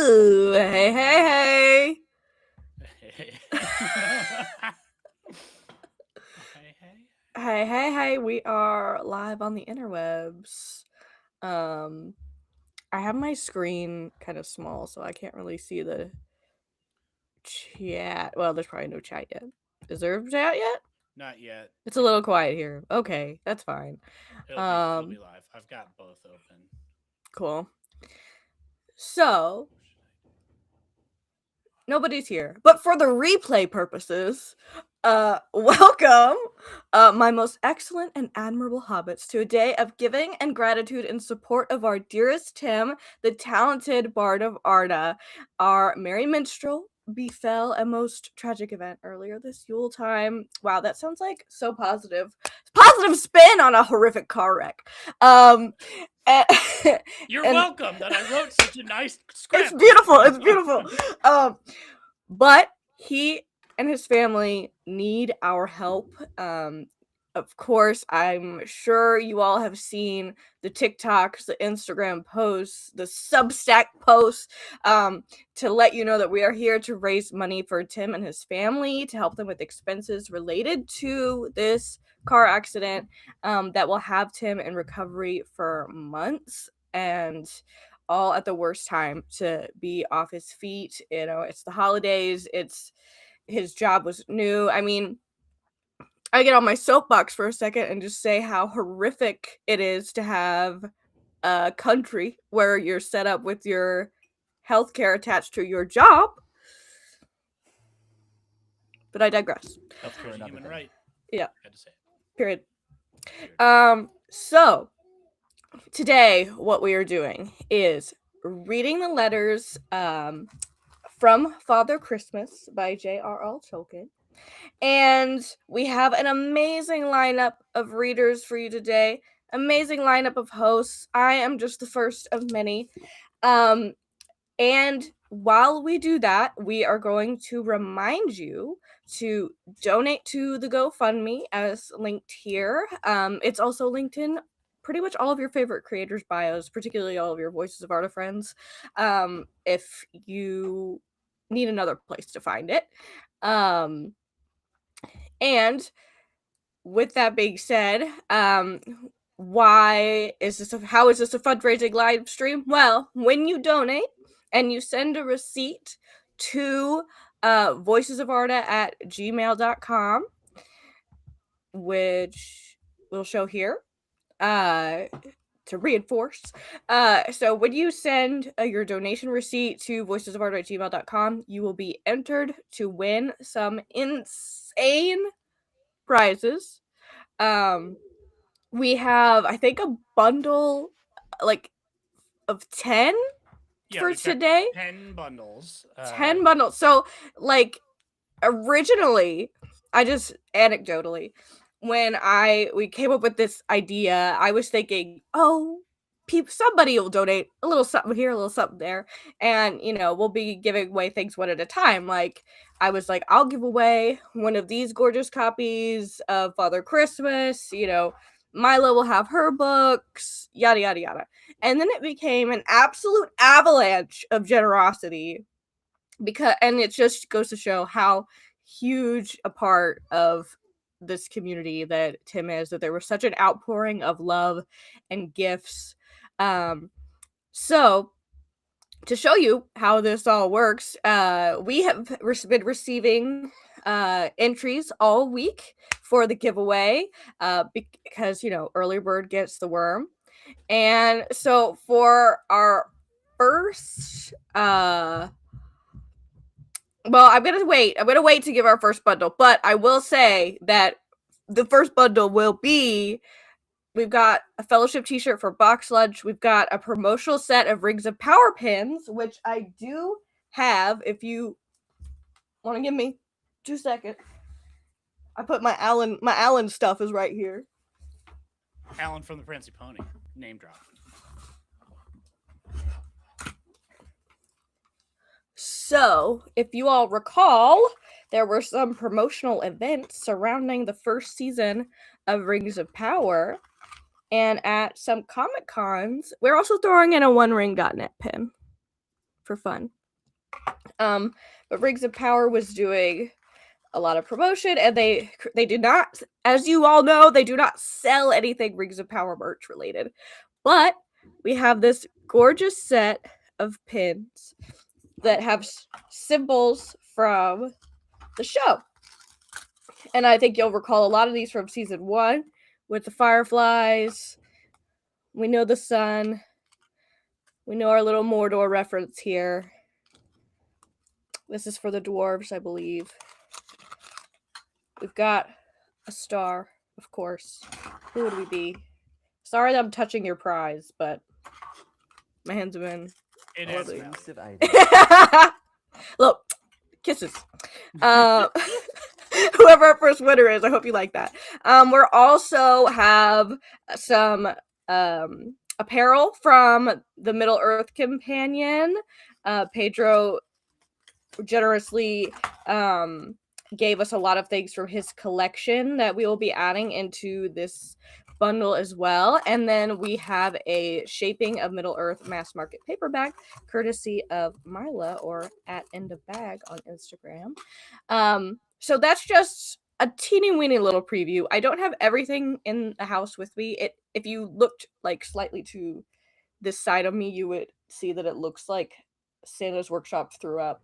Ooh, hey. Hey. Hey. Hey, we are live on the interwebs. I have my screen kind of small, so I can't really see the chat. Well, there's probably no chat yet. Is there a chat yet? Not yet. It's a little quiet here. Okay, that's fine. It'll be live. I've got both open. Cool. So, nobody's here. But for the replay purposes, welcome, my most excellent and admirable hobbits, to a day of giving and gratitude in support of our dearest Tim, the talented bard of Arda. Our merry minstrel befell a most tragic event earlier this Yule time. Wow, that sounds like so positive. Positive spin on a horrific car wreck. And, You're and welcome that I wrote such a nice script. it's beautiful. But he and his family need our help. Of course, I'm sure you all have seen the TikToks, the Instagram posts, the Substack posts, to let you know that we are here to raise money for Tim and his family to help them with expenses related to this car accident that will have Tim in recovery for months, and all at the worst time to be off his feet. You know, it's the holidays, it's his job was new. I mean, I get on my soapbox for a second and just say how horrific it is to have a country where you're set up with your healthcare attached to your job. But I digress. Healthcare is a human right. Yeah. Had to say it. Period. So today what we are doing is reading the letters from Father Christmas by J.R.R. Tolkien. And we have an amazing lineup of readers for you today. Amazing lineup of hosts. I am just the first of many. And while we do that, we are going to remind you to donate to the GoFundMe as linked here. It's also linked in pretty much all of your favorite creators' bios, particularly all of your Voices of Arda friends, if you need another place to find it. And with that being said, how is this a fundraising live stream? Well, when you donate and you send a receipt to voicesofarda@gmail.com, which we'll show here to reinforce. So when you send your donation receipt to voicesofarda@gmail.com, you will be entered to win some insane prizes. We have, I think, a bundle of 10 for today. 10 bundles. 10 bundles. So, originally, I just anecdotally, when we came up with this idea, I was thinking, somebody will donate a little something here, a little something there, and we'll be giving away things one at a time. Like, I was like, I'll give away one of these gorgeous copies of Father Christmas. Milo will have her books, yada yada yada. And then it became an absolute avalanche of generosity, and it just goes to show how huge a part of this community that Tim is, that there was such an outpouring of love and gifts. So to show you how this all works, we have been receiving entries all week for the giveaway, because early bird gets the worm. And so for our first I'm gonna wait to give our first bundle, but I will say that the first bundle will be, we've got a fellowship t-shirt for Box Lunch. We've got a promotional set of Rings of Power pins, which I do have. If you want to give me 2 seconds, I put my Alan stuff is right here. Alan from the Prancy Pony. Name drop. So, if you all recall, there were some promotional events surrounding the first season of Rings of Power. And at some Comic Cons, we're also throwing in a One Ring.net pin for fun. But Rings of Power was doing a lot of promotion, and they did not, as you all know, they do not sell anything Rings of Power merch related. But we have this gorgeous set of pins that have symbols from the show. And I think you'll recall a lot of these from season 1 with the fireflies. We know the sun. We know our little Mordor reference here. This is for the dwarves, I believe. We've got a star, of course. Who would we be? Sorry that I'm touching your prize, but my hands have been... It all has over value. Exclusive item. Look, kisses. Whoever our first winner is, I hope you like that. We're also have some apparel from the Middle Earth Companion. Pedro generously gave us a lot of things from his collection that we will be adding into this bundle as well. And then we have a Shaping of Middle Earth mass market paperback, courtesy of Mila, or at End of Bag on Instagram. So that's just a teeny weeny little preview. I don't have everything in the house with me. If you looked like slightly to this side of me, you would see that it looks like Santa's Workshop threw up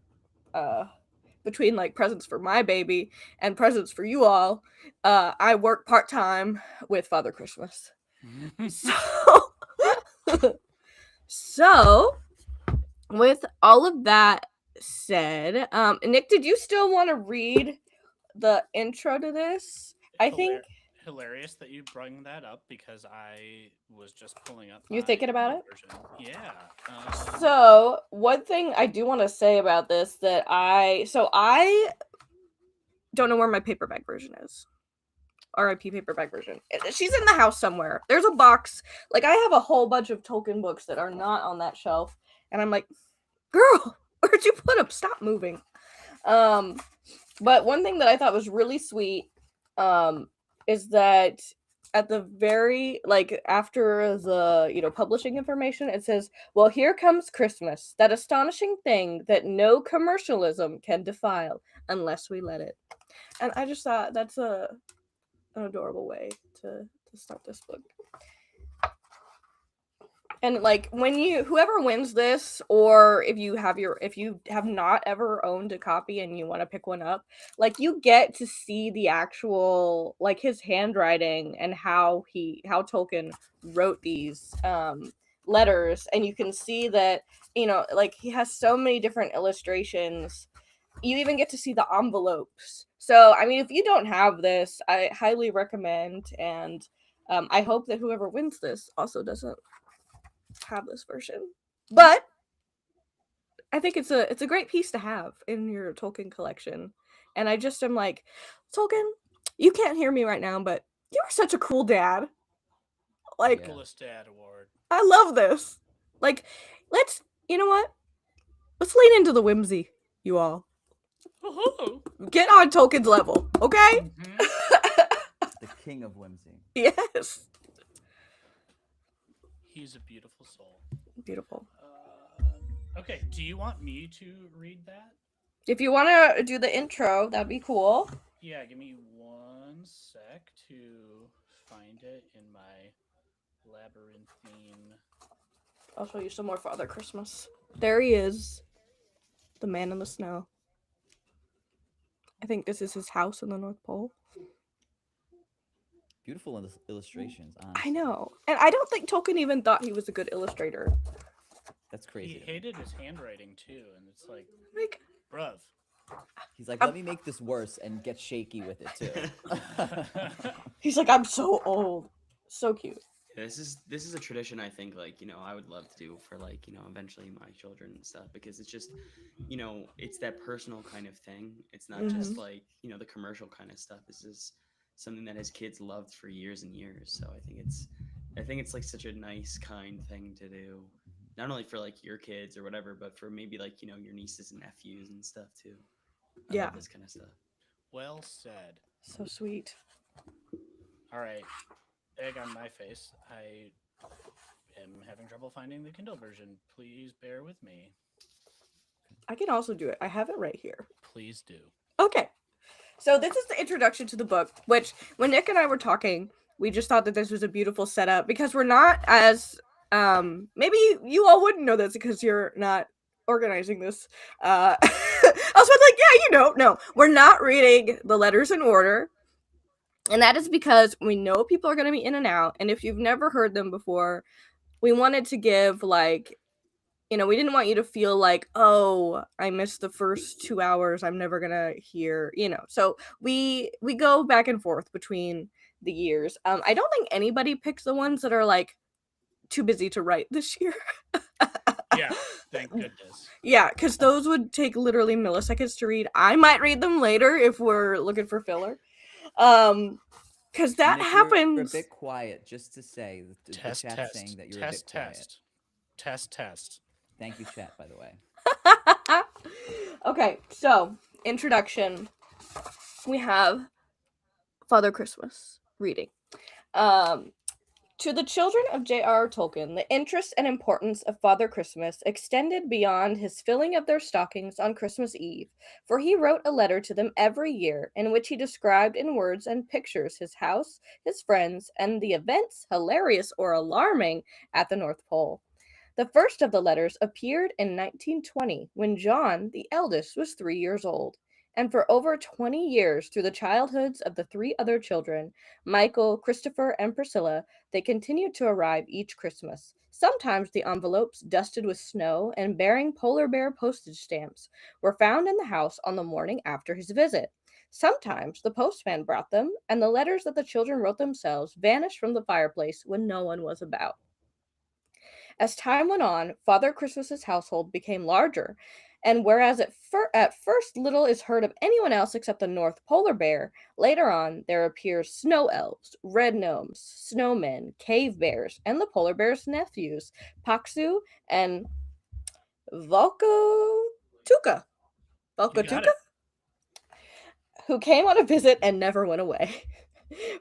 between like presents for my baby and presents for you all. I work part-time with Father Christmas. So with all of that said, Nick, did you still want to read the intro to this? I think hilarious that you bring that up, because I was just pulling up. You thinking about it? Version. Yeah. So one thing I do want to say about this that I don't know where my paperback version is. RIP paperback version. She's in the house somewhere. There's a box. Like, I have a whole bunch of Tolkien books that are not on that shelf, and I'm like, girl, where'd you put them? Stop moving. But one thing that I thought was really sweet is that at the very, like, after the, publishing information, it says, well, here comes Christmas, that astonishing thing that no commercialism can defile unless we let it. And I just thought that's an adorable way to start this book. And like, when whoever wins this, or if you have not ever owned a copy and you want to pick one up, like, you get to see the actual, like, his handwriting and how Tolkien wrote these letters, and you can see that, like, he has so many different illustrations. You even get to see the envelopes. So, I mean, if you don't have this, I highly recommend, and I hope that whoever wins this also doesn't have this version. But I think it's a great piece to have in your Tolkien collection. And I just am like, Tolkien, you can't hear me right now, but you are such a cool dad. Like, Coolest dad award. I love this. Like, you know what? Let's lean into the whimsy, you all. Get on Tolkien's level, okay? The king of whimsy. Yes. He's a beautiful soul. Beautiful. Okay, do you want me to read that? If you want to do the intro, that'd be cool. Yeah, give me 1 sec to find it in my labyrinthine. I'll show you some more Father Christmas. There he is. The man in the snow. I think this is his house in the North Pole. Beautiful illustrations, honestly. I know. And I don't think Tolkien even thought he was a good illustrator. That's crazy. He hated his handwriting too, and it's like, bruv. He's like, let me make this worse and get shaky with it too. He's like, I'm so old. So cute. This is a tradition I think, like, I would love to do for, like, eventually my children and stuff, because it's just, it's that personal kind of thing. It's not just like, the commercial kind of stuff. This is something that his kids loved for years and years. So I think it's like such a nice, kind thing to do, not only for like your kids or whatever, but for maybe like, your nieces and nephews and stuff too. I love this kind of stuff. Well said. So sweet. All right. Egg on my face. I am having trouble finding the Kindle version. Please bear with me. I can also do it. I have it right here. Please do. Okay. So this is the introduction to the book, which when Nick and I were talking, we just thought that this was a beautiful setup because we're not as maybe you all wouldn't know this because you're not organizing this. I was like, yeah, no, we're not reading the letters in order. And that is because we know people are going to be in and out, and if you've never heard them before, we wanted to give like we didn't want you to feel like, oh, I missed the first 2 hours, I'm never gonna hear, So we go back and forth between the years. I don't think anybody picks the ones that are like too busy to write this year. Yeah, thank goodness. Yeah, because those would take literally milliseconds to read. I might read them later if we're looking for filler. Because that Nick, happens. You're a bit quiet, just to say. The Test, chat's test, saying that you're test, a bit quiet. test. Thank you, chat, by the way. Okay, so introduction. We have Father Christmas reading. To the children of J.R.R. Tolkien, the interest and importance of Father Christmas extended beyond his filling of their stockings on Christmas Eve, for he wrote a letter to them every year in which he described in words and pictures his house, his friends, and the events, hilarious or alarming, at the North Pole. The first of the letters appeared in 1920 when John, the eldest, was 3 years old. And for over 20 years, through the childhoods of the three other children, Michael, Christopher, and Priscilla, they continued to arrive each Christmas. Sometimes the envelopes, dusted with snow and bearing polar bear postage stamps, were found in the house on the morning after his visit. Sometimes the postman brought them, and the letters that the children wrote themselves vanished from the fireplace when no one was about. As time went on, Father Christmas's household became larger, and whereas at first little is heard of anyone else except the North Polar Bear, later on there appear snow elves, red gnomes, snowmen, cave bears, and the polar bear's nephews, Paksu and Valkotuka. You got Valkotuka? it. Who came on a visit and never went away.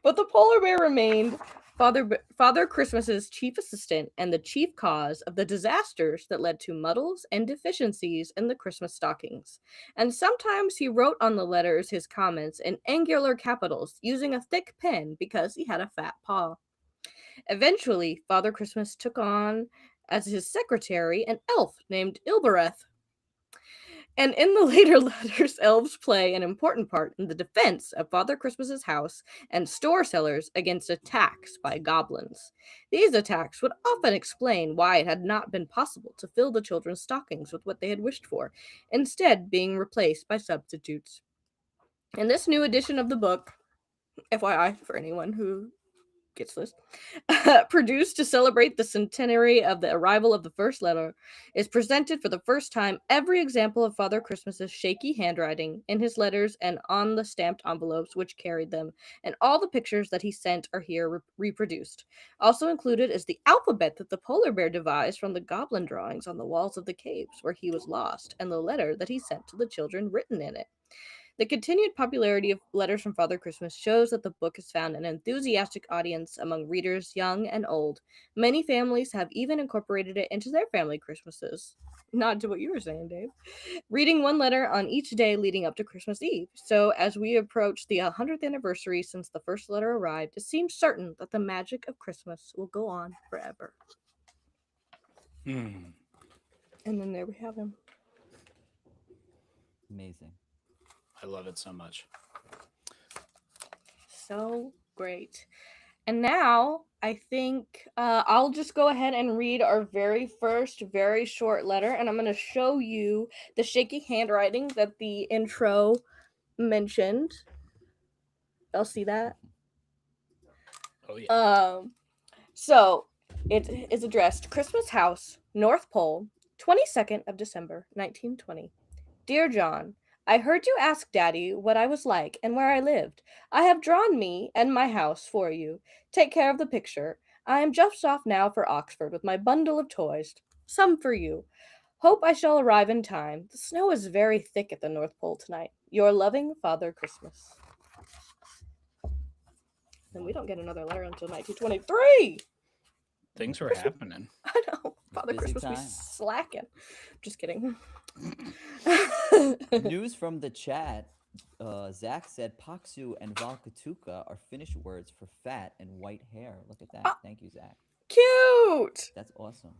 But the polar bear remained Father Christmas's chief assistant and the chief cause of the disasters that led to muddles and deficiencies in the Christmas stockings. And sometimes he wrote on the letters his comments in angular capitals using a thick pen because he had a fat paw. Eventually, Father Christmas took on as his secretary an elf named Ilbereth. And in the later letters, elves play an important part in the defense of Father Christmas's house and store sellers against attacks by goblins. These attacks would often explain why it had not been possible to fill the children's stockings with what they had wished for, instead being replaced by substitutes. In this new edition of the book, FYI for anyone who gets this, produced to celebrate the centenary of the arrival of the first letter, is presented for the first time every example of Father Christmas's shaky handwriting in his letters and on the stamped envelopes which carried them, and all the pictures that he sent are here reproduced. Also included is the alphabet that the polar bear devised from the goblin drawings on the walls of the caves where he was lost, and the letter that he sent to the children written in it. The continued popularity of Letters from Father Christmas shows that the book has found an enthusiastic audience among readers young and old. Many families have even incorporated it into their family Christmases. Not to what you were saying, Dave. Reading one letter on each day leading up to Christmas Eve. So, as we approach the 100th anniversary since the first letter arrived, it seems certain that the magic of Christmas will go on forever. And then there we have him. Amazing. I love it so much. So great. And now I think I'll just go ahead and read our very first, very short letter, and I'm going to show you the shaky handwriting that the intro mentioned. Y'all see that? Oh yeah. So it is addressed Christmas House, North Pole, 22nd of December, 1920. Dear John, I heard you ask Daddy what I was like and where I lived. I have drawn me and my house for you. Take care of the picture. I am just off now for Oxford with my bundle of toys. Some for you. Hope I shall arrive in time. The snow is very thick at the North Pole tonight. Your loving Father Christmas. And we don't get another letter until 1923. Things were happening. I know. It's Father busy Christmas be time. slacking. Just kidding. News from the chat. Zach said Paksu and Valkatuka are Finnish words for fat and white hair. Look at that. Oh, Thank you, Zach. cute. That's awesome.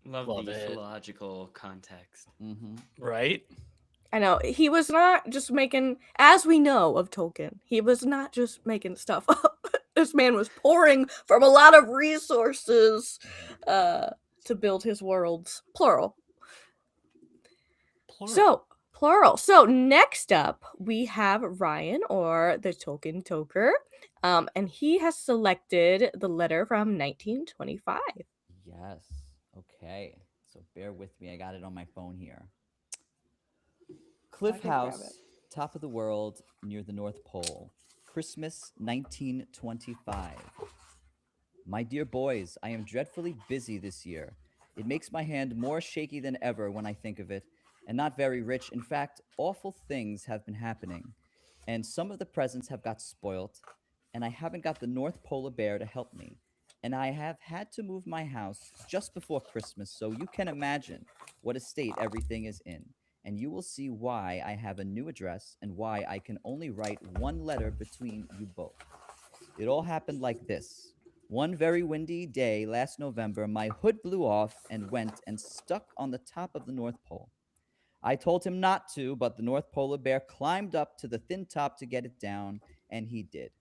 Love Love the it. philological context. Mm-hmm. Right? I know. He was not just making, as we know of Tolkien, he was not just making stuff up. This man was pouring from a lot of resources uh, to build his worlds. Plural. Plural. So, plural. So, next up, we have Ryan, or the Tolkien Toker, and he has selected the letter from 1925. Yes. Okay. So bear with me. I got it on my phone here. Cliff I can grab it. House, top of the world, near the North Pole. Christmas 1925. My dear boys, I am dreadfully busy this year. It makes my hand more shaky than ever when I think of it, and not very rich. In fact, awful things have been happening, and some of the presents have got spoilt, and I haven't got the North Polar Bear to help me. And I have had to move my house just before Christmas, so you can imagine what a state everything is in. And you will see why I have a new address and why I can only write one letter between you both. It all happened like this. One very windy day last November, my hood blew off and went and stuck on the top of the North Pole. I told him not to, but the North Polar Bear climbed up to the thin top to get it down, and he did.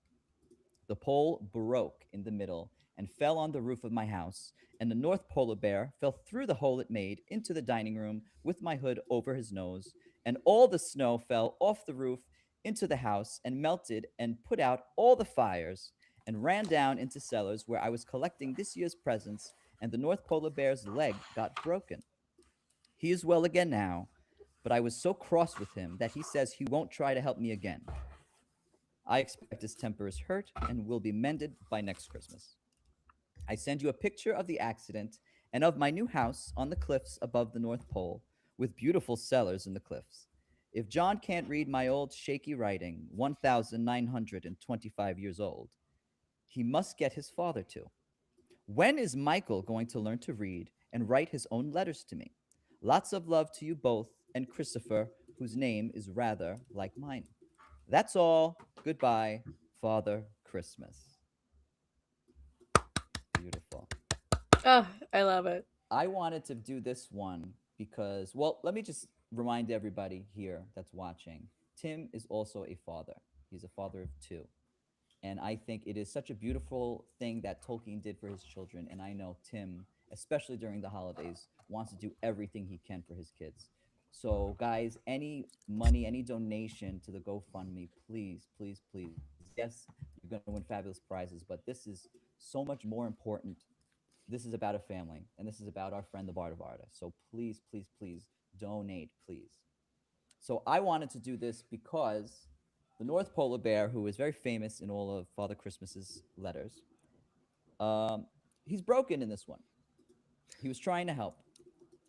The pole broke in the middle and fell on the roof of my house, and the North Polar Bear fell through the hole it made into the dining room with my hood over his nose, and all the snow fell off the roof into the house and melted and put out all the fires and ran down into cellars where I was collecting this year's presents, and the North Polar Bear's leg got broken. He is well again now, but I was so cross with him that he says he won't try to help me again. I expect his temper is hurt and will be mended by next Christmas. I send you a picture of the accident and of my new house on the cliffs above the North Pole, with beautiful cellars in the cliffs. If John can't read my old shaky writing, 1,925 years old, he must get his father to. When is Michael going to learn to read and write his own letters to me? Lots of love to you both and Christopher, whose name is rather like mine. That's all. Goodbye, Father Christmas. Beautiful. Oh, I love it. I wanted to do this one because, well, let me just remind everybody here that's watching Tim is also a father. He's a father of two. And I think it is such a beautiful thing that Tolkien did for his children. And I know Tim, especially during the holidays, wants to do everything he can for his kids. So, guys, any money, any donation to the GoFundMe, please, please, please. Yes, you're going to win fabulous prizes, but this is so much more important. This is about a family, and this is about our friend, the Bard of Arda. So please, please, please donate, please. So I wanted to do this because the North Polar Bear, who is very famous in all of Father Christmas's letters, he's broken in this one. He was trying to help,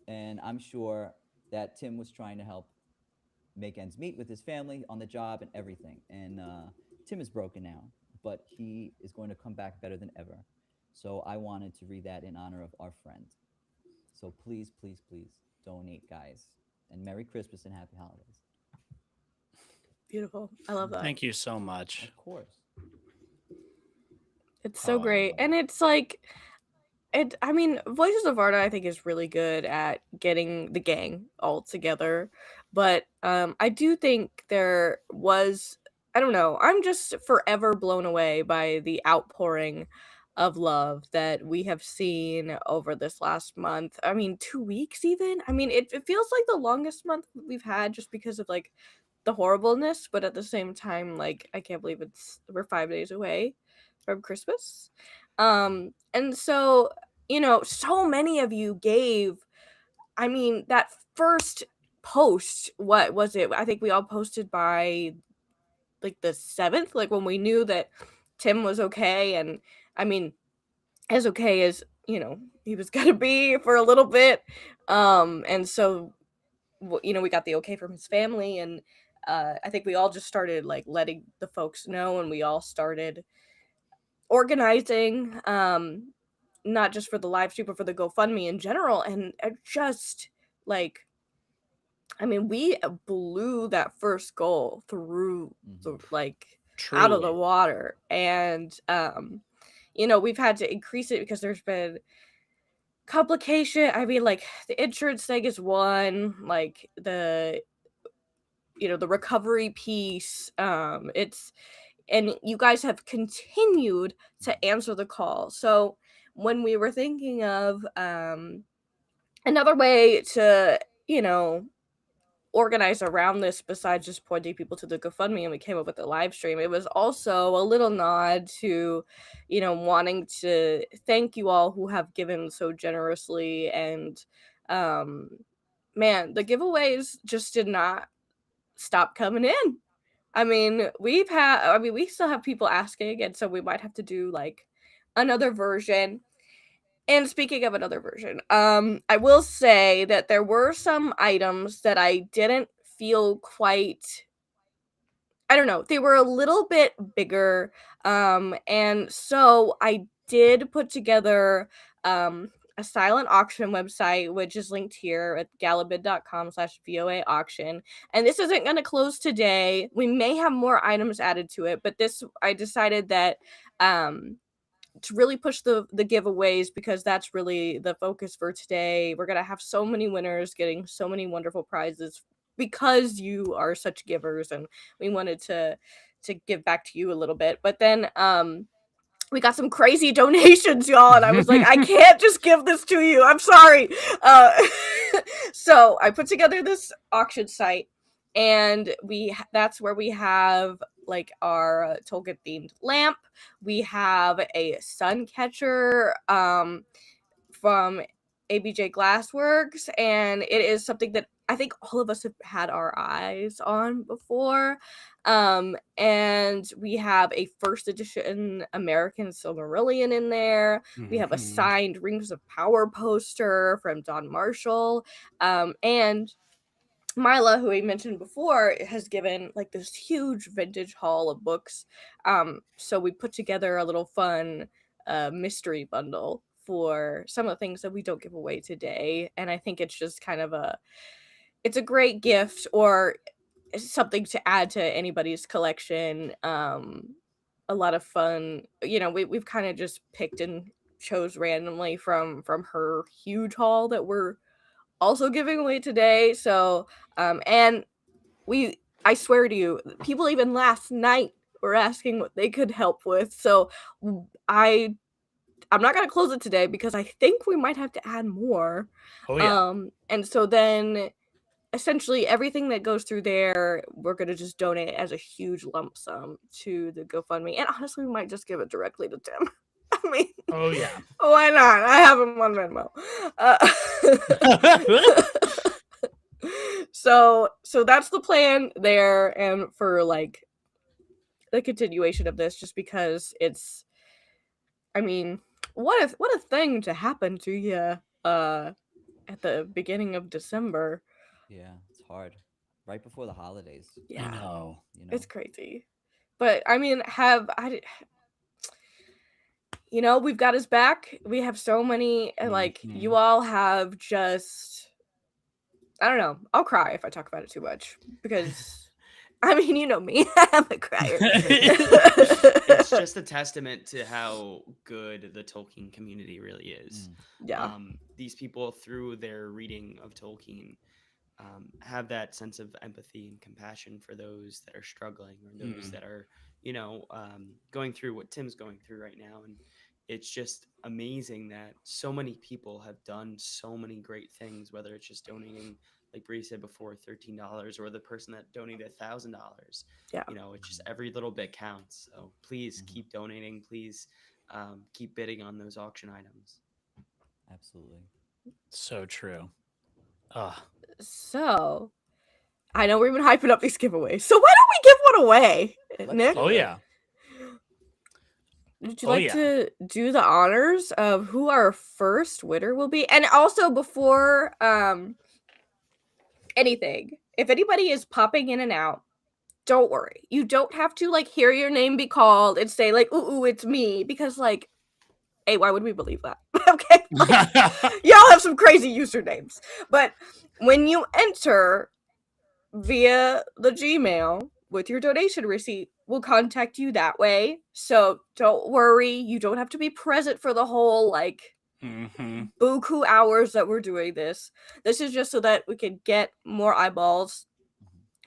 and I'm sure that Tim was trying to help make ends meet with his family on the job and everything. And Tim is broken now, but he is going to come back better than ever. So I wanted to read that in honor of our friend. So please, please, please donate, guys. And Merry Christmas and Happy Holidays. Beautiful. I love that. Thank you so much. Of course. It's so great. And it's like, I mean, Voices of Arda, I think, is really good at getting the gang all together. But I do think there was, I don't know, I'm just forever blown away by the outpouring of love that we have seen over this last month. I mean, 2 weeks even. I mean, it feels like the longest month we've had just because of like the horribleness, but at the same time, like, I can't believe we're 5 days away from Christmas. And so, so many of you gave, I mean, that first post, what was it? I think we all posted by like the 7th, like when we knew that Tim was okay. And I mean, as okay as, he was gonna be for a little bit. And so, we got the okay from his family. And I think we all just started like letting the folks know, and we all started organizing. not just for the live stream, but for the GoFundMe in general. And it just like, I mean, we blew that first goal through the like out of the Truly. water, and you know, we've had to increase it because there's been complication. I mean, like the insurance thing is one, like the, you know, the recovery piece. It's, and you guys have continued to answer the call. So when we were thinking of another way to, you know, organize around this besides just pointing people to the GoFundMe, and we came up with the live stream, it was also a little nod to, you know, wanting to thank you all who have given so generously. And man, the giveaways just did not stop coming in. I mean, we still have people asking, and so we might have to do like another version. And speaking of another version, I will say that there were some items that I didn't feel quite, I don't know, they were a little bit bigger. And so I did put together a silent auction website, which is linked here at galabid.com/VOA auction. And this isn't going to close today. We may have more items added to it, but this, I decided that to really push the giveaways, because that's really the focus for today. We're going to have so many winners getting so many wonderful prizes because you are such givers, and we wanted to give back to you a little bit. But then we got some crazy donations, y'all, and I was like, I can't just give this to you. I'm sorry. So I put together this auction site, and that's where we have like our Tolkien themed lamp. We have a sun catcher from ABJ Glassworks, and it is something that I think all of us have had our eyes on before. And we have a first edition American Silmarillion in there. We have a signed Rings of Power poster from Don Marshall. And Mila, who we mentioned before, has given like this huge vintage haul of books. So we put together a little fun mystery bundle for some of the things that we don't give away today. And I think it's just kind of it's a great gift, or something to add to anybody's collection. A lot of fun. You know, we've kind of just picked and chose randomly from her huge haul that we're also giving away today. So and I swear to you, people even last night were asking what they could help with. So I'm not gonna close it today because I think we might have to add more. Oh yeah. And so then essentially everything that goes through there, we're gonna just donate as a huge lump sum to the GoFundMe. And honestly, we might just give it directly to Tim. I mean, Oh yeah. why not? I have him on Venmo. So that's the plan there, and for like the continuation of this, just because it's, I mean, what a thing to happen to you at the beginning of December. Yeah, it's hard. Right before the holidays. Yeah, I know. You know. it's crazy. But I mean, you know, we've got his back. We have so many, like you all have just, I don't know. I'll cry if I talk about it too much, because I mean, you know me. I'm a crier. It's just a testament to how good the Tolkien community really is. Yeah. These people, through their reading of Tolkien, have that sense of empathy and compassion for those that are struggling, or those that are, you know, going through what Tim's going through right now. And it's just amazing that so many people have done so many great things, whether it's just donating, like Bree said before, $13, or the person that donated $1,000. Yeah. You know, it's just every little bit counts. So please keep donating. Please keep bidding on those auction items. Absolutely. So true. So I know we've been hyping up these giveaways. So why don't we give one away, Nick? Oh yeah. Would you like to do the honors of who our first winner will be? And also, before anything, if anybody is popping in and out, don't worry. You don't have to like hear your name be called and say like, ooh, it's me, because like, hey, why would we believe that? Okay, y'all have some crazy usernames. But when you enter via the Gmail with your donation receipt, we'll contact you that way. So don't worry, you don't have to be present for the whole like buku hours that we're doing this. This is just so that we can get more eyeballs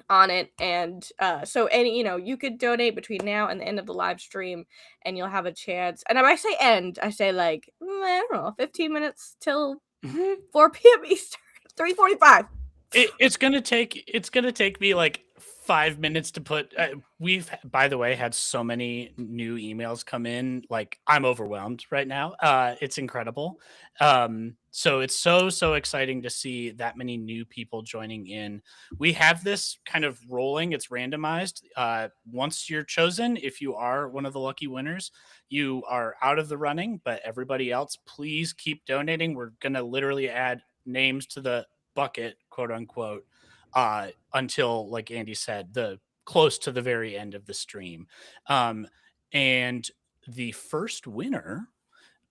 on it, and so any you could donate between now and the end of the live stream, and you'll have a chance. And if I say end, I say like I don't know, 15 minutes till 4 p.m. Eastern, 3:45. It's gonna take me like 5 minutes to put. We've, by the way, had so many new emails come in. Like, I'm overwhelmed right now. It's incredible. So it's so exciting to see that many new people joining in. We have this kind of rolling. It's randomized. Once you're chosen, if you are one of the lucky winners, you are out of the running. But everybody else, please keep donating. We're gonna literally add names to the bucket, quote unquote, until, like Andy said, the close to the very end of the stream. And the first winner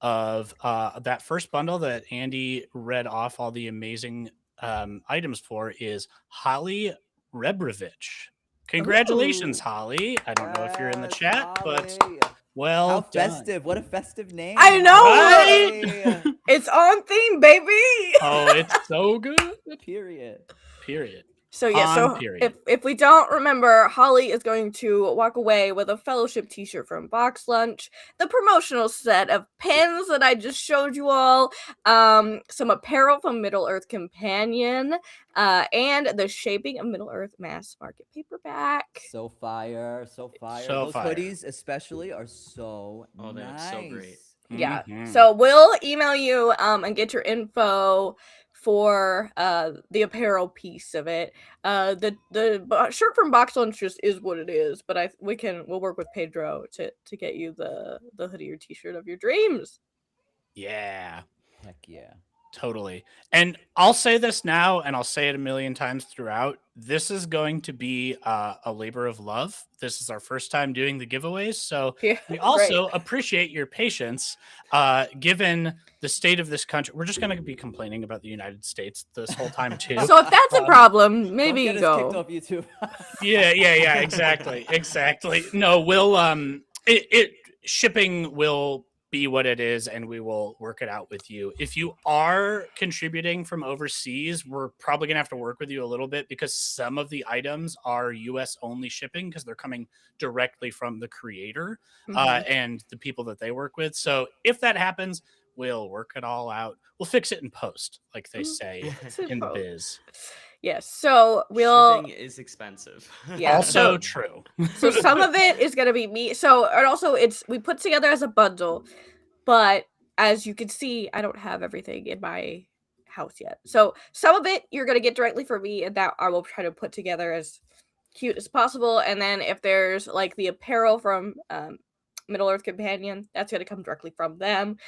of that first bundle that Andy read off all the amazing items for is Holly Rebrovich. Congratulations, Ooh. Holly. I don't know if you're in the Yes, chat, but Holly. well How done. festive. What a festive name. I know, Right? Holly. it's on theme, baby. Oh, it's so good. Period. So yeah, so Period. if we don't remember, Holly is going to walk away with a fellowship t-shirt from Box Lunch, the promotional set of pins that I just showed you all, some apparel from Middle Earth Companion, and the Shaping of Middle Earth mass market paperback. So fire. So Those fire. hoodies especially are so Oh, they look so great. Yeah. Mhm. So we'll email you and get your info for the apparel piece of it. The shirt from Box Lunch just is what it is, but we'll work with Pedro to get you the hoodie or t-shirt of your dreams. Yeah. Heck yeah. Totally. And I'll say this now, and I'll say it a million times throughout. This is going to be a labor of love. This is our first time doing the giveaways. So Yeah, we also appreciate your patience, given the state of this country. We're just going to be complaining about the United States this whole time, too. So if that's a problem, maybe Don't get us kicked go. off YouTube. Yeah, exactly. No, we'll shipping will be what it is, and we will work it out with you. If you are contributing from overseas, we're probably gonna have to work with you a little bit, because some of the items are US only shipping because they're coming directly from the creator and the people that they work with. So if that happens, we'll work it all out. We'll fix it in post, like they say in the biz. Yes, so we'll Shipping is expensive. Yeah, Also true. So some of it is gonna be me. So, and also we put together as a bundle, but as you can see, I don't have everything in my house yet. So some of it you're gonna get directly from me, and that I will try to put together as cute as possible. And then if there's like the apparel from Middle Earth Companion, that's gonna come directly from them.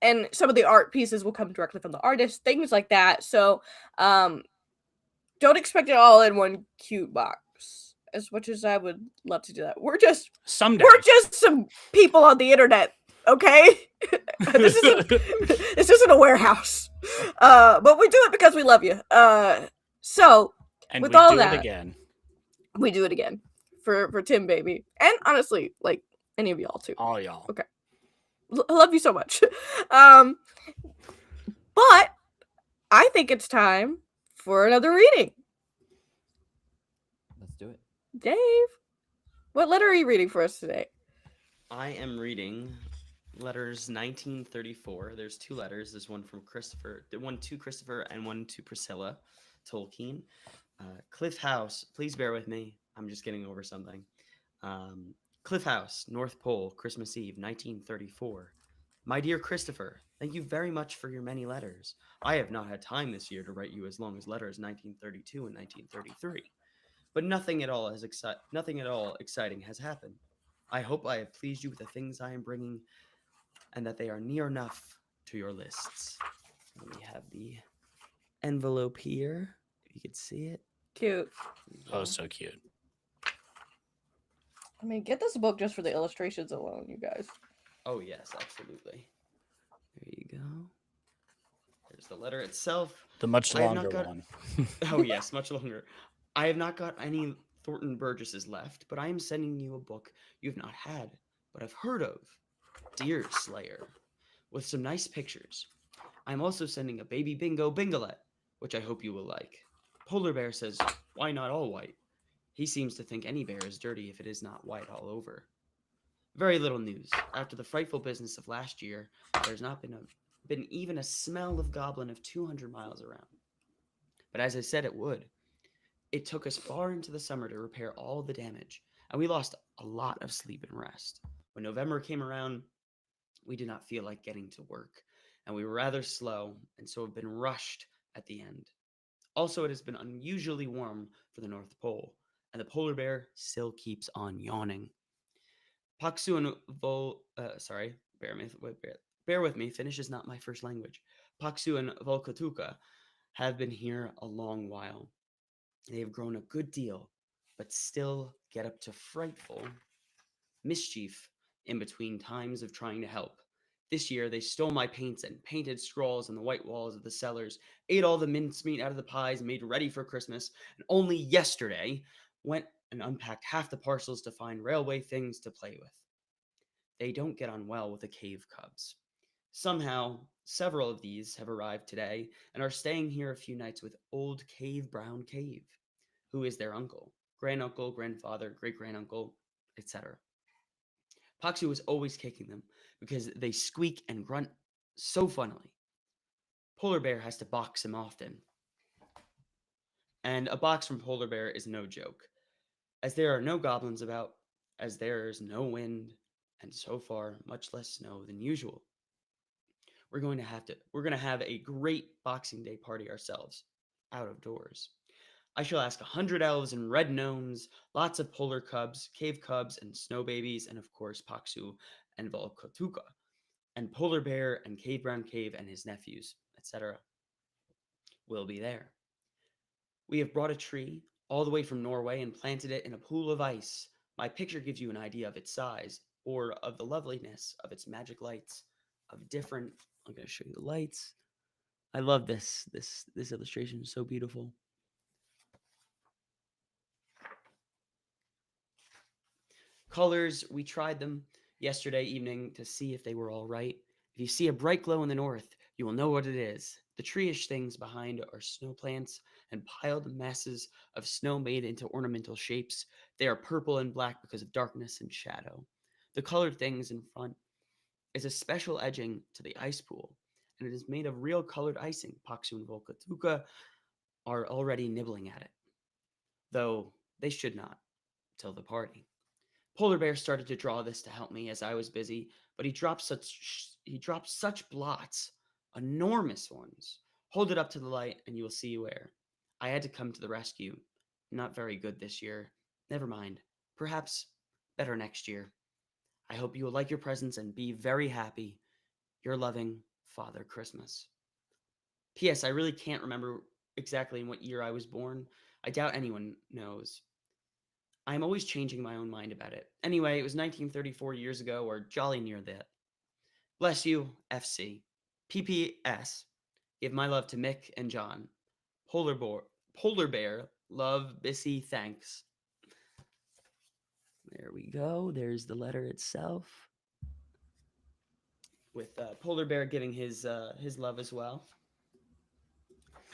And some of the art pieces will come directly from the artist, things like that. So don't expect it all in one cute box. As much as I would love to do that, we're just Someday. some people on the internet, okay? this isn't a warehouse, but we do it because we love you. So And with we all do that, it again. we do it again for Tim, baby, and honestly, like any of y'all too. All y'all. Okay, I love you so much. But I think it's time for another reading. Let's do it. Dave, what letter are you reading for us today? I am reading letters 1934. There's two letters. There's one from Christopher, one to Christopher, and one to Priscilla Tolkien. Cliff House, please bear with me. I'm just getting over something. Cliff House, North Pole, Christmas Eve, 1934. My dear Christopher, thank you very much for your many letters. I have not had time this year to write you as long as letters 1932 and 1933. But nothing at all exciting has happened. I hope I have pleased you with the things I am bringing, and that they are near enough to your lists. And we have the envelope here, if you could see it. Cute. Oh, so cute. I mean, get this book just for the illustrations alone, you guys. Oh yes, absolutely. There you go. There's the letter itself. The much I have longer not got. one. Oh yes, much longer. I have not got any Thornton Burgesses left, but I am sending you a book you've not had, but I've heard of, Deer Slayer, with some nice pictures. I'm also sending a baby bingo bingolet, which I hope you will like. Polar Bear says, "Why not all white?" He seems to think any bear is dirty if it is not white all over. Very little news. After the frightful business of last year, there's not been even a smell of goblin of 200 miles around. But as I said it would, it took us far into the summer to repair all the damage, and we lost a lot of sleep and rest. When November came around, we did not feel like getting to work, and we were rather slow, and so have been rushed at the end. Also, it has been unusually warm for the North Pole, and the polar bear still keeps on yawning. Paksu and bear with me. Finnish is not my first language. Paksu and Volkotuka have been here a long while. They have grown a good deal, but still get up to frightful mischief in between times of trying to help. This year, they stole my paints and painted scrolls on the white walls of the cellars, ate all the mincemeat out of the pies made ready for Christmas, and only yesterday went and unpacked half the parcels to find railway things to play with. They don't get on well with the cave cubs. Somehow, several of these have arrived today and are staying here a few nights with old Cave Brown Cave, who is their uncle, granduncle, grandfather, great granduncle, etc. Paksu is always kicking them because they squeak and grunt so funnily. Polar Bear has to box him often. And a box from Polar Bear is no joke, as there are no goblins about, as there is no wind, and so far much less snow than usual. We're going to have a great Boxing Day party ourselves, out of doors. I shall ask 100 elves and red gnomes, lots of polar cubs, cave cubs, and snow babies, and of course Paksu and Volkotuka, and Polar Bear and Cave Brown Cave and his nephews, etc. will be there. We have brought a tree all the way from Norway and planted it in a pool of ice. My picture gives you an idea of its size or of the loveliness of its magic lights of different. I'm going to show you the lights. I love this. This illustration is so beautiful. Colors, we tried them yesterday evening to see if they were all right. If you see a bright glow in the north, you will know what it is. The tree-ish things behind are snow plants and piled masses of snow made into ornamental shapes. They are purple and black because of darkness and shadow. The colored things in front is a special edging to the ice pool, and it is made of real colored icing. Paksu and Volkotuka are already nibbling at it, though they should not till the party. Polar Bear started to draw this to help me as I was busy, but he dropped such blots, enormous ones. Hold it up to the light and you will see where. I had to come to the rescue. Not very good this year. Never mind. Perhaps better next year. I hope you will like your presents and be very happy. Your loving Father Christmas. P.S. I really can't remember exactly in what year I was born. I doubt anyone knows. I'm always changing my own mind about it. Anyway, it was 1934 years ago, or jolly near that. Bless you, FC. PPS. Give my love to Mick and John. Polar Bear. Love, Bissy, thanks. There we go. There's the letter itself. With Polar Bear giving his love as well.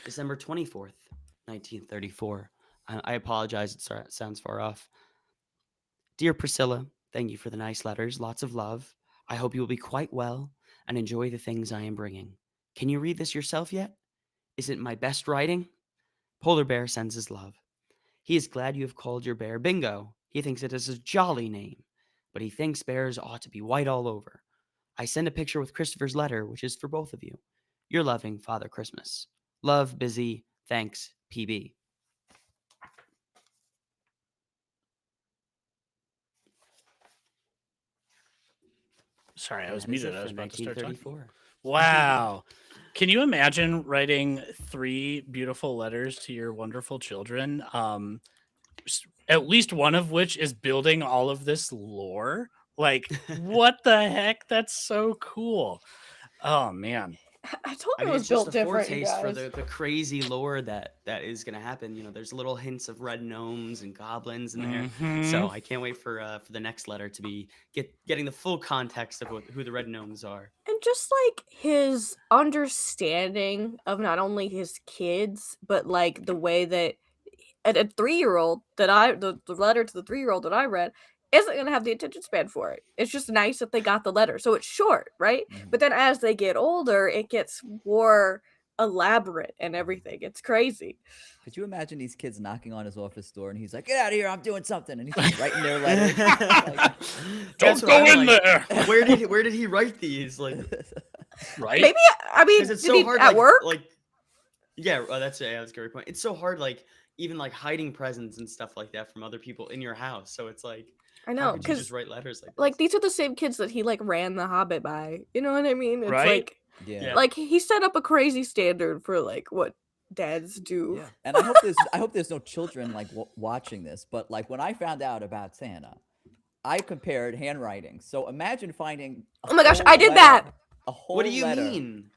December 24th, 1934. I apologize, it sounds far off. Dear Priscilla, thank you for the nice letters. Lots of love. I hope you will be quite well and enjoy the things I am bringing. Can you read this yourself yet? Is it my best writing? Polar Bear sends his love. He is glad you have called your bear Bingo. He thinks it is a jolly name, but he thinks bears ought to be white all over. I send a picture with Christopher's letter, which is for both of you. Your loving Father Christmas. Love, Busy. Thanks, PB. Sorry, I And was that is muted. it I was for about to start talking. 1934. Wow. Can you imagine writing 3 beautiful letters to your wonderful children? At least one of which is building all of this lore. Like, what the heck? That's so cool. Oh man. I told I you mean, it it's was just built a different, you foretaste for guys. the crazy lore that is gonna happen. You know, there's little hints of red gnomes and goblins in there. So I can't wait for the next letter to be getting the full context of who the red gnomes are. And just like his understanding of not only his kids, but like the way that a 3-year-old the letter to the 3-year-old that I read isn't gonna have the attention span for it. It's just nice that they got the letter, so it's short, right? But then as they get older, it gets more elaborate and everything. It's crazy. Could you imagine these kids knocking on his office door and he's like, "Get out of here! I'm doing something," and he's just writing their letters. That's Don't what go I'm in like, there. Where did he write these? Like, Right? Maybe I mean, because it's did so he hard. at work? Like, yeah, that's a great point. It's so hard, like even like hiding presents and stuff like that from other people in your house. So it's like, I how know, could you because just write letters like this? like these are the same kids that he like ran the Hobbit by. You know what I mean? It's Right? Yeah. like he set up a crazy standard for like what dads do. Yeah. And I hope there's no children like watching this, but like when I found out about Santa, I compared handwriting. So imagine finding a Oh my gosh, whole I did letter- that. A whole What do you letter. mean?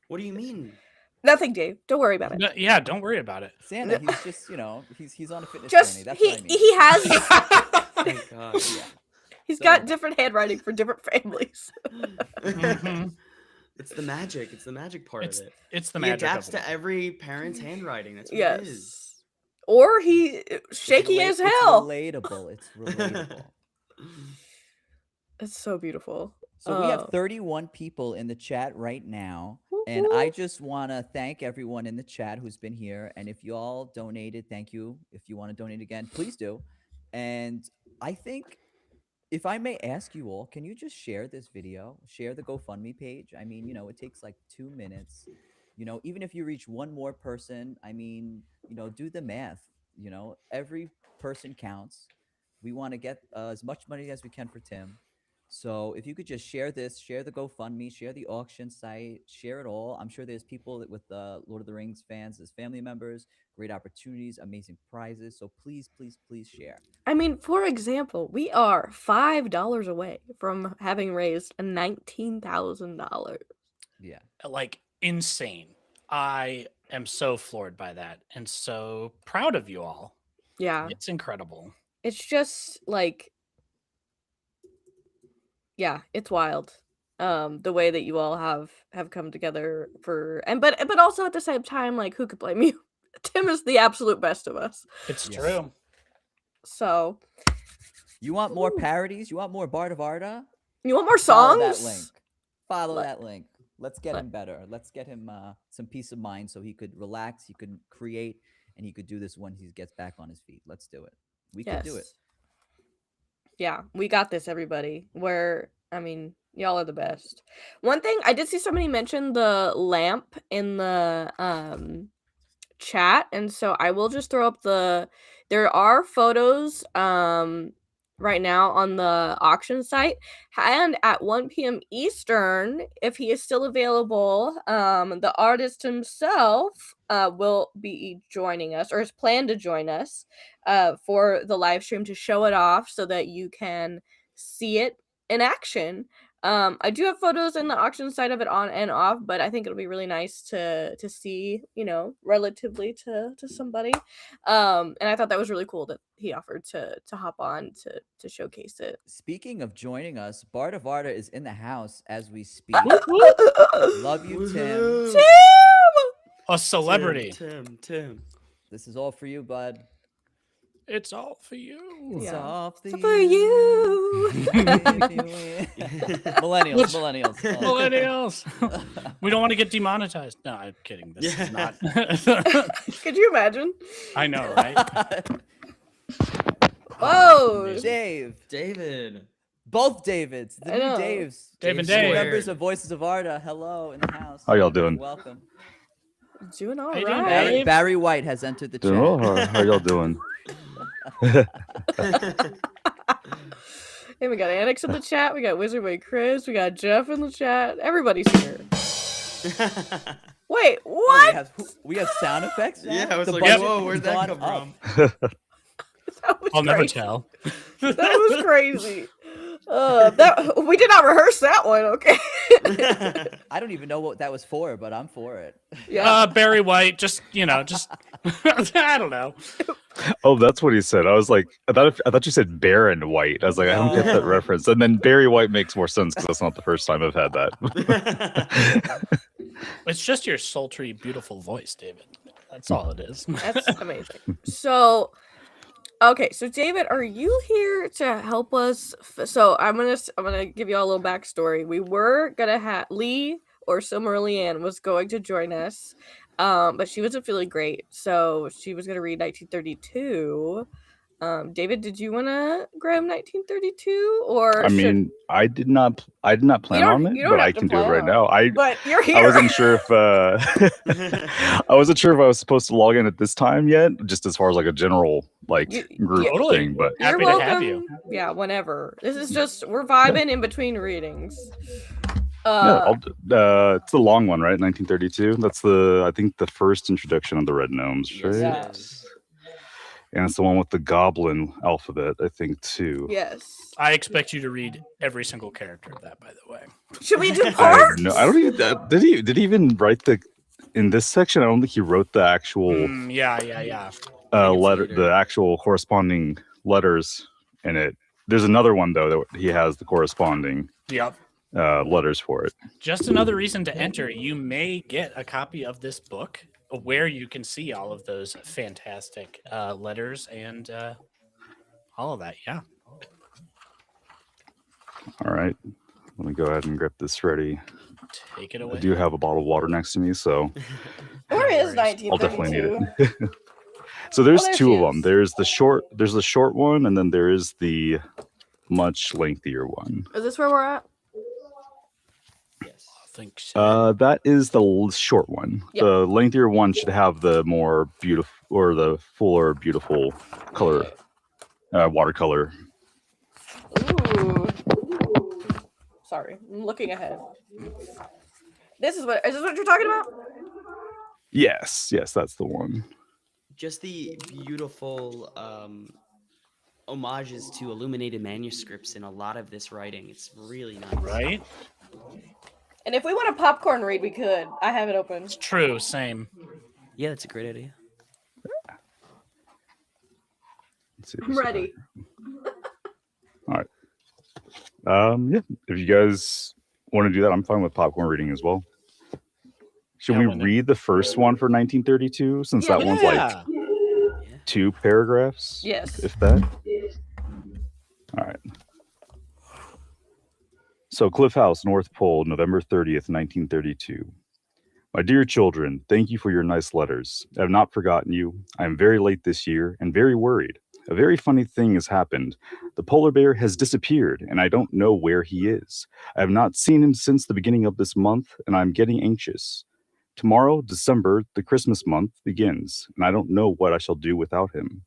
What do you mean? Nothing, Dave. Don't worry about it. No, yeah, don't worry about it. Santa, he's just, he's on a fitness Just journey. That's he what I mean. he has Thank God. Yeah. he's So- got different handwriting for different families. Mhm. It's the magic. It's the magic part It's of it. it's the He magic adapts of it. to every parent's handwriting. That's what it is. Yes. Or he shaky as hell. It's relatable. It's relatable. It's so beautiful. So we have 31 people in the chat right now. And I just want to thank everyone in the chat who's been here. And if you all donated, thank you. If you want to donate again, please do. And I think, if I may ask you all, can you just share this video? Share the GoFundMe page. I mean, it takes like 2 minutes. Even if you reach one more person, I mean, do the math. Every person counts. We want to get as much money as we can for Tim. So if you could just share this, share the GoFundMe, share the auction site, share it all. I'm sure there's people with Lord of the Rings fans as family members, great opportunities, amazing prizes. So please, please, please share. I mean, for example, we are $5 away from having raised $19,000. Yeah. Like insane. I am so floored by that and so proud of you all. Yeah. It's incredible. It's just like, yeah, it's wild. The way that you all have come together but also at the same time, like, who could blame you? Tim is the absolute best of us. It's Yes. true. So You want more Ooh. parodies? You want more Bard of Arda? you want more Follow songs? that link. Follow Let- that link. Let's get let- him better. Let's get him some peace of mind so he could relax, he could create, and he could do this when he gets back on his feet. Let's do it. We can do it. Yes. Yeah, we got this, everybody. I mean, y'all are the best. One thing, I did see somebody mention the lamp in the chat, and so I will just throw up there are photos right now on the auction site, and at 1 p.m. Eastern, if he is still available, the artist himself will be joining us, or is planned to join us for the live stream to show it off so that you can see it in action. I do have photos in the auction site of it on and off, but I think it'll be really nice to see, relatively to somebody. And I thought that was really cool that he offered to hop on to showcase it. Speaking of joining us, Bard of Arda is in the house as we speak. Love you, Tim. Woohoo. Tim! A celebrity. Tim. This is all for you, bud. It's all for you. It's Yeah. all for So for you. Millennials. Millennials. We don't want to get demonetized. No, I'm kidding. This is not. Could you imagine? I know, right? Whoa. Dave. David. Both Davids. The I new know. Daves. Dave and New Dave. members of Voices of Arda. Hello in the house. How y'all doing? Welcome. Doing all How you doing, right. Dave? Barry White has entered the Doing chat. well? How y'all doing? Hey, we got Annex in the chat. We got Wizardway Chris. We got Jeff in the chat. Everybody's here. Wait, Oh, what? we have sound effects now? Yeah, I was The like, budget whoa, has where'd that gone come up. from? That was I'll never crazy. tell. That was crazy. We did not rehearse that one, okay? I don't even know what that was for, but I'm for it. Yeah. Barry White, just I don't know. Oh, that's what he said. I was like, I thought you said Baron White. I was like, I don't get that No. reference. And then Barry White makes more sense because that's not the first time I've had that. It's just your sultry, beautiful voice, David. That's all it is. That's amazing. So, okay, so David, are you here to help us? So I'm gonna give you all a little backstory. We were gonna have Lee or Silmarillion was going to join us, but she wasn't feeling great, so she was gonna read 1932. David, did you want to grab 1932, or I mean, I did not plan on it, you don't but have I to can do it plan right on now. but you're here. I wasn't sure if I wasn't sure if I was supposed to log in at this time yet, just as far as like a general group Totally. thing. But You're Happy to welcome. have you. Yeah, whenever. This is just we're vibing in between readings. it's the long one, right? 1932. That's I think the first introduction of the Red Gnomes, right? Yes. And it's the one with the Goblin alphabet, I think, too. Yes. I expect you to read every single character of that, by the way. Should we do I parts? don't even. Did he even write in this section? I don't think he wrote the actual Yeah. letter, the actual corresponding letters in it. There's another one though that he has the corresponding Yep. letters for it. Just another reason to enter. You may get a copy of this book where you can see all of those fantastic letters and all of that. Yeah. All right, let me go ahead and grab this ready. Take it away. I do have a bottle of water next to me, so Where is I'll definitely need 1932? it. So there's there two she of them. is. There's the short one, and then there is the much lengthier one. Is this where we're at? Yes. I think so. That is the short one. Yep. The lengthier one should have the more beautiful or the fuller, beautiful color, watercolor. Ooh. Sorry, I'm looking ahead. Is this what you're talking about? Yes, that's the one. Just the beautiful homages to illuminated manuscripts in a lot of this writing. It's really nice. Right? And if we want a popcorn read, we could. I have it open. It's true. Same. Yeah, that's a great idea. Let's see, I'm ready. All right. Yeah. If you guys want to do that, I'm fine with popcorn reading as well. Should we read the first one for 1932 since that one's like 2 paragraphs? Yes. If that. All right. So Cliff House, North Pole, November 30th, 1932. My dear children, thank you for your nice letters. I have not forgotten you. I am very late this year and very worried. A very funny thing has happened. The polar bear has disappeared, and I don't know where he is. I have not seen him since the beginning of this month, and I'm getting anxious. Tomorrow, December, the Christmas month, begins, and I don't know what I shall do without him.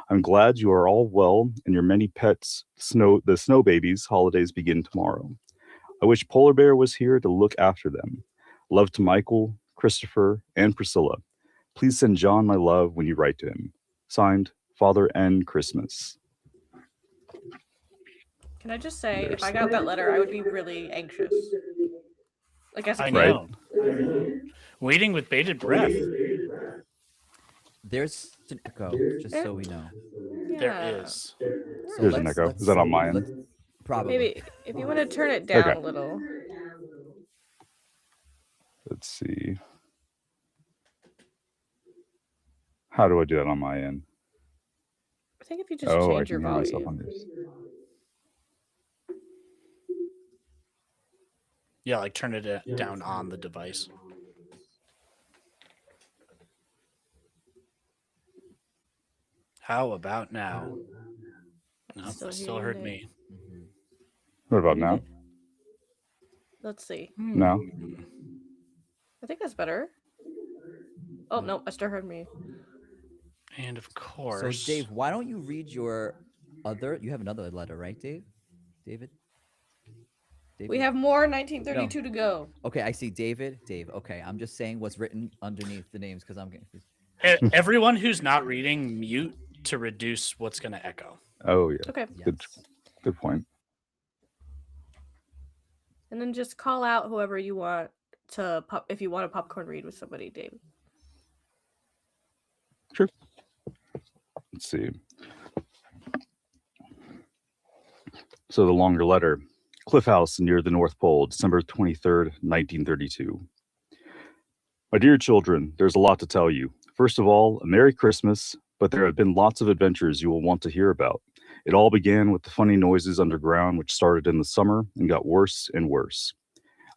I'm glad you are all well, and your many pets, the snow babies, holidays begin tomorrow. I wish Polar Bear was here to look after them. Love to Michael, Christopher, and Priscilla. Please send John my love when you write to him. Signed, Father N. Christmas. Can I just say, if I got that letter, I would be really anxious. Like as a I kid. know. Waiting with bated breath. There's an echo, just so we know. There is. So There's an echo. Is that on my end? Probably. Maybe if you want to turn it down Okay. a little. Let's see. How do I do that on my end? I think if you just I change your can hear myself volume. on this. Yeah, like turn it down on the device. How about now? No, still heard me. What about now? Let's see. No? I think that's better. Oh no, I still heard me. And of So course. Dave, why don't you read your other? You have another letter, right, Dave? David. We have more 1932 to go. Okay, I see David. Dave. Okay, I'm just saying what's written underneath the names because I'm getting confused. Everyone who's not reading, mute to reduce what's going to echo. Oh, yeah. Okay. Good point. and then just call out whoever you want to if you want a popcorn read with somebody, Dave. Sure. Let's see. So the longer letter. Cliff House near the North Pole, December 23rd, 1932. My dear children, there's a lot to tell you. First of all, a Merry Christmas, but there have been lots of adventures you will want to hear about. It all began with the funny noises underground, which started in the summer and got worse and worse.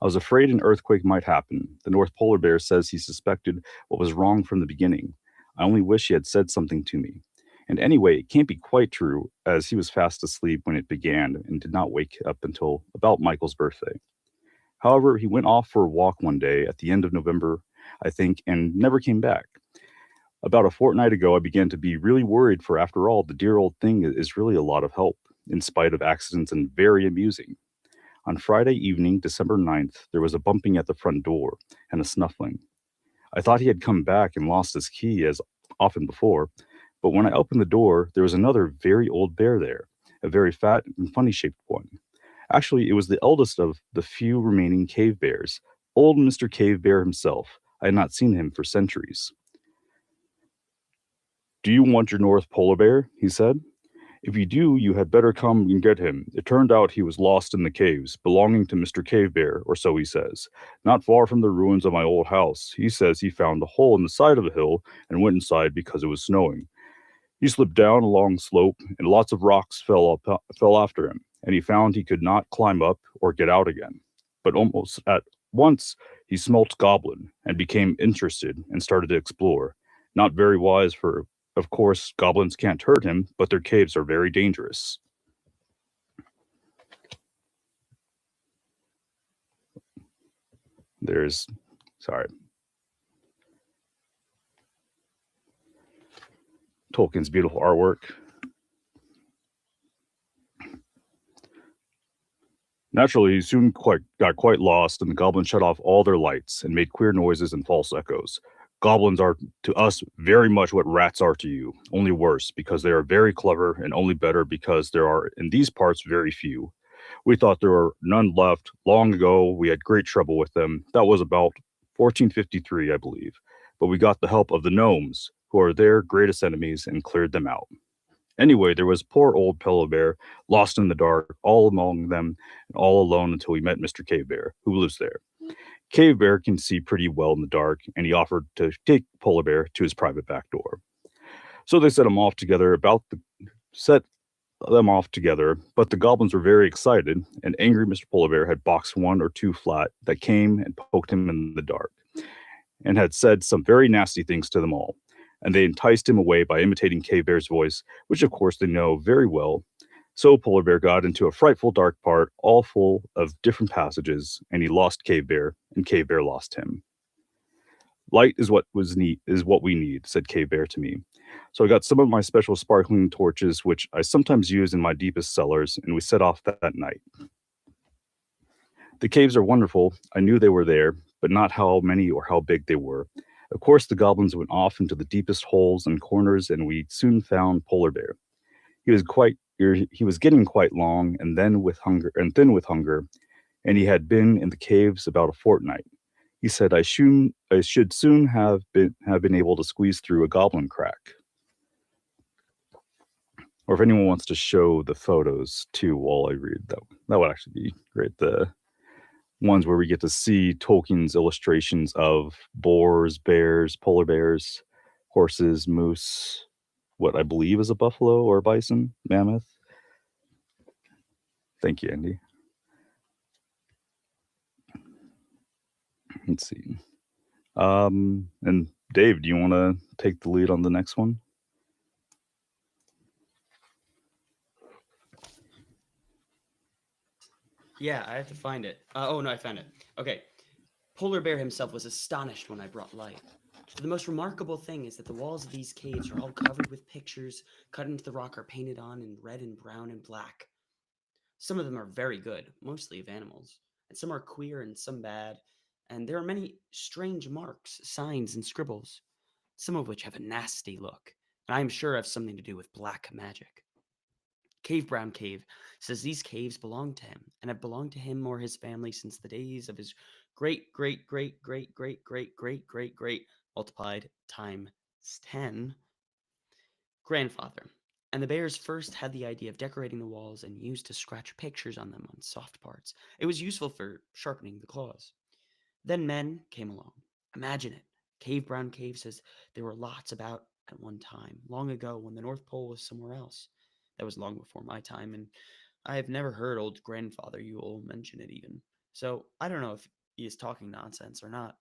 I was afraid an earthquake might happen. The North Polar Bear says he suspected what was wrong from the beginning. I only wish he had said something to me. And anyway, it can't be quite true, as he was fast asleep when it began and did not wake up until about Michael's birthday. However, he went off for a walk one day at the end of November, I think, and never came back. About a fortnight ago, I began to be really worried, for after all, the dear old thing is really a lot of help, in spite of accidents, and very amusing. On Friday evening, December 9th, there was a bumping at the front door and a snuffling. I thought he had come back and lost his key, as often before, but when I opened the door, there was another very old bear there, a very fat and funny shaped one. Actually, it was the eldest of the few remaining cave bears, old Mr. Cave Bear himself. I had not seen him for centuries. Do you want your North Polar Bear? He said. If you do, you had better come and get him. It turned out he was lost in the caves, belonging to Mr. Cave Bear, or so he says, not far from the ruins of my old house. He says he found a hole in the side of a hill and went inside because it was snowing. He slipped down a long slope, and lots of rocks fell after him, and he found he could not climb up or get out again. But almost at once he smelt goblin and became interested and started to explore. Not very wise, for of course goblins can't hurt him, but their caves are very dangerous. There's, sorry, Tolkien's beautiful artwork. Naturally, he soon got quite lost, and the goblins shut off all their lights and made queer noises and false echoes. Goblins are to us very much what rats are to you, only worse, because they are very clever, and only better because there are in these parts very few. We thought there were none left. Long ago, we had great trouble with them. That was about 1453, I believe. But we got the help of the gnomes, who are their greatest enemies, and cleared them out. Anyway, there was poor old Polar Bear, lost in the dark, all among them, and all alone until we met Mr. Cave Bear, who lives there. Cave Bear can see pretty well in the dark, and he offered to take Polar Bear to his private back door. So they set them off together, but the goblins were very excited, and angry Mr. Polar Bear had boxed one or two flat that came and poked him in the dark, and had said some very nasty things to them all. And they enticed him away by imitating Cave Bear's voice, which of course they know very well. So Polar Bear got into a frightful dark part, all full of different passages, and he lost Cave Bear, and Cave Bear lost him. Light is what we need, said Cave Bear to me. So I got some of my special sparkling torches, which I sometimes use in my deepest cellars, and we set off that night. The caves are wonderful. I knew they were there, but not how many or how big they were. Of course, the goblins went off into the deepest holes and corners, and we soon found Polar Bear. He was getting quite long, and thin with hunger, and he had been in the caves about a fortnight. He said, I should soon have been able to squeeze through a goblin crack. Or if anyone wants to show the photos too while I read, that would actually be great. The ones where we get to see Tolkien's illustrations of boars, bears, polar bears, horses, moose, what I believe is a buffalo or a bison, mammoth. Thank you, Andy. Let's see. And Dave, do you want to take the lead on the next one? Yeah, I have to find it. Oh, no, I found it. Okay. Polar Bear himself was astonished when I brought light. But the most remarkable thing is that the walls of these caves are all covered with pictures cut into the rock or painted on in red and brown and black. Some of them are very good, mostly of animals, and some are queer and some bad, and there are many strange marks, signs, and scribbles, some of which have a nasty look, and I am sure have something to do with black magic. Cave Brown Cave says these caves belong to him and have belonged to him or his family since the days of his great, great, great, great, great, great, great, great, great, multiplied times 10 grandfather. And the bears first had the idea of decorating the walls and used to scratch pictures on them on soft parts. It was useful for sharpening the claws. Then men came along. Imagine it. Cave Brown Cave says there were lots about at one time, long ago when the North Pole was somewhere else. That was long before my time, and I have never heard old grandfather Yule mention it even. So I don't know if he is talking nonsense or not.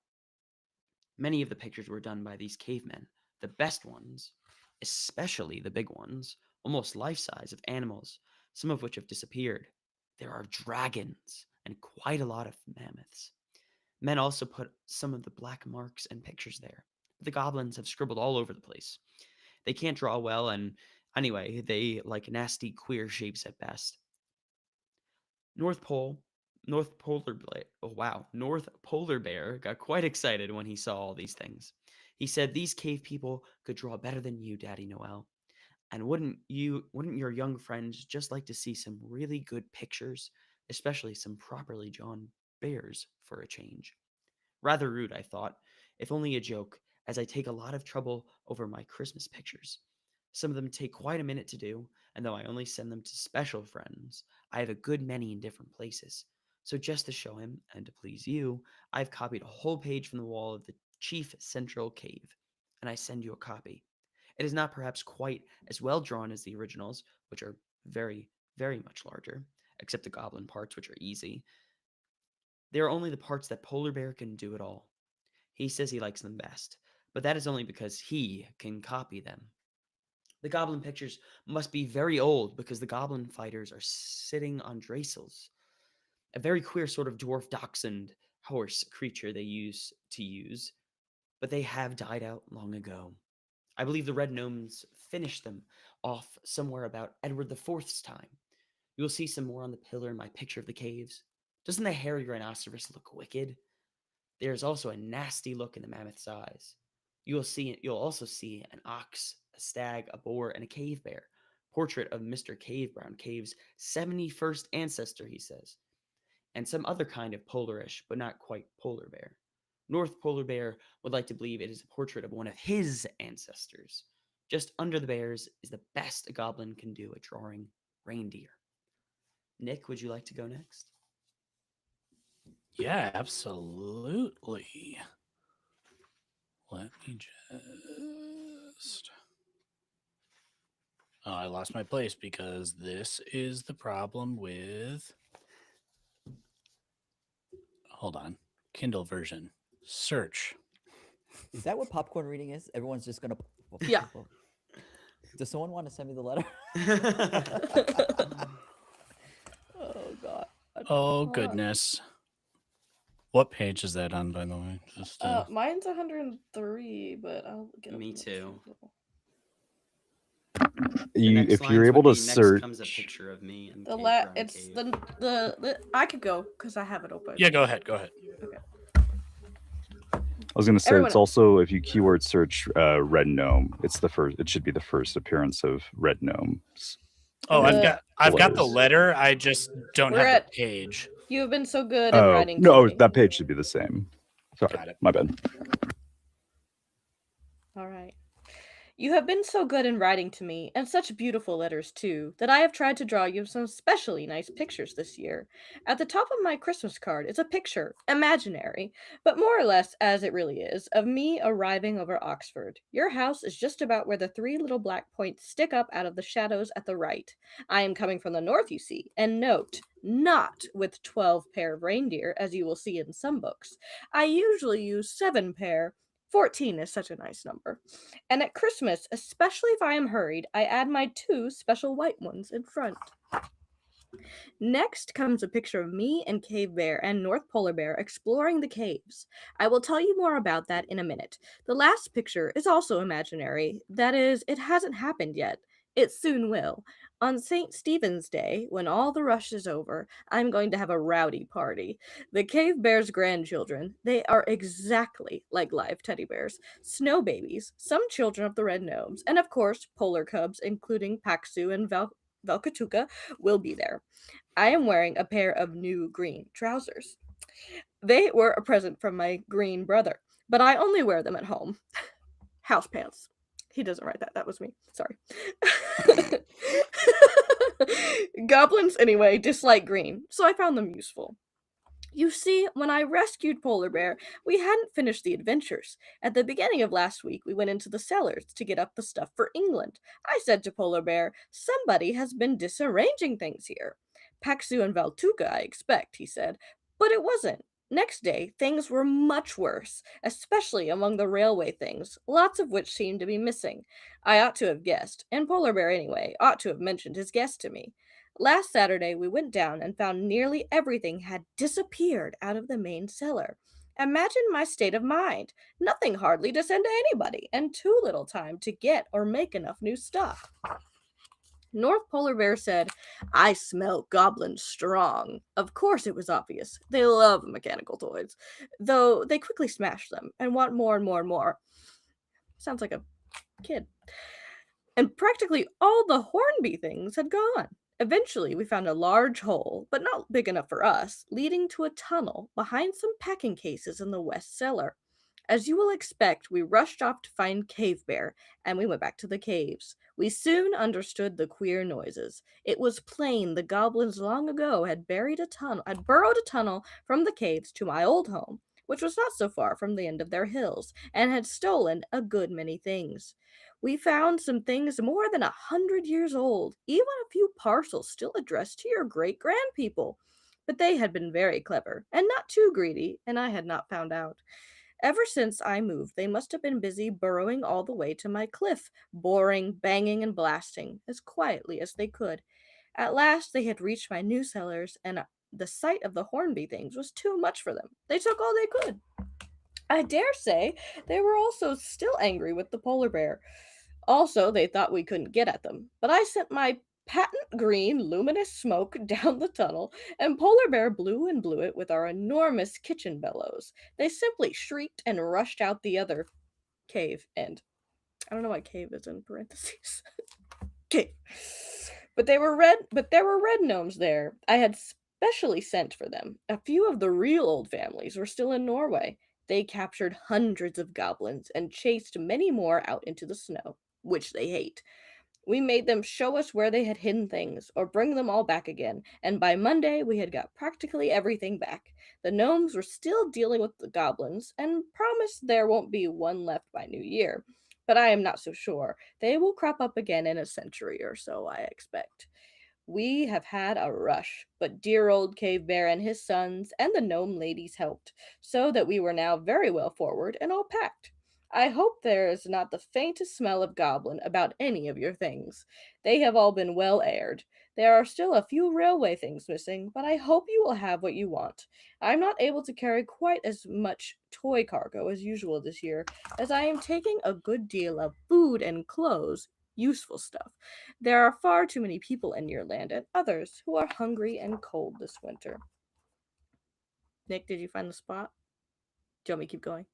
Many of the pictures were done by these cavemen, the best ones, especially the big ones, almost life size of animals, some of which have disappeared. There are dragons and quite a lot of mammoths. Men also put some of the black marks and pictures there. But the goblins have scribbled all over the place. They can't draw well, and anyway, they like nasty, queer shapes at best. North Pole, North Polar Bear, oh wow, North Polar Bear got quite excited when he saw all these things. He said, "These cave people could draw better than you, Daddy Noel. And wouldn't your young friends just like to see some really good pictures, especially some properly drawn bears for a change?" Rather rude, I thought, if only a joke, as I take a lot of trouble over my Christmas pictures. Some of them take quite a minute to do, and though I only send them to special friends, I have a good many in different places. So just to show him, and to please you, I've copied a whole page from the wall of the chief central cave, and I send you a copy. It is not perhaps quite as well drawn as the originals, which are very, very much larger, except the goblin parts, which are easy. They are only the parts that Polar Bear can do at all. He says he likes them best, but that is only because he can copy them. The goblin pictures must be very old because the goblin fighters are sitting on dracels, a very queer sort of dwarf dachshund horse creature they used to use, but they have died out long ago. I believe the red gnomes finished them off somewhere about Edward the Fourth's time. You will see some more on the pillar in my picture of the caves. Doesn't the hairy rhinoceros look wicked? There is also a nasty look in the mammoth's eyes. You'll also see an ox, a stag, a boar, and a cave bear. Portrait of Mr. Cave Brown Cave's 71st ancestor, he says, and some other kind of polarish, but not quite polar bear. North Polar Bear would like to believe it is a portrait of one of his ancestors. Just under the bears is the best a goblin can do at drawing reindeer. Nick, would you like to go next? Yeah, absolutely. Let me just... Oh, I lost my place because this is the problem with... Hold on. Kindle version. Search. Is that what popcorn reading is? Everyone's just gonna. Yeah. Does someone want to send me the letter? Oh God. Oh, goodness. What page is that on, by the way? Just, Mine's 103, but I'll get Me up too. If you're able to search, next comes a picture of me and The Cave la- Brown it's Cave. the I could go because I have it open. Yeah, go ahead. Go ahead. Okay. I was going to say Everyone it's also if you keyword search red gnome, it's the first. It should be the first appearance of red gnomes. Oh, The- I've got the letters. letter. I just don't We're have at- the page. You have been so good in Oh writing. no, to me. that page should be the same. Sorry, Got it. my bad. All right. You have been so good in writing to me, and such beautiful letters too, that I have tried to draw you some specially nice pictures this year. At the top of my Christmas card is a picture, imaginary, but more or less as it really is, of me arriving over Oxford. Your house is just about where the 3 little black points stick up out of the shadows at the right. I am coming from the north, you see, and note, not with 12 pair of reindeer, as you will see in some books. I usually use 7 pair. 14 is such a nice number. And at Christmas, especially if I am hurried, I add my 2 special white ones in front. Next comes a picture of me and Cave Bear and North Polar Bear exploring the caves. I will tell you more about that in a minute. The last picture is also imaginary. That is, it hasn't happened yet. It soon will. On St. Stephen's Day, when all the rush is over, I'm going to have a rowdy party. The Cave Bear's grandchildren, they are exactly like live teddy bears, snow babies, some children of the red gnomes, and of course, polar cubs, including Paxu and Velkatuka will be there. I am wearing a pair of new green trousers. They were a present from my green brother, but I only wear them at home. House pants. He doesn't write that. That was me. Sorry. Goblins, anyway, dislike green, so I found them useful. You see, when I rescued Polar Bear, we hadn't finished the adventures. At the beginning of last week, we went into the cellars to get up the stuff for England. I said to Polar Bear, somebody has been disarranging things here. Paxu and Valtuka, I expect, he said. But it wasn't. Next day, things were much worse, especially among the railway things, lots of which seemed to be missing. I ought to have guessed, and Polar Bear, anyway, ought to have mentioned his guess to me. Last Saturday, we went down and found nearly everything had disappeared out of the main cellar. Imagine my state of mind. Nothing hardly to send to anybody, and too little time to get or make enough new stuff. North Polar Bear said, I smell goblins strong. Of course, it was obvious. They love mechanical toys, though they quickly smash them and want more and more and more. Sounds like a kid. And practically all the Hornby things had gone. Eventually, we found a large hole, but not big enough for us, leading to a tunnel behind some packing cases in the west cellar. As you will expect, we rushed off to find Cave Bear, and we went back to the caves. We soon understood the queer noises. It was plain the goblins long ago had burrowed a tunnel from the caves to my old home, which was not so far from the end of their hills, and had stolen a good many things. We found some things more than 100 years old, even a few parcels still addressed to your great grandpeople. But they had been very clever, and not too greedy, and I had not found out. Ever since I moved, they must have been busy burrowing all the way to my cliff, boring, banging, and blasting, as quietly as they could. At last they had reached my new cellars, and the sight of the Hornby things was too much for them. They took all they could. I dare say they were also still angry with the polar bear. Also, they thought we couldn't get at them, but I sent my patent green luminous smoke down the tunnel, and Polar Bear blew and blew it with our enormous kitchen bellows. They simply shrieked and rushed out the other cave end. I don't know why cave is in parentheses. Cave. But there were red gnomes there. I had specially sent for them. A few of the real old families were still in Norway. They captured hundreds of goblins and chased many more out into the snow, which they hate. We made them show us where they had hidden things, or bring them all back again, and by Monday we had got practically everything back. The gnomes were still dealing with the goblins, and promised there won't be one left by New Year. But I am not so sure. They will crop up again in a century or so, I expect. We have had a rush, but dear old Cave Bear and his sons and the gnome ladies helped, so that we were now very well forward and all packed. I hope there is not the faintest smell of goblin about any of your things. They have all been well aired. There are still a few railway things missing, but I hope you will have what you want. I'm not able to carry quite as much toy cargo as usual this year, as I am taking a good deal of food and clothes, useful stuff. There are far too many people in your land and others who are hungry and cold this winter. Nick, did you find the spot? Do you want me to keep going?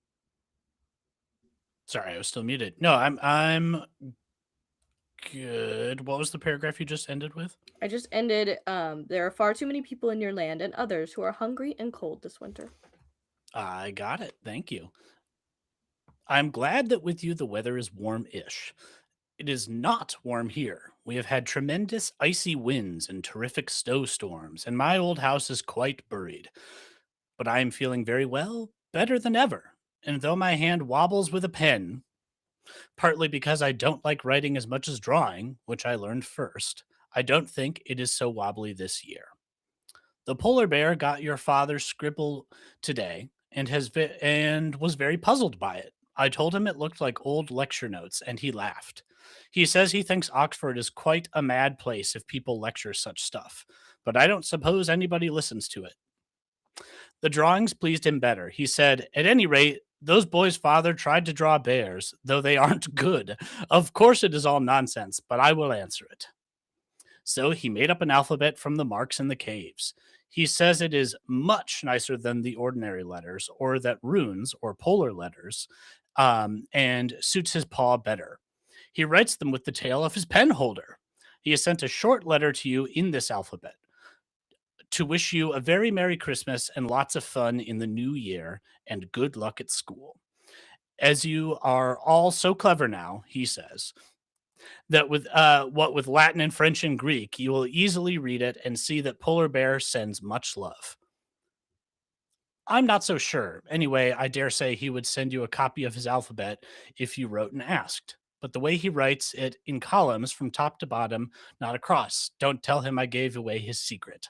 Sorry, I was still muted. No, I'm good. What was the paragraph you just ended with? I just ended, there are far too many people in your land and others who are hungry and cold this winter. I got it. Thank you. I'm glad that with you the weather is warm-ish. It is not warm here. We have had tremendous icy winds and terrific snowstorms, and my old house is quite buried. But I am feeling very well, better than ever. And though my hand wobbles with a pen, partly because I don't like writing as much as drawing, which I learned first, I don't think it is so wobbly this year. The polar bear got your father's scribble today and was very puzzled by it. I told him it looked like old lecture notes, and he laughed. He says he thinks Oxford is quite a mad place if people lecture such stuff, but I don't suppose anybody listens to it. The drawings pleased him better. He said, at any rate, those boys' father tried to draw bears, though they aren't good. Of course it is all nonsense, but I will answer it. So he made up an alphabet from the marks in the caves. He says it is much nicer than the ordinary letters, or that runes, or polar letters, and suits his paw better. He writes them with the tail of his pen holder. He has sent a short letter to you in this alphabet to wish you a very Merry Christmas and lots of fun in the new year and good luck at school. As you are all so clever now, he says, that with what with Latin and French and Greek, you will easily read it and see that Polar Bear sends much love. I'm not so sure. Anyway, I dare say he would send you a copy of his alphabet if you wrote and asked. But the way he writes it in columns from top to bottom, not across. Don't tell him I gave away his secret.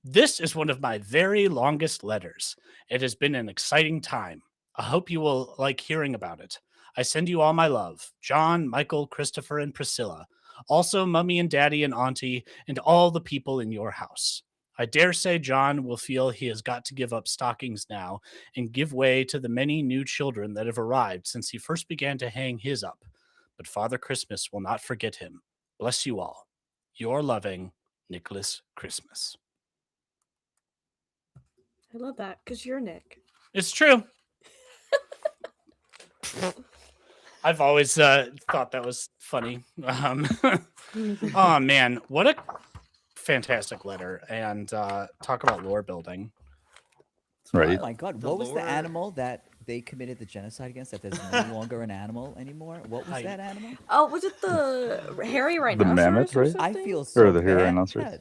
This is one of my very longest letters. It has been an exciting time. I hope you will like hearing about it. I send you all my love. John, Michael, Christopher, and Priscilla. Also, Mummy and Daddy and Auntie, and all the people in your house. I dare say John will feel he has got to give up stockings now and give way to the many new children that have arrived since he first began to hang his up. But Father Christmas will not forget him. Bless you all. Your loving, Nicholas Christmas. I love that because you're Nick. It's true. I've always thought that was funny. Oh, man. What a fantastic letter. And talk about lore building. Right. Oh my God, The what was the lore- animal that they committed the genocide against? That there's no longer an animal anymore. What was that animal? Oh, was it the hairy rhinoceros? mammoth, or right? I something? feel so the hairy bad. rhinoceros. Yeah,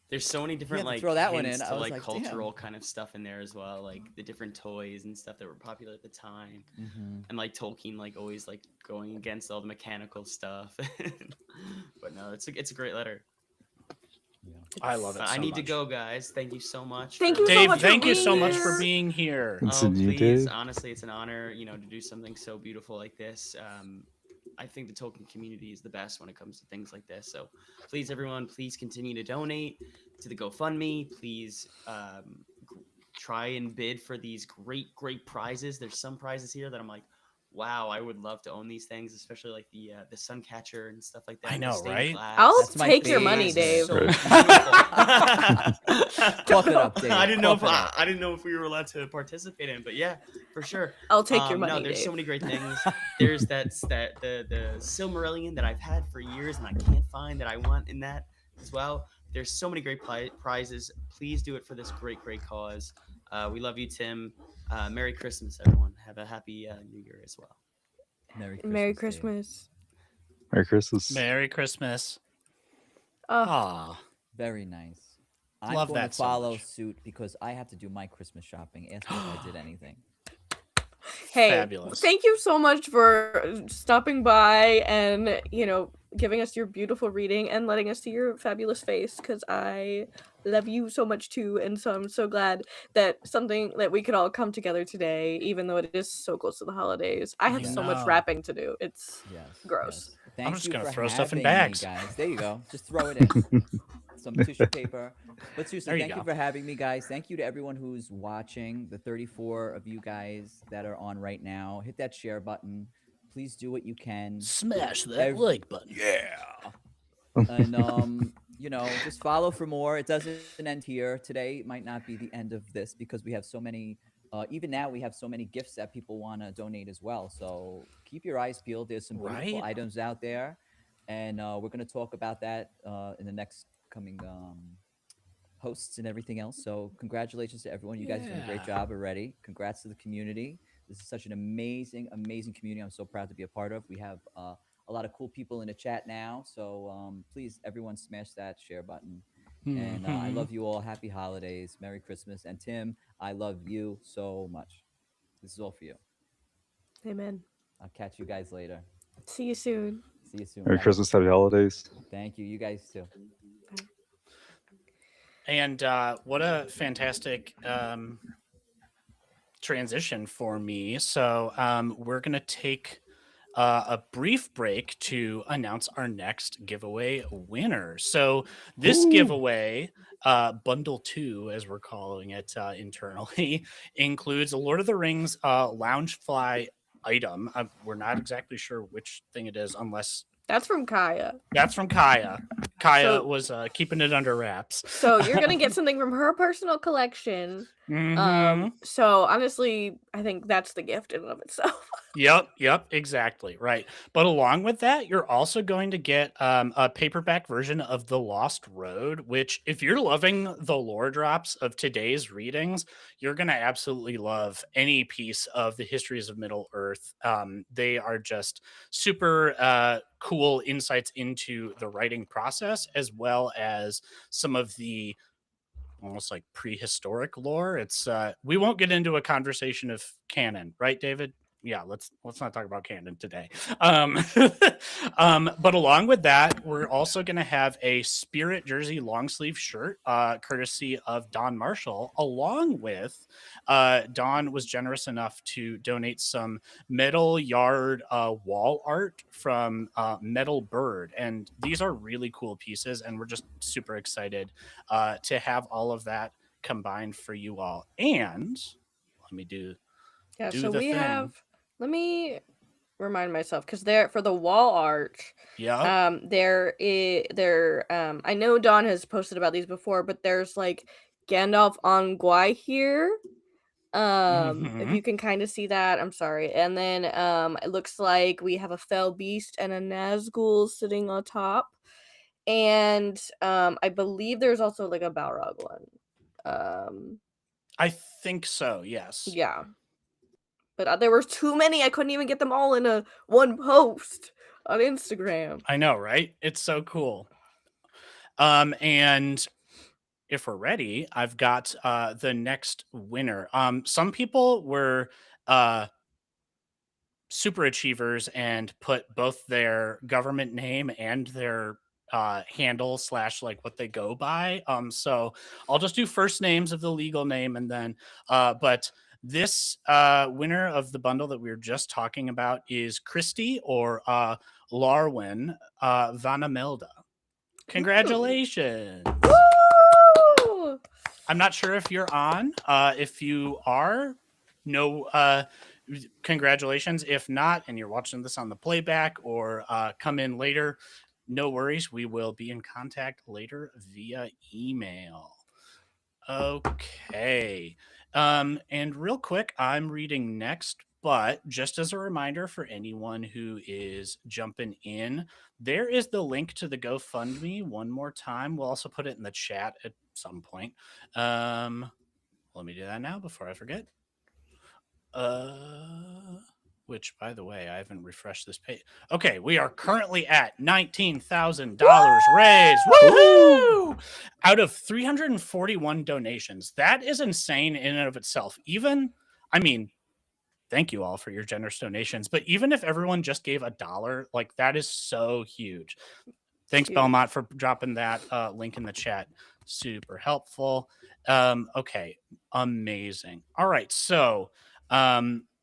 There's so many different to like throw that one hints in. I to was like like, damn. cultural kind of stuff in there as well, like the different toys and stuff that were popular at the time, mhm. and like Tolkien like always like going against all the mechanical stuff. But no, it's a great letter. I love it. But so I need to much. go, guys. Thank you so much. Thank for you so Dave, much for thank you being so much for here. being here. It's Oh, a new please. day. Honestly, it's an honor, to do something so beautiful like this. I think the Tolkien community is the best when it comes to things like this. So please, everyone, please continue to donate to the GoFundMe. Please try and bid for these great prizes. There's some prizes here that I'm like, wow, I would love to own these things, especially like the Suncatcher and stuff like that. I the know, stained right? glass. I'll That's my take your money, favorite. Dave. So Right. beautiful. Cough it up, Dave. I didn't know Cough it up. I didn't know if we were allowed to participate in, but yeah, for sure. I'll take your No, money, there's Dave. so many great things. There's the Silmarillion that I've had for years and I can't find that I want in that as well. There's so many great prizes. Please do it for this great cause. We love you, Tim. Merry Christmas, everyone. Have a happy New Year as well. Merry Dave. Christmas. Merry Christmas. Merry Christmas. Oh, Ah, Very nice. I'm Love going that to so follow much. suit because I have to do my Christmas shopping. Ask me if I did anything. hey, fabulous. thank you so much for stopping by and, giving us your beautiful reading and letting us see your fabulous face because I love you so much too. And so I'm so glad that we could all come together today, even though it is so close to the holidays. I have so much know. wrapping to do. It's Yes. gross. Yes. Thank just you gonna for throw stuff in having me, bags. guys. There you go. Just throw it in. Some tissue paper. But seriously, There you thank you go. for having me, guys. Thank you to everyone who's watching, the 34 of you guys that are on right now. Hit that share button. Please do what you can. Smash that Every- like button. Yeah. And just follow for more. It doesn't end here. Today might not be the end of this because we have so many even now we have so many gifts that people want to donate as well. So keep your eyes peeled. There's some beautiful Right. items out there, and we're going to talk about that in the next coming hosts and everything else. So congratulations to everyone. You guys are doing a great Yeah. job already. Congrats to the community. This is such an amazing community. I'm so proud to be a part of. We have a lot of cool people in the chat now. So please, everyone, smash that share button. And I Mhm. love you all. Happy holidays. Merry Christmas. And Tim, I love you so much. This is all for you. Amen. I'll catch you guys later. See you soon. See you soon. Merry Bye. Christmas. Happy holidays. Thank you. You guys too. And what a fantastic transition for me. So we're going to take a brief break to announce our next giveaway winner. So this giveaway, Bundle 2, as we're calling it internally, includes a Lord of the Rings Loungefly item. We're not exactly sure which thing it is, unless That's from Kaya. that's from Kaya. Kaya So- was keeping it under wraps. So you're gonna get something from her personal collection. Mhm. So honestly, I think that's the gift in and of itself. Yep, exactly. Right. But along with that, you're also going to get a paperback version of The Lost Road, which, if you're loving the lore drops of today's readings, you're going to absolutely love any piece of the histories of Middle Earth. They are just super cool insights into the writing process, as well as some of the almost like prehistoric lore. It's we won't get into a conversation of canon, right, David? Yeah, let's not talk about canon today. But along with that, we're also going to have a Spirit jersey long sleeve shirt, courtesy of Don Marshall. Along with Don was generous enough to donate some metal yard wall art from Metal Bird, and these are really cool pieces, and we're just super excited to have all of that combined for you all. And let me do So the we thing. have. Let me remind myself, because there for the wall art. Yeah. I know Don has posted about these before, but there's like Gandalf on Gwai here. If you can kind of see that, I'm sorry. And then it looks like we have a fell beast and a Nazgul sitting on top. And I believe there's also like a Balrog one. I think so, yes. Yeah. But there were too many. I couldn't even get them all in one post on Instagram. I know, right? It's so cool. And if we're ready, I've got the next winner. Some people were super achievers and put both their government name and their handle / like what they go by. So I'll just do first names of the legal name, and then but this winner of the bundle that we were just talking about is Christy, or Larwin Vanamelda. Congratulations. Woo! I'm not sure if you're on. If you are, no, congratulations. If not, and you're watching this on the playback or come in later, no worries. We will be in contact later via email. Okay. And real quick, I'm reading next, but just as a reminder for anyone who is jumping in, there is the link to the GoFundMe one more time. We'll also put it in the chat at some point. Let me do that now before I forget. Which, by the way, I haven't refreshed this page. Okay, we are currently at $19,000 raised. Woohoo! Out of 341 donations. That is insane in and of itself. Thank you all for your generous donations. But even if everyone just gave $1, like, that is so huge. Thanks, Huge. Belmont, for dropping that link in the chat. Super helpful. Okay, amazing. All right, so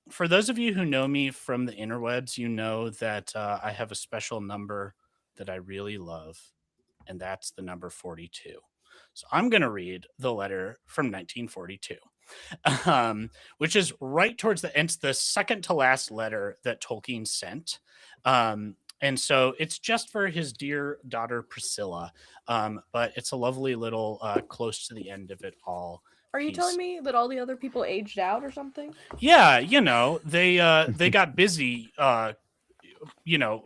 for those of you who know me from the interwebs, you know that I have a special number that I really love, and that's the number 42. So I'm going to read the letter from 1942, which is right towards the end, the second to last letter that Tolkien sent. And so it's just for his dear daughter, Priscilla. But it's a lovely little close to the end of it all. Are you telling me that all the other people aged out or something? Yeah, they got busy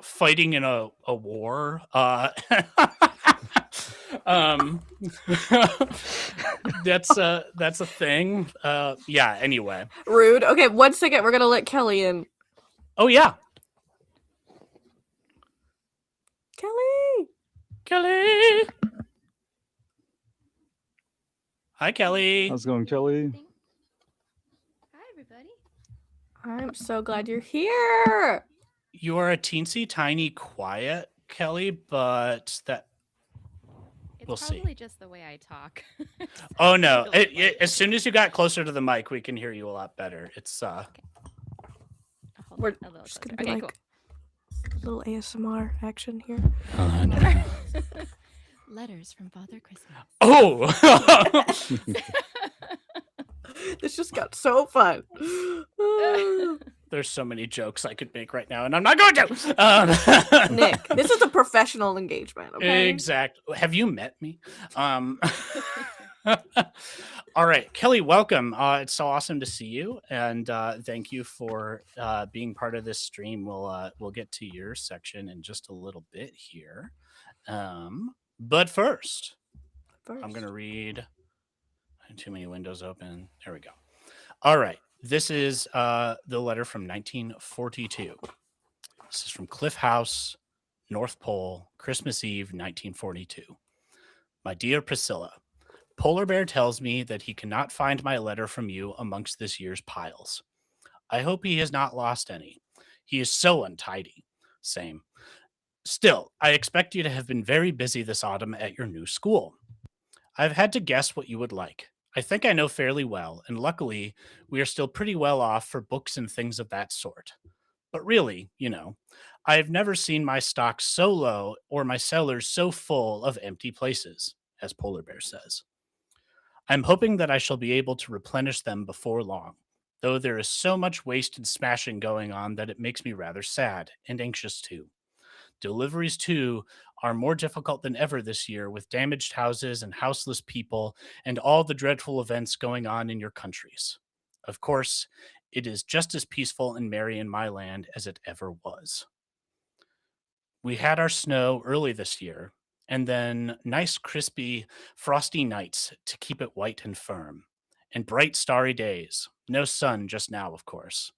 fighting in a war. That's a thing. Yeah, anyway. Rude. Okay, 1 second. We're gonna let Kelly in. Oh yeah. Kelly. Hi, Kelly. How's it going, Kelly? Hi, everybody. I'm so glad you're here. You are a teensy tiny quiet, Kelly, but that It's we'll see. probably just the way I talk. Oh no! As soon as you got closer to the mic, we can hear you a lot better. It's Okay. Hold We're on, a little just closer. gonna be Okay, like a little ASMR action here. cool. Letters from Father Christmas. Oh. This just got so fun. There's so many jokes I could make right now, and I'm not going to. Nick, this is a professional engagement, okay? Exactly. Have you met me? All right, Kelly, welcome. It's so awesome to see you, and thank you for being part of this stream. We'll get to your section in just a little bit here, but first, I'm gonna read. Too many windows open. There we go. All right, this is the letter from 1942. This is from Cliff House, North Pole, Christmas Eve, 1942. My dear Priscilla, Polar Bear tells me that he cannot find my letter from you amongst this year's piles. I hope he has not lost any. He is so untidy. Same. Still, I expect you to have been very busy this autumn at your new school. I've had to guess what you would like. I think I know fairly well, and luckily, we are still pretty well off for books and things of that sort. But really, I have never seen my stocks so low or my cellars so full of empty places, as Polar Bear says. I'm hoping that I shall be able to replenish them before long, though there is so much waste and smashing going on that it makes me rather sad and anxious too. Deliveries, too, are more difficult than ever this year with damaged houses and houseless people and all the dreadful events going on in your countries. Of course, it is just as peaceful and merry in my land as it ever was. We had our snow early this year, and then nice, crispy, frosty nights to keep it white and firm, and bright, starry days. No sun just now, of course.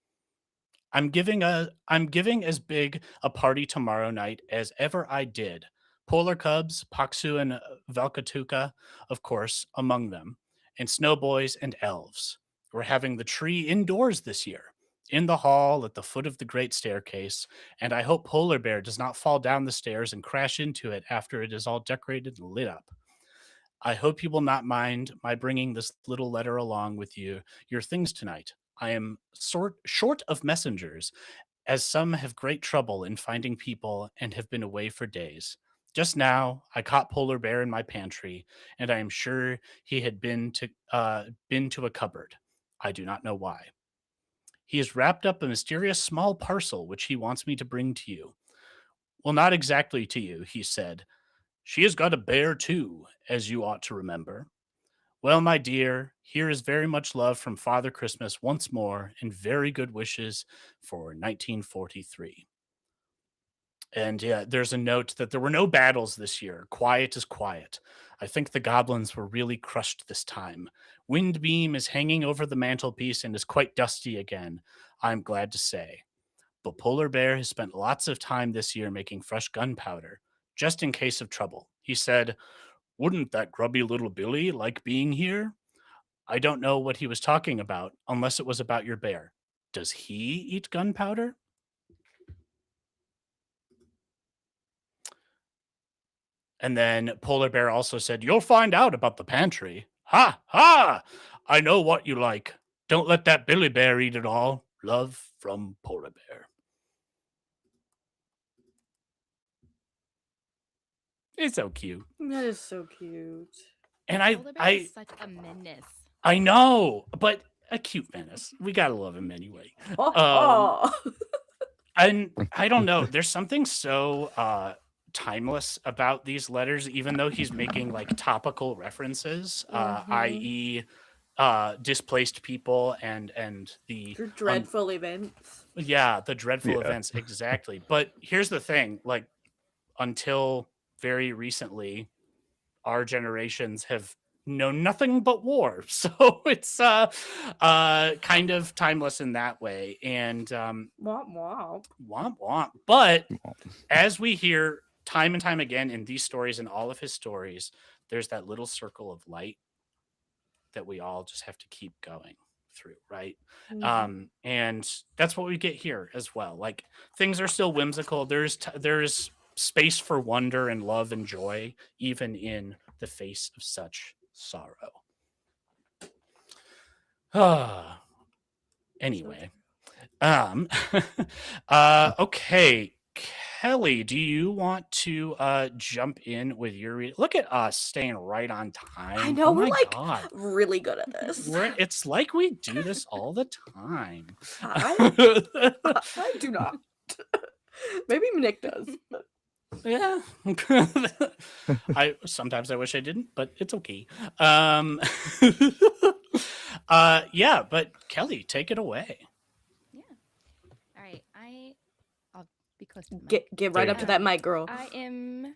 I'm giving as big a party tomorrow night as ever I did. Polar cubs, Paksu and Velkatuka, of course, among them, and snowboys and elves. We're having the tree indoors this year, in the hall at the foot of the great staircase, and I hope Polar Bear does not fall down the stairs and crash into it after it is all decorated and lit up. I hope you will not mind my bringing this little letter along with your things tonight. I am short of messengers, as some have great trouble in finding people and have been away for days. Just now, I caught Polar Bear in my pantry, and I am sure he had been to a cupboard. I do not know why. He has wrapped up a mysterious small parcel which he wants me to bring to you. Well, not exactly to you, he said. She has got a bear too, as you ought to remember. Well, my dear, here is very much love from Father Christmas once more, and very good wishes for 1943. And yeah, there's a note that there were no battles this year. Quiet is quiet. I think the goblins were really crushed this time. Windbeam is hanging over the mantelpiece and is quite dusty again, I'm glad to say. But Polar Bear has spent lots of time this year making fresh gunpowder, just in case of trouble. He said, "Wouldn't that grubby little Billy like being here?" I don't know what he was talking about, unless it was about your bear. Does he eat gunpowder? And then Polar Bear also said, "You'll find out about the pantry." Ha! Ha! I know what you like. Don't let that Billy Bear eat it all. Love from Polar Bear. It's so cute. That is so cute. And Polar Bear is such a menace. I know, but a cute menace. We gotta love him anyway. And I don't know. There's something so timeless about these letters, even though he's making like topical references, i.e., displaced people and the dreadful events. Yeah, the dreadful events, exactly. But here's the thing: like, until very recently, our generations have known nothing but war, so it's kind of timeless in that way. And womp womp womp womp. But as we hear time and time again in these stories and all of his stories, there's that little circle of light that we all just have to keep going through, right? And that's what we get here as well. Like, things are still whimsical. There's space for wonder and love and joy, even in the face of such sorrow. Anyway, okay, Kelly, do you want to jump in with your read? Look at us staying right on time. I know, Oh we're my like God. really good at this. It's like we do this all the time. I do not. Maybe Nick does. Yeah. Sometimes I wish I didn't, but it's okay. Yeah, but Kelly, take it away. Yeah. All right. I'll be close to the mic. Get right There up you to that mic, girl. I am.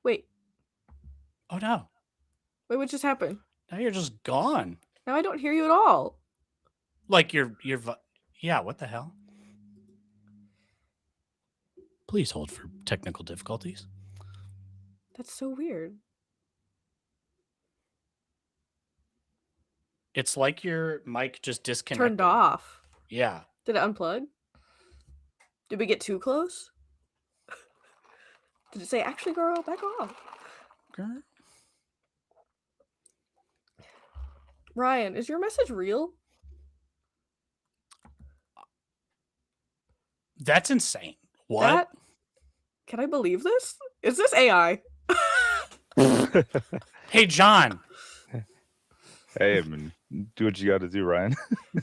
Wait, Oh no. wait, what just happened? Now you're just gone. Now I don't hear you at all. Like yeah, what the hell? Please hold for technical difficulties. That's so weird. It's like your mic just disconnected. Turned off. Yeah. Did it unplug? Did we get too close? Did it say, actually, girl, back off? Ryan, is your message real? That's insane. What? Can I believe this? Is this AI? Hey, John. Hey, I mean, do what you got to do, Ryan.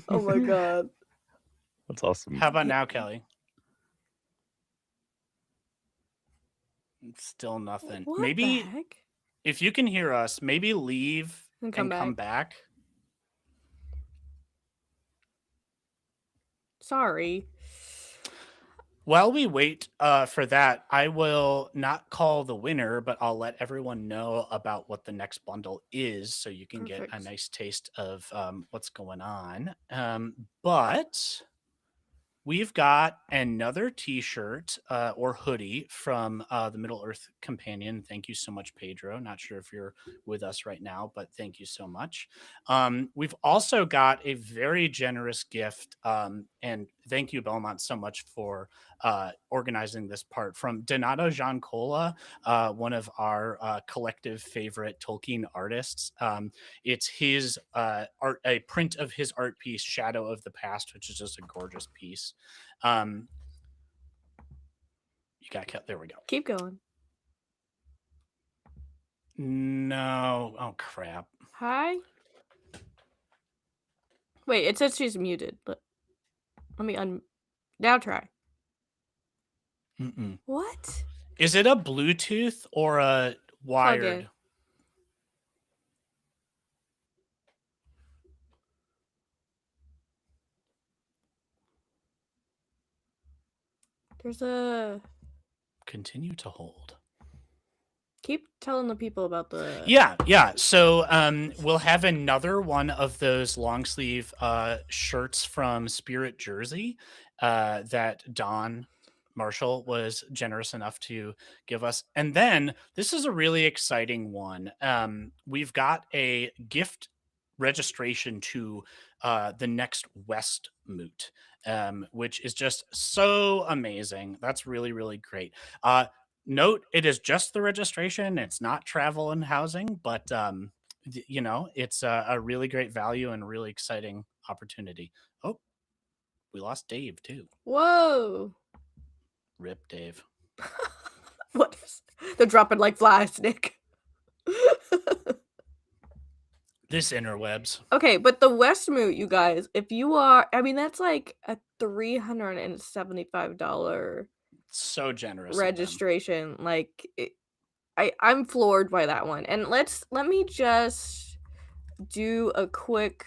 Oh my god. That's awesome. How about now, Kelly? Still nothing. What Maybe the heck? if you can hear us, maybe leave And come back. Sorry. While we wait for that, I will not call the winner, but I'll let everyone know about what the next bundle is so you can get a Perfect. nice taste of what's going on. But we've got another t-shirt or hoodie from the Middle Earth Companion. Thank you so much, Pedro. Not sure if you're with us right now, but thank you so much. We've also got a very generous gift. And thank you, Belmont, so much for organizing this part from Donato Giancola, one of our collective favorite Tolkien artists. It's his art, a print of his art piece, Shadow of the Past, which is just a gorgeous piece. You got cut. There we go. Keep going. No. Oh, crap. Hi? Wait, it says she's muted. Let me now try. Mm-mm. What? Is it a Bluetooth or a wired? Plug-in. There's a... Continue to hold. Keep telling the people about the... Yeah. So we'll have another one of those long sleeve shirts from Spirit Jersey that Don Marshall was generous enough to give us. And then this is a really exciting one. We've got a gift registration to the next West Moot, which is just so amazing. That's really, really great. Note, it is just the registration. It's not travel and housing, but it's a really great value and really exciting opportunity. Oh, we lost Dave too. Whoa. Rip Dave. What is... They're dropping like flies, Nick. This interwebs. Okay, but the Westmoot, you guys, if you are... I mean, that's like a $375 So generous. registration. Like, I'm floored by that one. And let me just do a quick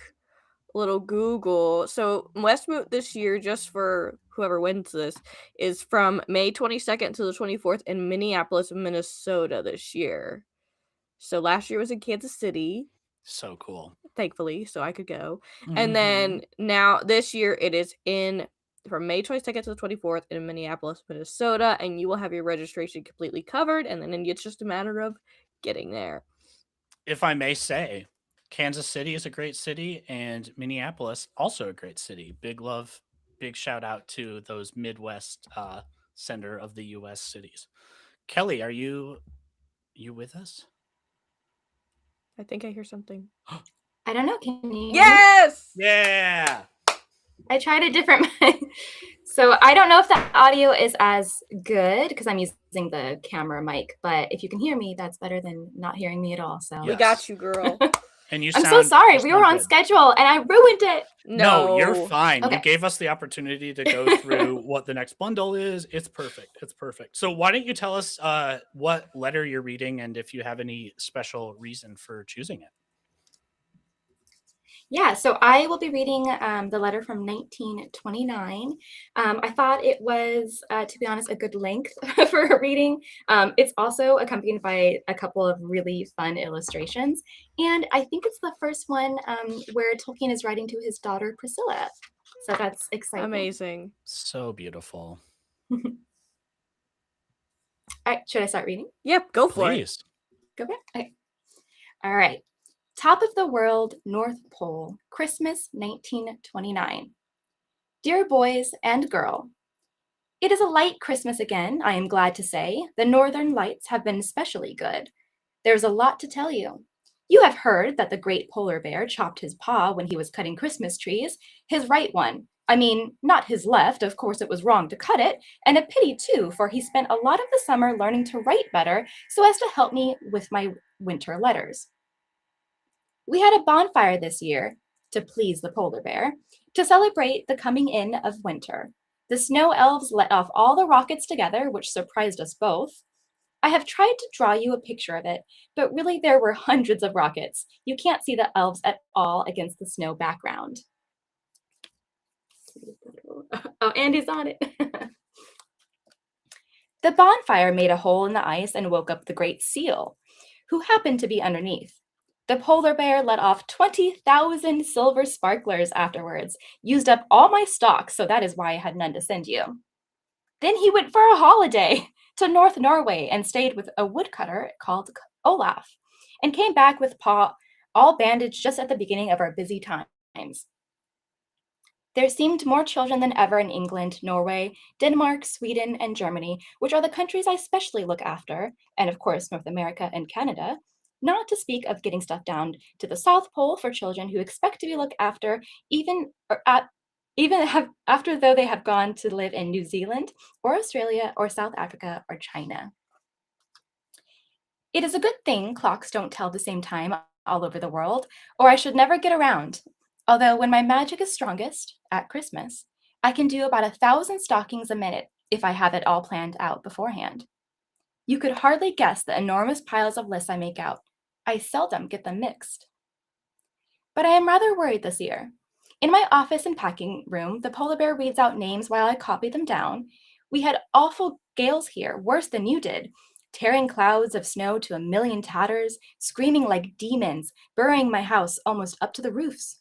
little Google. So Westmoot this year, just for whoever wins this, is from May 22nd to the 24th in Minneapolis, Minnesota this year. So last year was in Kansas City. So cool. Thankfully, so I could go. And then now this year it is from May 22nd to the 24th in Minneapolis, Minnesota, and you will have your registration completely covered, and then it's just a matter of getting there. If I may say, Kansas City is a great city, and Minneapolis also a great city. Big love, big shout out to those Midwest center of the U.S. cities. Kelly, are you with us? I think I hear something. I don't know. Can you? Yes! Yeah. I tried a different mic. So I don't know if the audio is as good because I'm using the camera mic, but if you can hear me, that's better than not hearing me at all. So We got you, girl. And you I'm sound, so sorry. you We were sound on good. schedule and I ruined it. No, you're fine. Okay. You gave us the opportunity to go through what the next bundle is. It's perfect. It's perfect. So why don't you tell us what letter you're reading and if you have any special reason for choosing it? Yeah, so I will be reading the letter from 1929. I thought it was, to be honest, a good length for a reading. It's also accompanied by a couple of really fun illustrations. And I think it's the first one where Tolkien is writing to his daughter, Priscilla. So that's exciting. Amazing. So beautiful. All right, should I start reading? Yep, go for Please. Go back? Okay. All right. Top of the World, North Pole, Christmas 1929. Dear boys and girl, it is a light Christmas again, I am glad to say. The northern lights have been especially good. There's a lot to tell you. You have heard that the great polar bear chopped his paw when he was cutting Christmas trees, his right one. I mean, not his left, of course it was wrong to cut it, and a pity too, for he spent a lot of the summer learning to write better so as to help me with my winter letters. We had a bonfire this year, to please the polar bear, to celebrate the coming in of winter. The snow elves let off all the rockets together, which surprised us both. I have tried to draw you a picture of it, but really there were hundreds of rockets. You can't see the elves at all against the snow background. Oh, Andy's on it. The bonfire made a hole in the ice and woke up the great seal, who happened to be underneath. The polar bear let off 20,000 silver sparklers afterwards, used up all my stock, so that is why I had none to send you. Then he went for a holiday to North Norway and stayed with a woodcutter called Olaf, and came back with paw all bandaged just at the beginning of our busy times. There seemed more children than ever in England, Norway, Denmark, Sweden, and Germany, which are the countries I specially look after, and of course North America and Canada, not to speak of getting stuff down to the South Pole for children who expect to be looked after after though they have gone to live in New Zealand or Australia or South Africa or China. It is a good thing clocks don't tell the same time all over the world, or I should never get around. Although when my magic is strongest, at Christmas, I can do about 1,000 stockings a minute if I have it all planned out beforehand. You could hardly guess the enormous piles of lists I make out. I seldom get them mixed. But I am rather worried this year. In my office and packing room, the polar bear reads out names while I copy them down. We had awful gales here, worse than you did, tearing clouds of snow to a million tatters, screaming like demons, burying my house almost up to the roofs.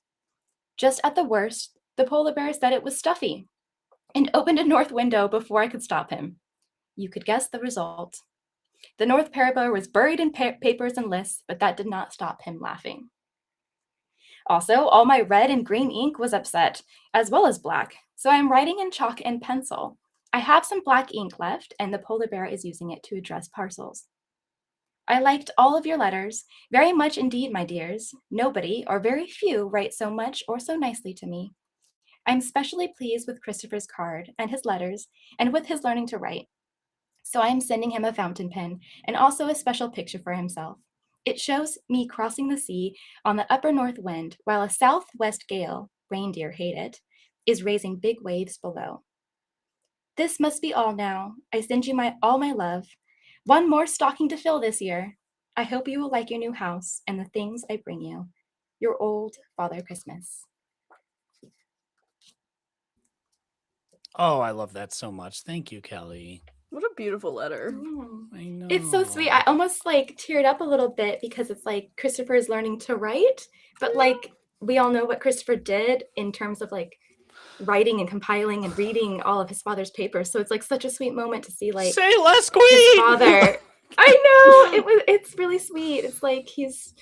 Just at the worst, the polar bear said it was stuffy and opened a north window before I could stop him. You could guess the result. The North Parabear was buried in papers and lists, but that did not stop him laughing. Also, all my red and green ink was upset, as well as black, so I am writing in chalk and pencil. I have some black ink left, and the polar bear is using it to address parcels. I liked all of your letters, very much indeed, my dears. Nobody, or very few, write so much or so nicely to me. I'm specially pleased with Christopher's card and his letters, and with his learning to write. So I am sending him a fountain pen, and also a special picture for himself. It shows me crossing the sea on the upper north wind, while a southwest gale, reindeer hate it, is raising big waves below. This must be all now. I send you all my love. One more stocking to fill this year. I hope you will like your new house and the things I bring you. Your old Father Christmas. Oh, I love that so much. Thank you, Kelly. What a beautiful letter. I know. It's so sweet. I almost like teared up a little bit because it's like Christopher is learning to write, but like we all know what Christopher did in terms of like writing and compiling and reading all of his father's papers. So it's like such a sweet moment to see like say less, Queen. His father. I know it's really sweet. It's like he's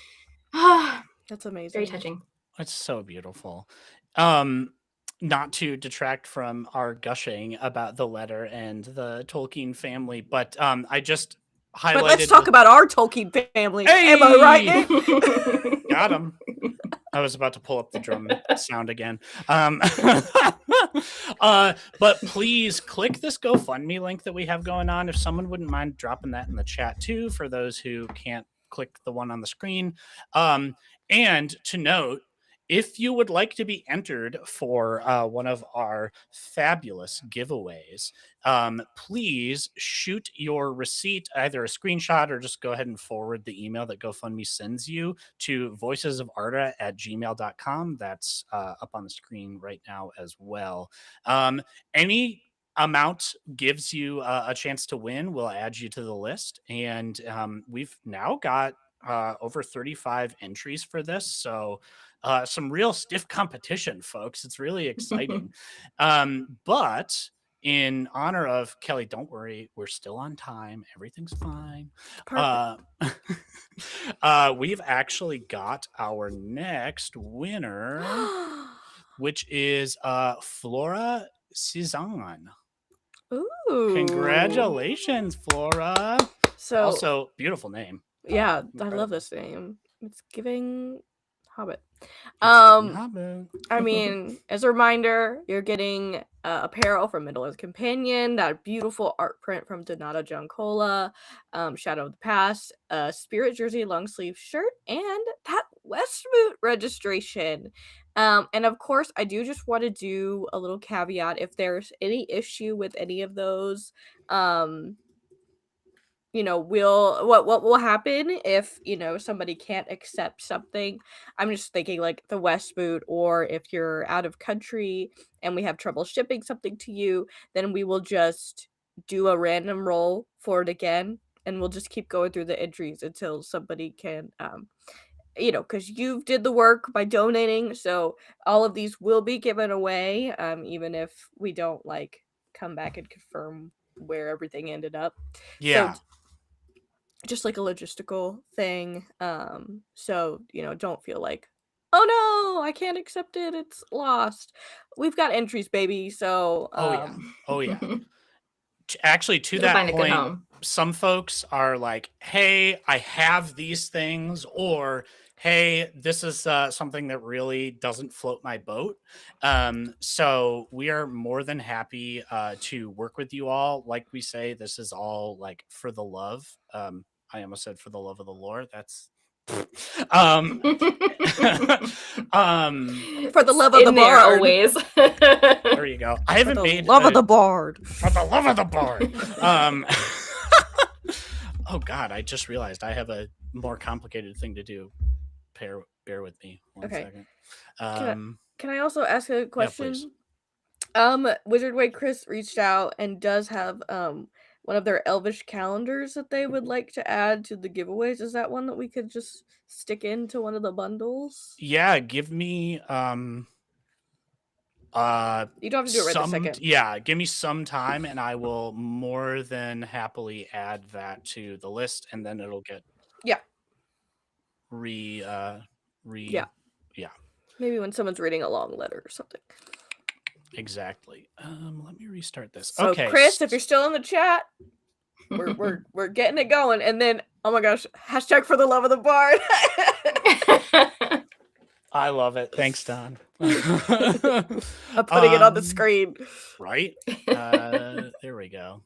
that's amazing. Very touching. It's so beautiful. Not to detract from our gushing about the letter and the Tolkien family, but I just highlighted. But let's talk about our Tolkien family. Hey! Am I right, Nick? Got him. I was about to pull up the drum sound again. But please click this GoFundMe link that we have going on. If someone wouldn't mind dropping that in the chat too, for those who can't click the one on the screen. And to note, if you would like to be entered for one of our fabulous giveaways, please shoot your receipt, either a screenshot or just go ahead and forward the email that GoFundMe sends you to voicesofarta@gmail.com. That's up on the screen right now as well. Any amount gives you a chance to win. We'll add you to the list. And we've now got over 35 entries for this. So some real stiff competition, folks. It's really exciting. But in honor of Kelly, don't worry, we're still on time. Everything's fine. We've actually got our next winner, which is Flora Cezanne. Ooh. Congratulations, Flora. So also, beautiful name. Yeah, I love this name. It's giving Hobbit. Hobbit. I mean, as a reminder, you're getting apparel from Middle-earth Companion, that beautiful art print from Donata Giancola, Shadow of the Past, a Spirit Jersey long sleeve shirt, and that Westmoot registration. And of course, I do just want to do a little caveat. If there's any issue with any of those, what will happen if somebody can't accept something. I'm just thinking like the Westmoot, or if you're out of country and we have trouble shipping something to you, then we will just do a random roll for it again, and we'll just keep going through the entries until somebody can because you did the work by donating, so all of these will be given away, even if we don't come back and confirm where everything ended up. Yeah. So just like a logistical thing. So don't feel like, oh no, I can't accept it, it's lost. We've got entries, baby. So oh yeah. Actually, to that point, some folks are like, hey, I have these things, or hey, this is something that really doesn't float my boat. So we are more than happy to work with you all. Like we say, this is all like for the love. I almost said for the love of the Lord. That's for the love of the bard. Always. There you go. I haven't made love of the bard. For the love of the bard. Oh God, I just realized I have a more complicated thing to do. Bear with me one second. Can I also ask a question? Yeah, please. Wizard Way Chris reached out and does have one of their Elvish calendars that they would like to add to the giveaways. Is that one that we could just stick into one of the bundles? Yeah, give me you don't have to do it right this second. Yeah, give me some time and I will more than happily add that to the list, and then it'll get yeah maybe when someone's reading a long letter or something. Exactly. Let me restart this. So okay, Chris, if you're still in the chat, we're getting it going. And then, oh my gosh, hashtag for the love of the bard. I love it. Thanks, Don. I'm putting it on the screen. Right? There we go.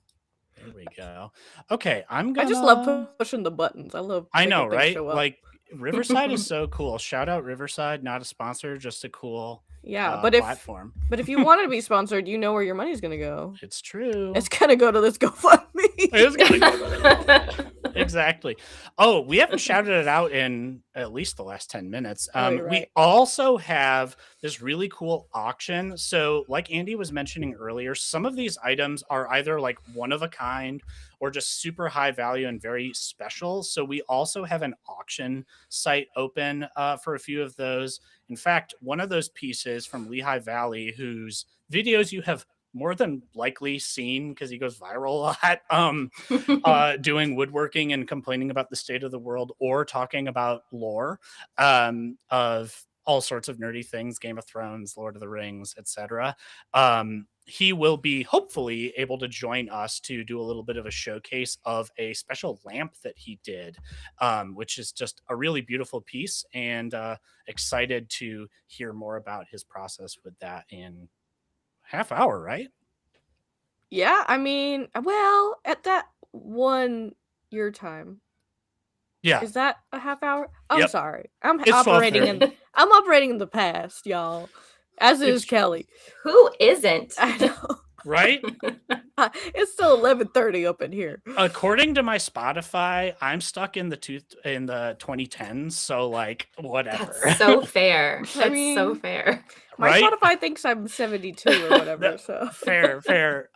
Okay, I just love pushing the buttons. I know, right? Like Riverside is so cool. Shout out Riverside, not a sponsor, just a cool platform. But if you wanted to be sponsored, you know where your money's gonna go. It's true. It's gonna go to this GoFundMe. It's gonna go to this GoFundMe. Exactly. Oh, we haven't shouted it out in at least the last 10 minutes. Right. We also have this really cool auction. So like Andy was mentioning earlier, some of these items are either like one of a kind or just super high value and very special. So we also have an auction site open for a few of those. In fact, one of those pieces from Lehigh Valley, whose videos you have more than likely seen because he goes viral a lot, doing woodworking and complaining about the state of the world or talking about lore of all sorts of nerdy things, Game of Thrones, Lord of the Rings, etc. he will be hopefully able to join us to do a little bit of a showcase of a special lamp that he did, which is just a really beautiful piece, and excited to hear more about his process with that in half hour, right? Yeah, I mean, well, at that one your time. Yeah. Is that a half hour? I'm Yep. sorry. I'm It's operating 12:30. in I'm operating in the past, y'all. As is It's Kelly. Who isn't? I know. right. It's still 11:30 up in here. According to my Spotify, I'm stuck in the 2010s, so like whatever. That's so fair. I That's mean, so fair. My Right? Spotify thinks I'm 72 or whatever, so. Fair.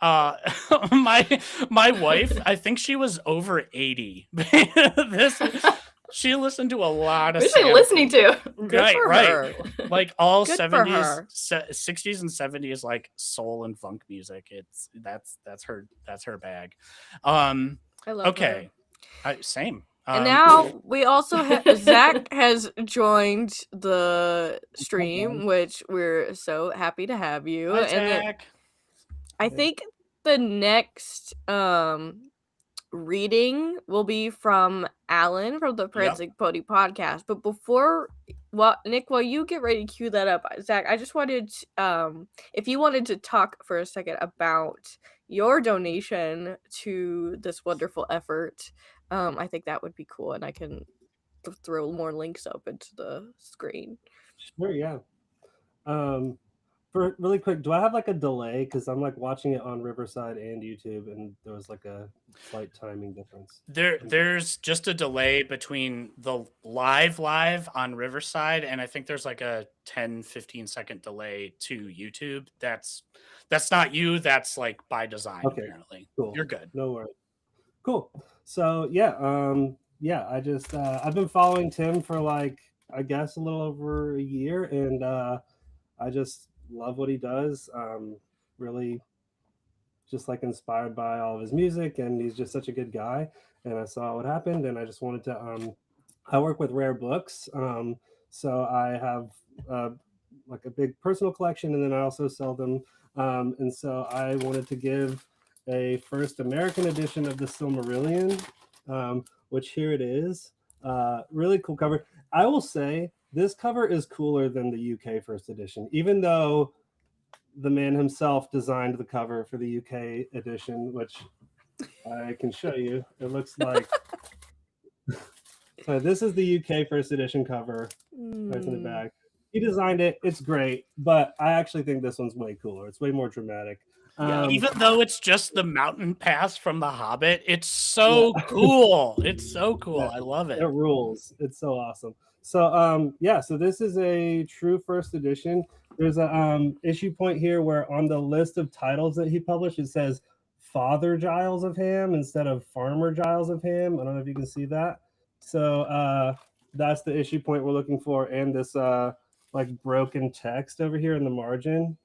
My wife, I think she was over 80. She listened to a lot of Who's she samples. listening to? Good for her. Like all Good for 70s, her. 60s and 70s like soul and funk music. That's her bag. I love Okay. her. Same. And now we also have Zach has joined the stream, which we're so happy to have you. Hi, And Zach. I think the next reading will be from Alan from the Prancing Pony podcast. But before, Nick, while you get ready to cue that up, Zach, I just wanted if you wanted to talk for a second about your donation to this wonderful effort, I think that would be cool, and I can throw more links up into the screen. Sure, yeah. For really quick, do I have like a delay? Because I'm like watching it on Riverside and YouTube, and there was like a slight timing difference. There's just a delay between the live on Riverside, and I think there's like a 10-15 second delay to YouTube. That's not you. That's like by design. Okay, apparently. Cool. You're good. No worries. Cool. So yeah, I just I've been following Tim for like I guess a little over a year, and I just love what he does. Really just like inspired by all of his music, and he's just such a good guy. And I saw what happened, and I just wanted to I work with rare books, so I have like a big personal collection, and then I also sell them, and so I wanted to give a first American edition of the Silmarillion, which here it is. Really cool cover. I will say this cover is cooler than the UK first edition, even though the man himself designed the cover for the UK edition, which I can show you. It looks like so this is the UK first edition cover right in the back. He designed it. It's great, but I actually think this one's way cooler. It's way more dramatic. Even though it's just the mountain pass from The Hobbit, it's so cool. It's so cool. I love it. It rules. It's so awesome. So so this is a true first edition. There's a issue point here where on the list of titles that he published, it says Father Giles of Ham instead of Farmer Giles of Ham. I don't know if you can see that. So that's the issue point we're looking for, and this like broken text over here in the margin.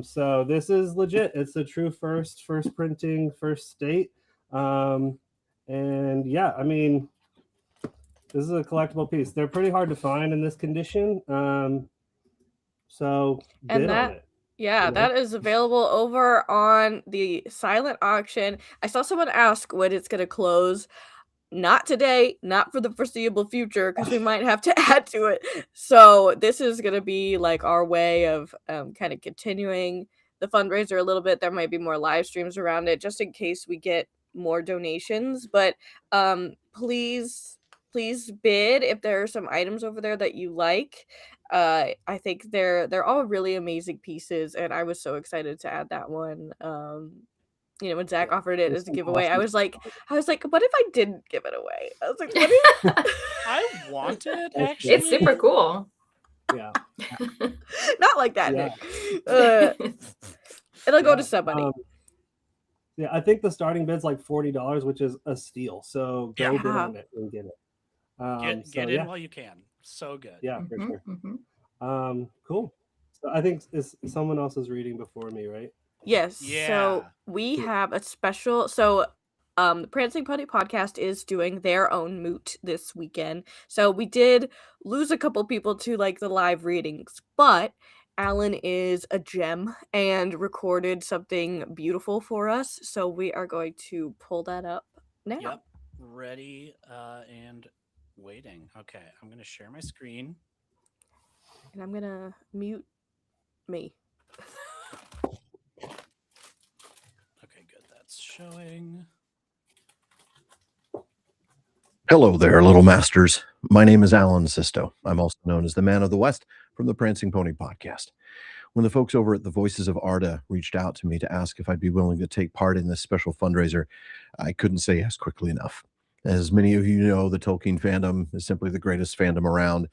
So this is legit. It's a true first printing, first state. And yeah, I mean, this is a collectible piece. They're pretty hard to find in this condition. So bid on it. Yeah, that is available over on the silent auction. I saw someone ask when it's going to close. Not today, not for the foreseeable future, because we might have to add to it. So this is going to be like our way of kind of continuing the fundraiser a little bit. There might be more live streams around it, just in case we get more donations. But please bid if there are some items over there that you like. I think they're all really amazing pieces, and I was so excited to add that one. When Zach offered it as a giveaway, I was like, what if I didn't give it away? I was like, what if I want it, actually. It's super cool. Yeah. Not like that, Nick. It'll go to somebody. Yeah, I think the starting bid's like $40, which is a steal. So go bid on it and get it. Get in while you can. So good. Yeah, for sure. Cool. So I think someone else is reading before me, right? Yes. Yeah. So we have a special. So the Prancing Pony podcast is doing their own moot this weekend. So we did lose a couple people to like the live readings, but Alan is a gem and recorded something beautiful for us. So we are going to pull that up now. Yep. Ready and waiting. Okay. I'm going to share my screen. And I'm going to mute me. Okay, good. That's showing. Hello there, little masters. My name is Alan Sisto. I'm also known as the Man of the West from the Prancing Pony podcast. When the folks over at the Voices of Arda reached out to me to ask if I'd be willing to take part in this special fundraiser, I couldn't say yes quickly enough. As many of you know, the Tolkien fandom is simply the greatest fandom around.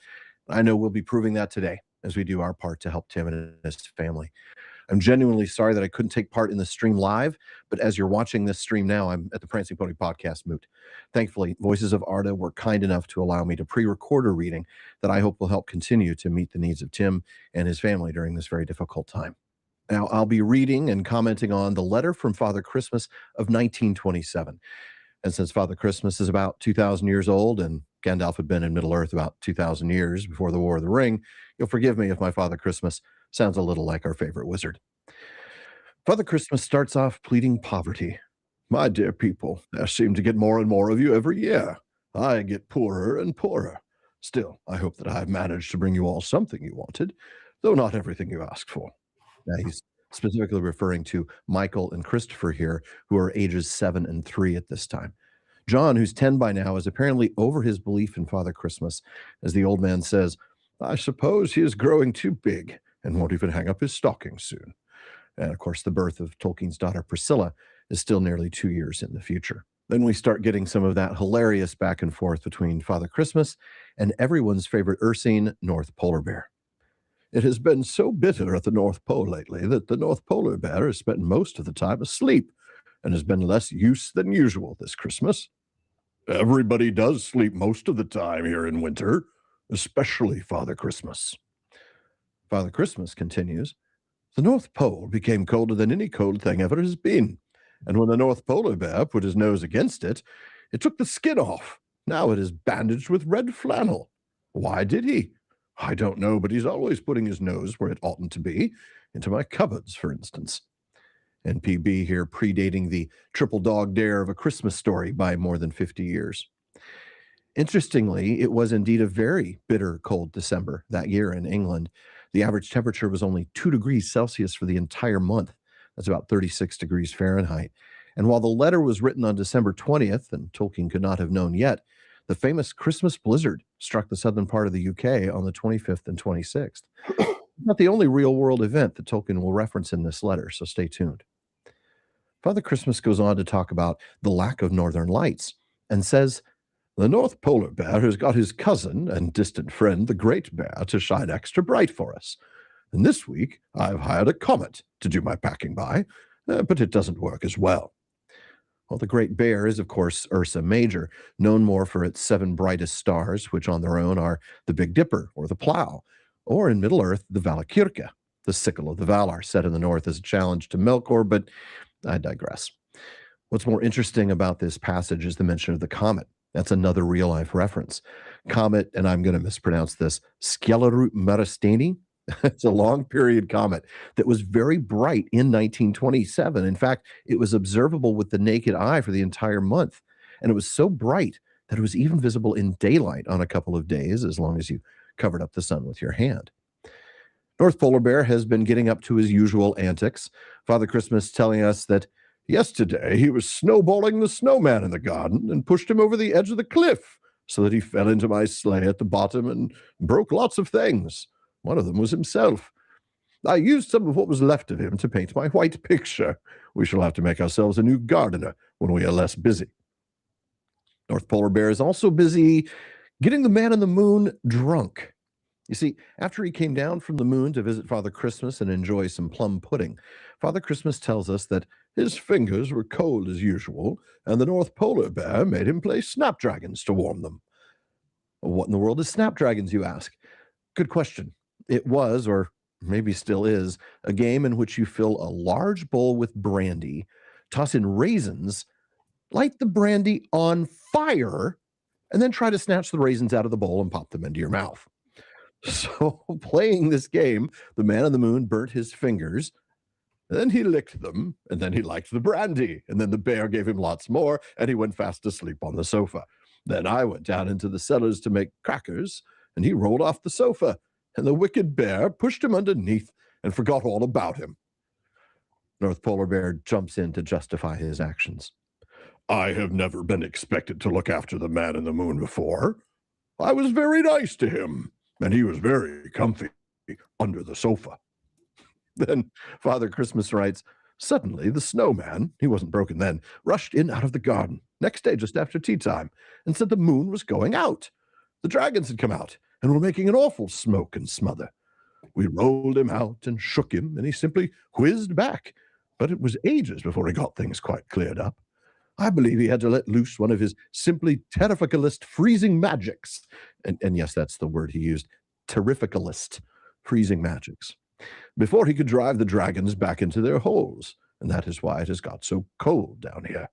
I know we'll be proving that today as we do our part to help Tim and his family. I'm genuinely sorry that I couldn't take part in the stream live, but as you're watching this stream now, I'm at the Prancing Pony podcast moot. Thankfully, Voices of Arda were kind enough to allow me to pre-record a reading that I hope will help continue to meet the needs of Tim and his family during this very difficult time. Now, I'll be reading and commenting on the letter from Father Christmas of 1927. And since Father Christmas is about 2,000 years old and Gandalf had been in Middle-earth about 2,000 years before the War of the Ring, you'll forgive me if my Father Christmas sounds a little like our favorite wizard. Father Christmas starts off pleading poverty. My dear people, there seem to get more and more of you every year. I get poorer and poorer. Still, I hope that I've managed to bring you all something you wanted, though not everything you asked for. Now, he's specifically referring to Michael and Christopher here, who are ages 7 and 3 at this time. John, who's 10 by now, is apparently over his belief in Father Christmas, as the old man says, I suppose he is growing too big and won't even hang up his stocking soon. And of course, the birth of Tolkien's daughter Priscilla is still nearly 2 years in the future. Then we start getting some of that hilarious back and forth between Father Christmas and everyone's favorite Ursine, North Polar Bear. It has been so bitter at the North Pole lately that the North Polar Bear has spent most of the time asleep and has been less use than usual this Christmas. Everybody does sleep most of the time here in winter, especially Father Christmas. Father Christmas continues, the North Pole became colder than any cold thing ever has been, and when the North Polar Bear put his nose against it, it took the skin off. Now it is bandaged with red flannel. Why did he? I don't know, but he's always putting his nose where it oughtn't to be, into my cupboards, for instance. And PB here predating the triple dog dare of A Christmas Story by more than 50 years. Interestingly, it was indeed a very bitter cold December that year in England. The average temperature was only 2 degrees Celsius for the entire month. That's about 36 degrees Fahrenheit. And while the letter was written on December 20th, and Tolkien could not have known yet, the famous Christmas blizzard struck the southern part of the UK on the 25th and 26th. Not the only real-world event that Tolkien will reference in this letter, so stay tuned. Father Christmas goes on to talk about the lack of northern lights and says, the North Polar Bear has got his cousin and distant friend, the Great Bear, to shine extra bright for us. And this week, I've hired a comet to do my packing by, but it doesn't work as well. Well, the Great Bear is, of course, Ursa Major, known more for its 7 brightest stars, which on their own are the Big Dipper or the Plough, or in Middle-earth, the Valakyrka, the sickle of the Valar, set in the north as a challenge to Melkor, but I digress. What's more interesting about this passage is the mention of the comet. That's another real-life reference. Comet, and I'm going to mispronounce this, Skelerut Maristani. It's a long-period comet that was very bright in 1927. In fact, it was observable with the naked eye for the entire month. And it was so bright that it was even visible in daylight on a couple of days, as long as you covered up the sun with your hand. North Polar Bear has been getting up to his usual antics. Father Christmas telling us that yesterday, he was snowballing the snowman in the garden and pushed him over the edge of the cliff so that he fell into my sleigh at the bottom and broke lots of things. One of them was himself. I used some of what was left of him to paint my white picture. We shall have to make ourselves a new gardener when we are less busy. North Polar Bear is also busy getting the man in the moon drunk. You see, after he came down from the moon to visit Father Christmas and enjoy some plum pudding, Father Christmas tells us that his fingers were cold as usual, and the North Polar Bear made him play snapdragons to warm them. What in the world is snapdragons, you ask? Good question. It was, or maybe still is, a game in which you fill a large bowl with brandy, toss in raisins, light the brandy on fire, and then try to snatch the raisins out of the bowl and pop them into your mouth. So playing this game, the man in the moon burnt his fingers. Then he licked them, and then he liked the brandy, and then the bear gave him lots more, and he went fast asleep on the sofa. Then I went down into the cellars to make crackers, and he rolled off the sofa, and the wicked bear pushed him underneath and forgot all about him. North Polar Bear jumps in to justify his actions. I have never been expected to look after the man in the moon before. I was very nice to him, and he was very comfy under the sofa. Then Father Christmas writes, suddenly the snowman, he wasn't broken then, rushed in out of the garden next day just after tea time and said the moon was going out. The dragons had come out and were making an awful smoke and smother. We rolled him out and shook him, and he simply whizzed back. But it was ages before he got things quite cleared up. I believe he had to let loose one of his simply terrificalist freezing magics. And yes, that's the word he used, terrificalist freezing magics, before he could drive the dragons back into their holes. And that is why it has got so cold down here.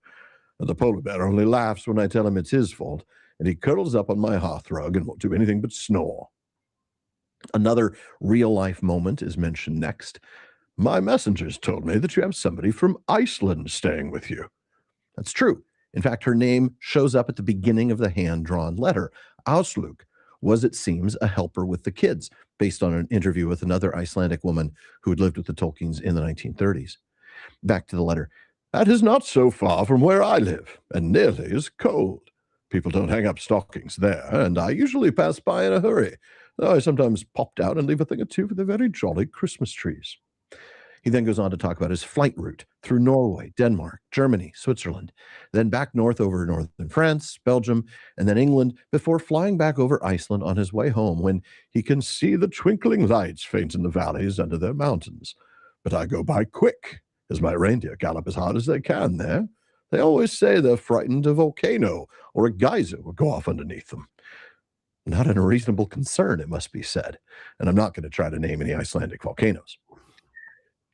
And the polar bear only laughs when I tell him it's his fault, and he curls up on my hearthrug and won't do anything but snore. Another real-life moment is mentioned next. My messengers told me that you have somebody from Iceland staying with you. That's true. In fact, her name shows up at the beginning of the hand-drawn letter. Áslaug was, it seems, a helper with the kids, based on an interview with another Icelandic woman who had lived with the Tolkiens in the 1930s. Back to the letter. That is not so far from where I live, and nearly as cold. People don't hang up stockings there, and I usually pass by in a hurry, though I sometimes pop down and leave a thing or two for the very jolly Christmas trees. He then goes on to talk about his flight route through Norway, Denmark, Germany, Switzerland, then back north over northern France, Belgium, and then England, before flying back over Iceland on his way home when he can see the twinkling lights faint in the valleys under their mountains. But I go by quick, as my reindeer gallop as hard as they can there. They always say they're frightened a volcano or a geyser will go off underneath them. Not an unreasonable concern, it must be said, and I'm not going to try to name any Icelandic volcanoes.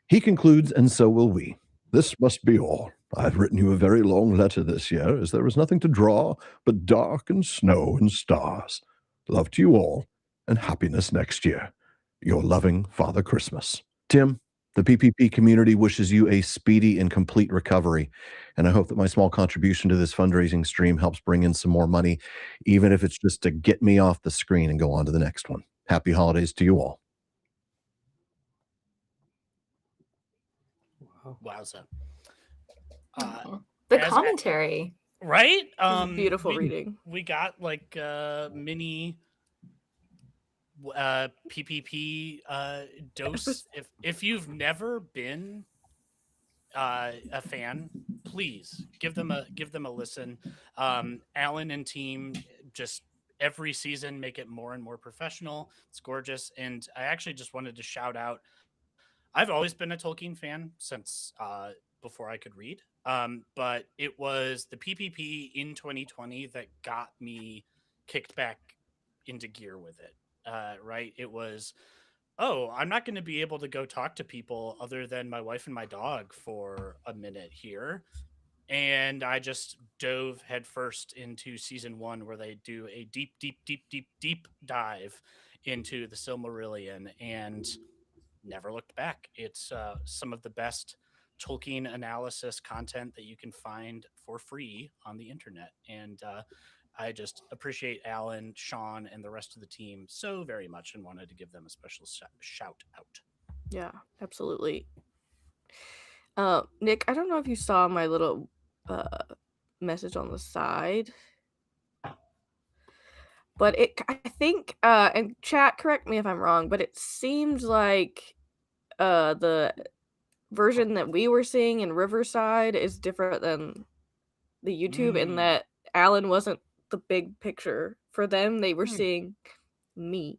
He concludes, and so will we. This must be all. I've written you a very long letter this year, as there is nothing to draw but dark and snow and stars. Love to you all, and happiness next year. Your loving Father Christmas. Tim, the PPP community wishes you a speedy and complete recovery, and I hope that my small contribution to this fundraising stream helps bring in some more money, even if it's just to get me off the screen and go on to the next one. Happy holidays to you all. Wowza. The commentary. Right? Beautiful reading. We got like mini PPP dose. If you've never been a fan, please give them a listen. Alan and team just every season make it more and more professional. It's gorgeous. And I actually just wanted to shout out, I've always been a Tolkien fan since before I could read. But it was the PPP in 2020 that got me kicked back into gear with it. Right? It was, I'm not going to be able to go talk to people other than my wife and my dog for a minute here. And I just dove headfirst into season 1, where they do a deep dive into the Silmarillion, and never looked back. It's some of the best Tolkien analysis content that you can find for free on the internet. And I just appreciate Alan, Sean, and the rest of the team so very much, and wanted to give them a special shout out. Yeah, absolutely. Nick, I don't know if you saw my little message on the side, but I think, and chat, correct me if I'm wrong, but it seemed like the version that we were seeing in Riverside is different than the YouTube, in that Alan wasn't the big picture for them. They were seeing me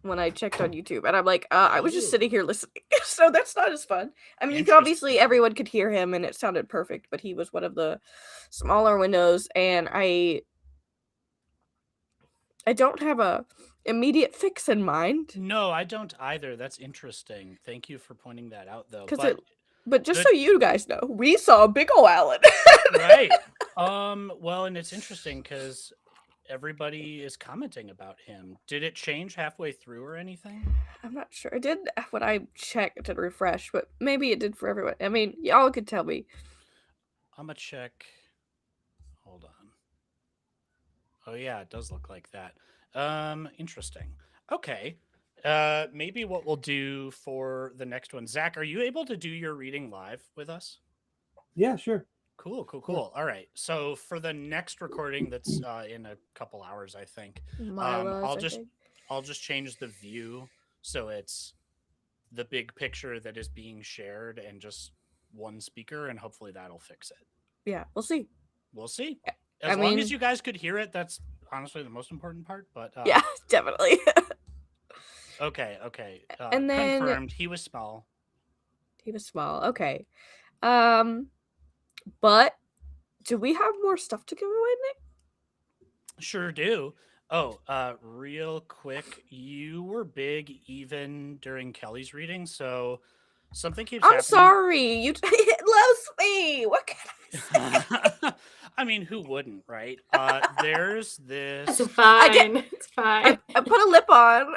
when I checked on YouTube, and I'm like, I was just sitting here listening. So that's not as fun. I mean, you could obviously, everyone could hear him and it sounded perfect, but he was one of the smaller windows, and I don't have a immediate fix in mind. No, I don't either. That's interesting. Thank you for pointing that out, though. But just so you guys know, we saw big ol' Alan. Right. Well, and it's interesting because everybody is commenting about him. Did it change halfway through or anything? I'm not sure. It did when I checked to refresh, but maybe it did for everyone. I mean, y'all could tell me. I'm gonna check. Hold on. Oh yeah, it does look like that. Interesting. Okay. Maybe what we'll do for the next one, Zach, are you able to do your reading live with us? Yeah, sure. Cool. All right. So for the next recording, that's in a couple hours, I think. I'll just change the view so it's the big picture that is being shared and just one speaker, and hopefully that'll fix it. Yeah, we'll see. We'll see. As long as you guys could hear it, that's honestly the most important part. But yeah, definitely. Okay. And then confirmed. He was small. Okay. But do we have more stuff to give away, Nick? Sure do. Oh, real quick, you were big even during Kelly's reading, so something keeps happening. I'm sorry. You loves me. What can I say? I mean, who wouldn't, right? There's this. It's fine. It's fine. I put a lip on.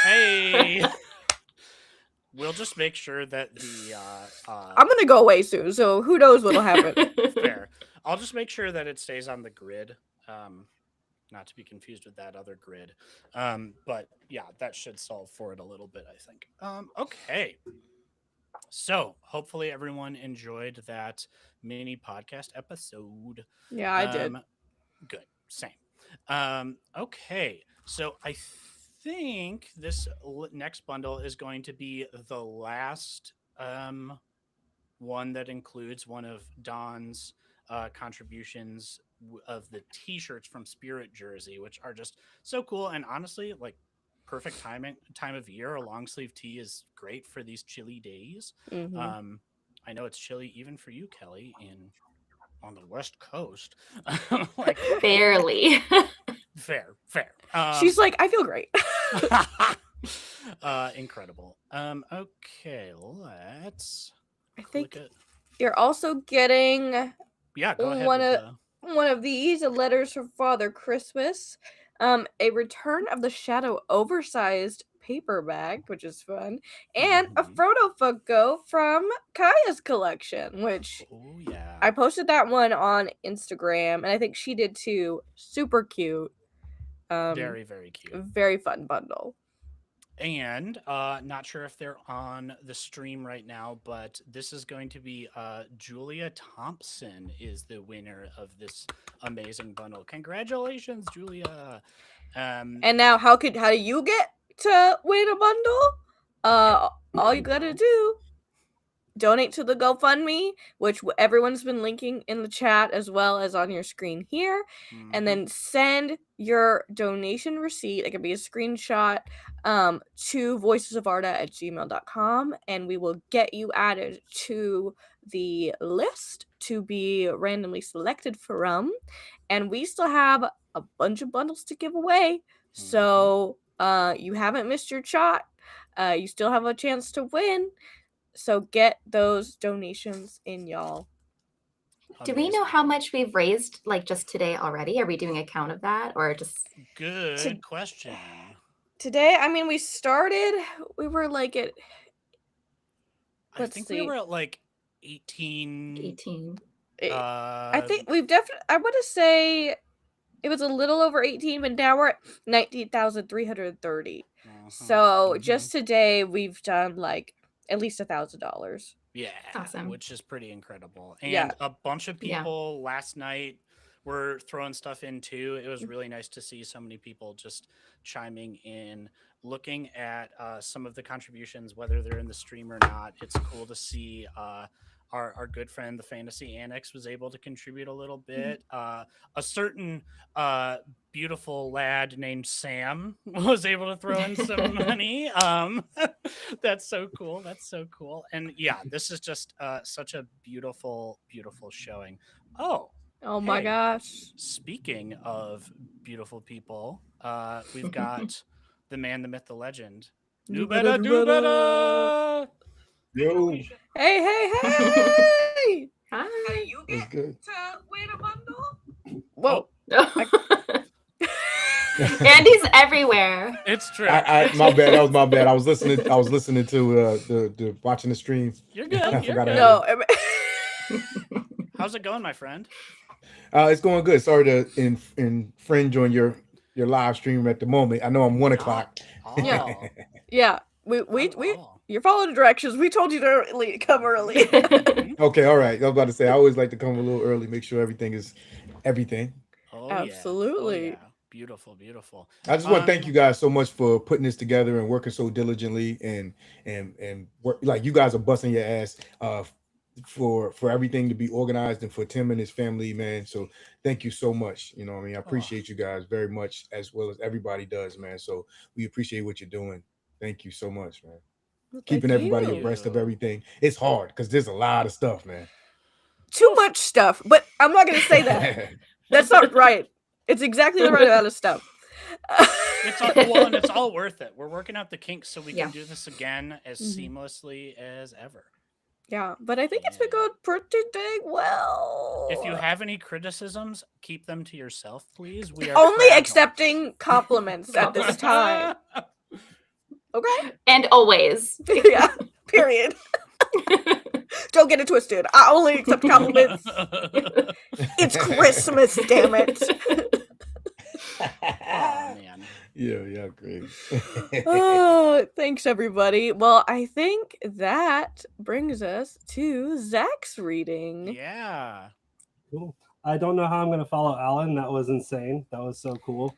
Hey. We'll just make sure that the I'm gonna go away soon, so who knows what'll happen. Fair. I'll just make sure that it stays on the grid. Not to be confused with that other grid. But yeah, that should solve for it a little bit, I think. Okay. So hopefully everyone enjoyed that mini podcast episode. Yeah, I did. Good. Same. Okay. So I think this next bundle is going to be the last one that includes one of Don's contributions of the t-shirts from Spirit Jersey, which are just so cool, and honestly, like, perfect time of year. A long sleeve tee is great for these chilly days. I know it's chilly even for you, Kelly, on the West Coast. Like, barely. Fair. She's like, I feel great. Incredible. Okay, let's. I think you're also getting. Yeah, go ahead. One of these letters from Father Christmas, a return of the Shadow oversized paper bag, which is fun, and a Frodo Funko from Kaya's collection, which I posted that one on Instagram, and I think she did too. Super cute. Very, very cute. Very fun bundle. And not sure if they're on the stream right now, but this is going to be Julia Thompson is the winner of this amazing bundle. Congratulations, Julia. And now how do you get to win a bundle? All you gotta do, donate to the GoFundMe, which everyone's been linking in the chat as well as on your screen here, and then send your donation receipt. It can be a screenshot to voicesofarda@gmail.com, and we will get you added to the list to be randomly selected from. And we still have a bunch of bundles to give away, so you haven't missed your shot. You still have a chance to win. So get those donations in, y'all. Do we know how much we've raised, like, just today already? Are we doing a count of that, or just? Good question. Today, I mean, we were like at. We were at like 18. I think we've definitely. I want to say it was a little over 18, but now we're at 19,330. So just today, we've done like at least $1,000. Yeah, awesome. Which is pretty incredible. And a bunch of people last night were throwing stuff in too. It was really nice to see so many people just chiming in, looking at some of the contributions, whether they're in the stream or not. It's cool to see our good friend, the Fantasy Annex, was able to contribute a little bit. A certain beautiful lad named Sam was able to throw in some money. That's so cool. And yeah, this is just such a beautiful, beautiful showing. Oh my gosh. Speaking of beautiful people, we've got the man, the myth, the legend. Do better. Yo. Hey. Hi. How do you get to win a bundle? Whoa. Andy's everywhere. It's true. My bad. That was my bad. I was listening to the watching the stream. You're good. I You're forgot good. No, How's it going, my friend? It's going good. Sorry to infringe on your live stream at the moment. I know I'm 1:00. Yeah. Yeah. We you're following the directions. We told you to come early. Okay, all right. I was about to say I always like to come a little early, make sure everything is everything. Oh, absolutely. Yeah. Oh, yeah. Beautiful, beautiful. I just want to thank you guys so much for putting this together and working so diligently and work, like you guys are busting your ass for everything to be organized and for Tim and his family, man. So thank you so much. You know what I mean? I appreciate you guys very much, as well as everybody does, man. So we appreciate what you're doing. Thank you so much, man. Well, keeping everybody abreast of everything. It's hard because there's a lot of stuff, man. Too much stuff, but I'm not going to say that. That's not right. It's exactly the right amount of stuff. And it's all worth it. We're working out the kinks so we can do this again as seamlessly as ever. Yeah, but I think it's been going pretty dang well. If you have any criticisms, keep them to yourself, please. We are only accepting compliments at this time. Okay? And always. Yeah, period. Don't get it twisted. I only accept compliments. It's Christmas, damn it. Oh, man. Yeah, great. Oh, thanks, everybody. Well, I think that brings us to Zach's reading. Yeah. Cool. I don't know how I'm going to follow Alan. That was insane. That was so cool.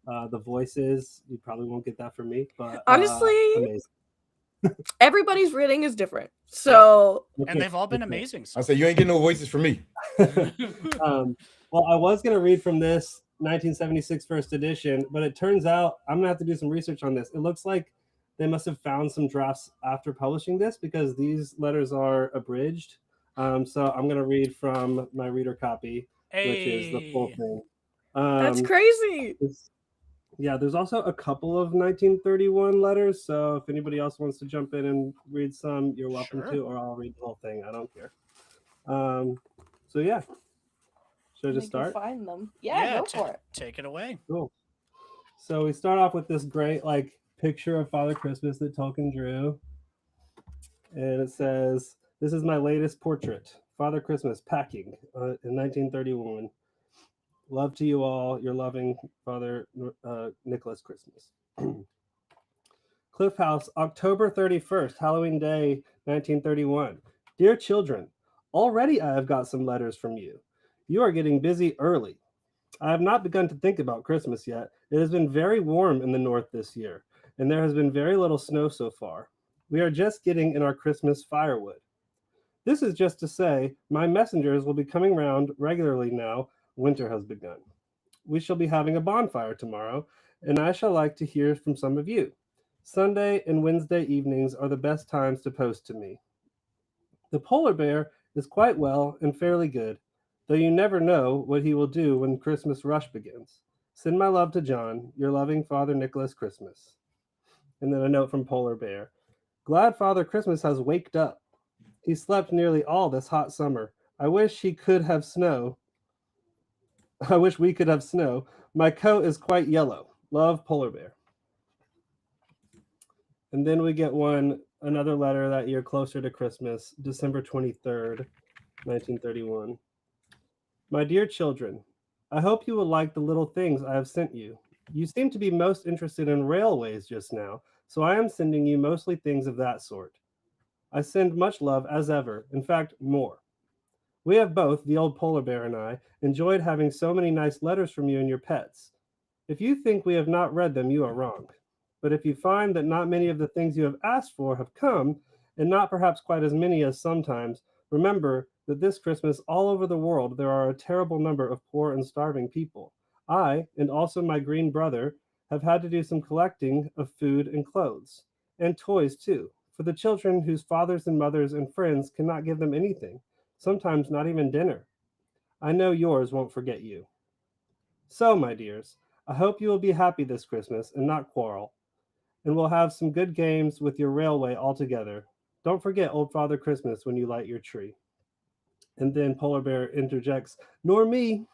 The voices, you probably won't get that from me, but honestly, amazing. Everybody's reading is different. So and they've all been amazing. I say you ain't getting no voices from me. Well, I was going to read from this 1976 first edition, but it turns out I'm going to have to do some research on this. It looks like they must have found some drafts after publishing this because these letters are abridged. So I'm going to read from my reader copy, which is the full thing. That's crazy. Yeah, there's also a couple of 1931 letters. So if anybody else wants to jump in and read some, you're welcome to, or I'll read the whole thing. I don't care. So yeah. Should I just start? Find them. Yeah, go for it. Take it away. Cool. So we start off with this great picture of Father Christmas that Tolkien drew. And it says, "This is my latest portrait. Father Christmas packing in 1931. Love to you all, your loving Father Nicholas Christmas." Cliff House, October 31st, Halloween Day, 1931. Dear children, already I have got some letters from you. You are getting busy early. I have not begun to think about Christmas yet. It has been very warm in the north this year, and there has been very little snow so far. We are just getting in our Christmas firewood. This is just to say, my messengers will be coming round regularly now winter has begun. We shall be having a bonfire tomorrow, and I shall like to hear from some of you. Sunday and Wednesday evenings are the best times to post to me. The polar bear is quite well and fairly good, though you never know what he will do when Christmas rush begins. Send my love to John, your loving Father Nicholas Christmas. And then a note from Polar Bear. Glad Father Christmas has waked up. He slept nearly all this hot summer. I wish we could have snow. My coat is quite yellow. Love, Polar Bear. And then we get another letter that year closer to Christmas, December 23rd, 1931. My dear children, I hope you will like the little things I have sent you. You seem to be most interested in railways just now, so I am sending you mostly things of that sort. I send much love as ever, in fact, more. We have both, the old polar bear and I, enjoyed having so many nice letters from you and your pets. If you think we have not read them, you are wrong. But if you find that not many of the things you have asked for have come, and not perhaps quite as many as sometimes, remember that this Christmas all over the world there are a terrible number of poor and starving people. I, and also my green brother, have had to do some collecting of food and clothes, and toys too, for the children whose fathers and mothers and friends cannot give them anything, sometimes not even dinner. I know yours won't forget you. So, my dears, I hope you will be happy this Christmas and not quarrel, and we'll have some good games with your railway all together. Don't forget old Father Christmas when you light your tree. And then Polar Bear interjects, nor me.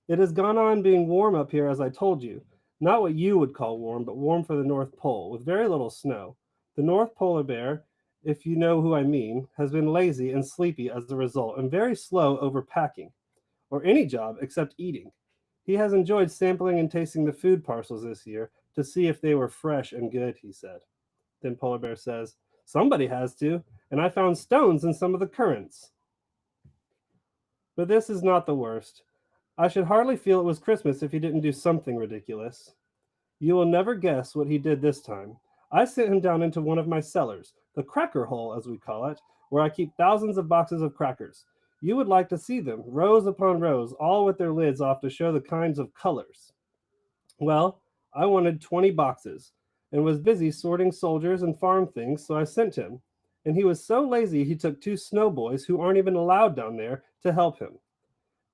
It has gone on being warm up here, as I told you. Not what you would call warm, but warm for the North Pole, with very little snow. The North Polar Bear, if you know who I mean, has been lazy and sleepy as a result, and very slow over packing, or any job except eating. He has enjoyed sampling and tasting the food parcels this year to see if they were fresh and good, he said. Then Polar Bear says, somebody has to, and I found stones in some of the currants. But this is not the worst. I should hardly feel it was Christmas if he didn't do something ridiculous. You will never guess what he did this time. I sent him down into one of my cellars, the cracker hole, as we call it, where I keep thousands of boxes of crackers. You would like to see them, rows upon rows, all with their lids off to show the kinds of colors. Well, I wanted 20 boxes and was busy sorting soldiers and farm things, so I sent him. And he was so lazy he took two snowboys who aren't even allowed down there to help him.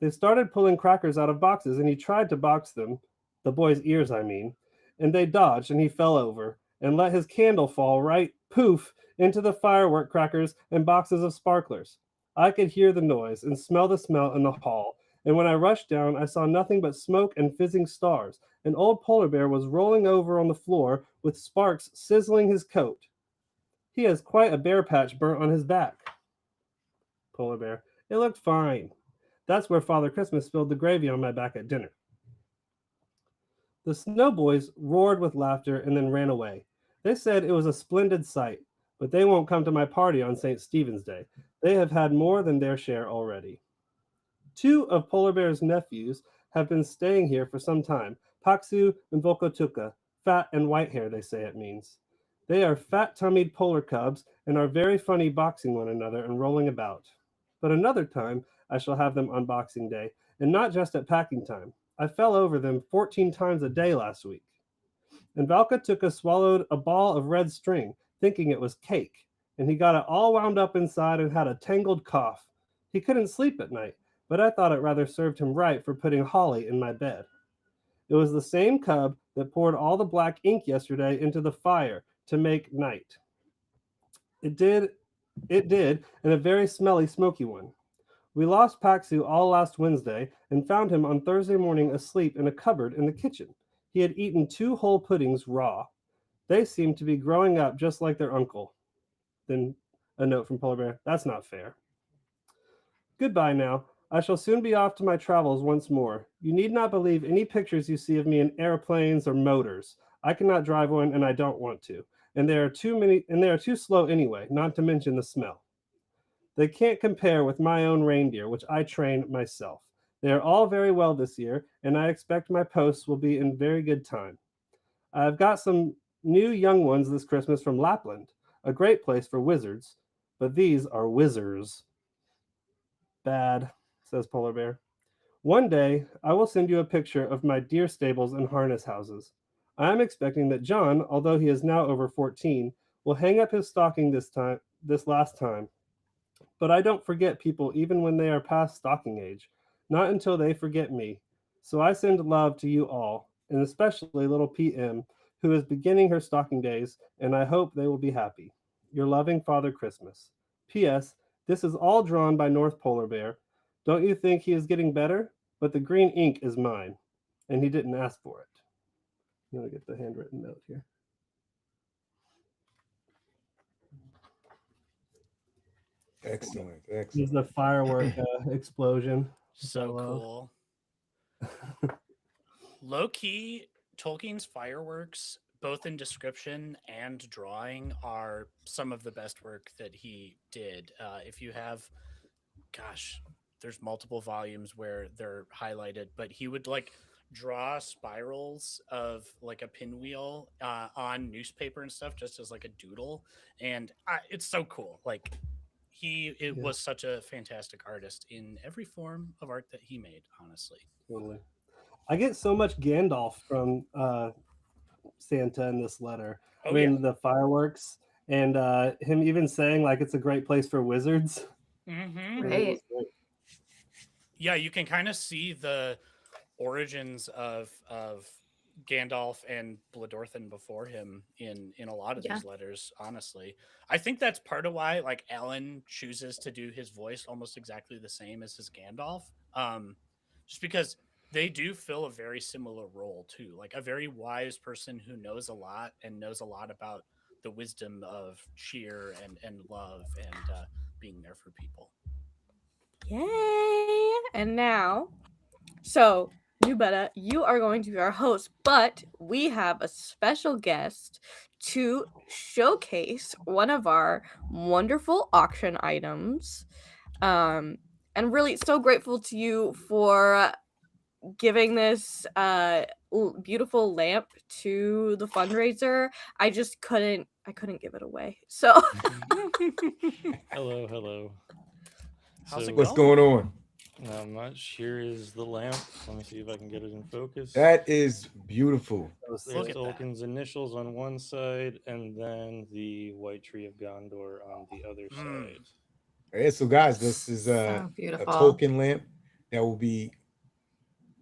They started pulling crackers out of boxes, and he tried to box them, the boy's ears, I mean, and they dodged, and he fell over and let his candle fall right poof into the firework crackers and boxes of sparklers. I could hear the noise and smell the smell in the hall, and when I rushed down, I saw nothing but smoke and fizzing stars. An old polar bear was rolling over on the floor with sparks sizzling his coat. He has quite a bear patch burnt on his back. Polar bear, it looked fine. That's where Father Christmas spilled the gravy on my back at dinner. The snowboys roared with laughter and then ran away. They said it was a splendid sight, but they won't come to my party on St. Stephen's Day. They have had more than their share already. Two of Polar Bear's nephews have been staying here for some time, Paksu and Vokotuka, fat and white hair, they say it means. They are fat-tummied polar cubs and are very funny boxing one another and rolling about. But another time I shall have them on Boxing Day, and not just at packing time. I fell over them 14 times a day last week. And Valkatuka swallowed a ball of red string, thinking it was cake, and he got it all wound up inside and had a tangled cough. He couldn't sleep at night, but I thought it rather served him right for putting holly in my bed. It was the same cub that poured all the black ink yesterday into the fire to make night. It did, and a very smelly, smoky one. We lost Paxu all last Wednesday and found him on Thursday morning asleep in a cupboard in the kitchen. He had eaten 2 whole puddings raw. They seemed to be growing up just like their uncle. Then a note from Polar Bear, that's not fair. Goodbye now. I shall soon be off to my travels once more. You need not believe any pictures you see of me in airplanes or motors. I cannot drive one and I don't want to. And they are too slow anyway, not to mention the smell. They can't compare with my own reindeer, which I train myself. They are all very well this year, and I expect my posts will be in very good time. I've got some new young ones this Christmas from Lapland, a great place for wizards, but these are wizards. Bad, says Polar Bear. One day I will send you a picture of my deer stables and harness houses. I am expecting that John, although he is now over 14, will hang up his stocking this last time. But I don't forget people even when they are past stocking age, not until they forget me. So I send love to you all, and especially little PM, who is beginning her stocking days, and I hope they will be happy. Your loving Father Christmas. P.S. This is all drawn by North Polar Bear. Don't you think he is getting better? But the green ink is mine, and he didn't ask for it. I'm going to get the handwritten note here. Excellent. This is Excellent. the firework explosion. So cool. Low key, Tolkien's fireworks, both in description and drawing, are some of the best work that he did. If you have, gosh, there's multiple volumes where they're highlighted, but he would like draw spirals of like a pinwheel on newspaper and stuff, just as like a doodle, and it's so cool. Like it was such a fantastic artist in every form of art that he made. Honestly, totally. I get so much Gandalf from Santa in this letter. Oh, yeah. The fireworks and him even saying like it's a great place for wizards. Mm-hmm. Right. Yeah, you can kind of see the origins of Gandalf and Bledorthin before him in a lot of these letters. Honestly, I think that's part of why like Alan chooses to do his voice almost exactly the same as his Gandalf. Just because They do fill a very similar role too, like a very wise person who knows a lot and knows a lot about the wisdom of cheer and love and being there for people. Yay! And now, so Nubetta, you are going to be our host, but we have a special guest to showcase one of our wonderful auction items. And really so grateful to you for giving this beautiful lamp to the fundraiser. I couldn't give it away. So Hello. How's it What's going? going on? Not much. Here is the lamp. Let me see if I can get it in focus. That is beautiful. There's Look at that. Tolkien's initials on one side, and then the White Tree of Gondor on the other side. Yeah, so guys, this is So a beautiful. token lamp that will be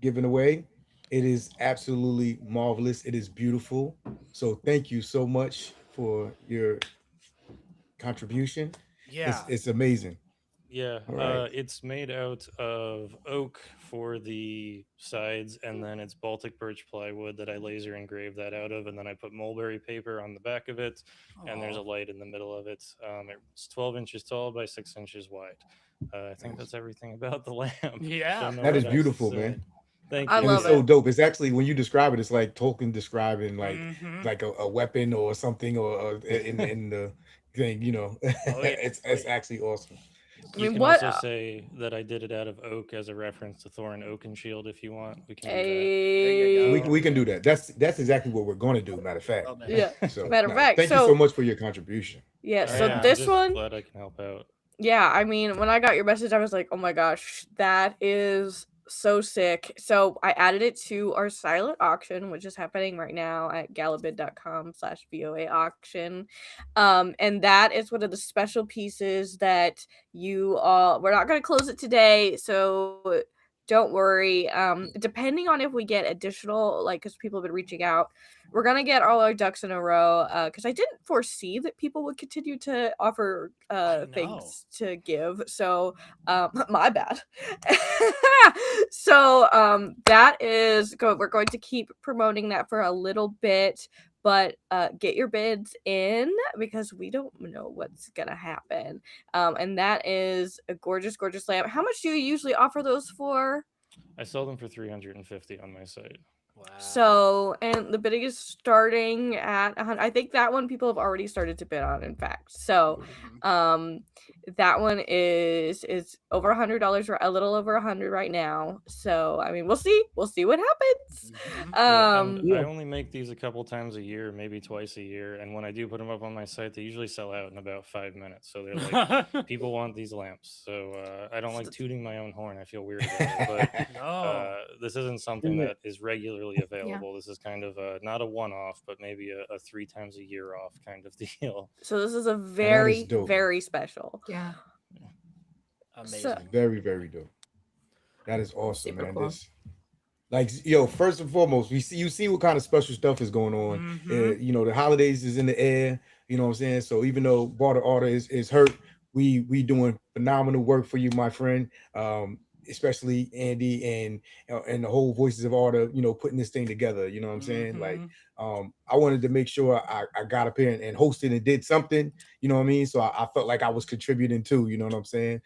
given away. It is absolutely marvelous. It is beautiful. So thank you so much for your contribution. Yeah. It's amazing. Yeah, All right. it's made out of oak for the sides, and then it's Baltic birch plywood that I laser engrave that out of, and then I put mulberry paper on the back of it, and there's a light in the middle of it. It's 12 inches tall by 6 inches wide. I think that's everything about the lamp. Yeah. Don't know That what is else to beautiful, say. man. Thank I you. And it's love so it. dope. It's actually when you describe it, it's like Tolkien describing Mhm. like a weapon or something or in the thing. Oh yeah. It's actually awesome. I You mean, can what? also say that I did it out of oak as a reference to Thorin Oakenshield if you want. We can do that. There you A go. We can do that. That's exactly what we're going to do. Matter of fact. Oh man. yeah. So Matter of no, fact, thank you so so much for your contribution. yeah. Oh, So yeah, I'm this just one, glad I can help out. yeah. I mean, when I got your message, I was like, oh my gosh, that is so sick. So I added it to our silent auction, which is happening right now at galabid.com/VOA auction. And that is one of the special pieces that you all, we're not going to close it today. So don't worry. Depending on if we get additional, like, because people have been reaching out, we're gonna get all our ducks in a row. Because I didn't foresee that people would continue to offer know. things to give. So my bad. So that is go. We're going to keep promoting that for a little bit. But get your bids in because we don't know what's gonna happen. And that is a gorgeous, gorgeous lamp. How much do you usually offer those for? I sell them for 350 on my site. Wow. So, and the bidding is starting at 100. I think that one people have already started to bid on, in fact. So, that one is over $100, a little over 100 right now. So, I mean, we'll see what happens. Yeah, and Yeah. I only make these a couple times a year, maybe twice a year. And when I do put them up on my site, they usually sell out in about 5 minutes. So they're like, people want these lamps. So I don't like tooting my own horn. I feel weird about it. But No. this isn't something Yeah. that is regularly available. This is kind of not a one-off, but maybe a 3 times a year off kind of deal. So this is a very, dope. very special. Yeah. Amazing. So, Very, very dope. That is awesome, Super man. cool. This, like, first and foremost, you see what kind of special stuff is going on. The holidays is in the air. You know what I'm saying? So even though Barter Order is hurt, we doing phenomenal work for you, my friend. Especially Andy and the whole Voices of Order, putting this thing together. You know what I'm saying? Like, I wanted to make sure I got up here and hosted and did something. You know what I mean? So I felt like I was contributing too. You know what I'm saying?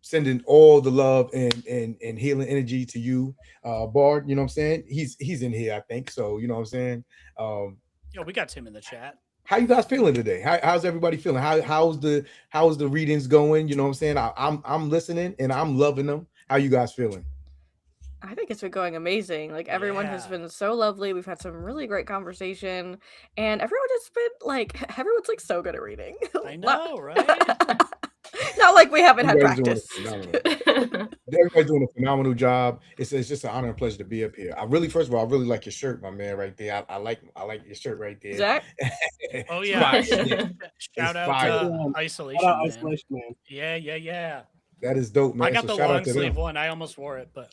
Sending all the love and healing energy to you, Bard. You know what I'm saying? He's in here, I think. So you know what I'm saying. Yo, we got Tim in the chat. How you guys feeling today? How's everybody feeling? How's the readings going? You know what I'm saying? I'm listening and I'm loving them. How you guys feeling? I think it's been going amazing. Like everyone has been so lovely. We've had some really great conversation, and everyone has been like, everyone's like so good at reading. I know, right? Not like we haven't had You guys doing practice. Everybody's doing a phenomenal job. It's just an honor and pleasure to be up here. First of all, I really like your shirt, my man, right there. I like your shirt right there. Zach? Oh yeah. Fire. Shout out Shout Isolation, out man. Isolation Man. Yeah. That is dope, man. I got So the shout out long to sleeve them. one. I almost wore it, but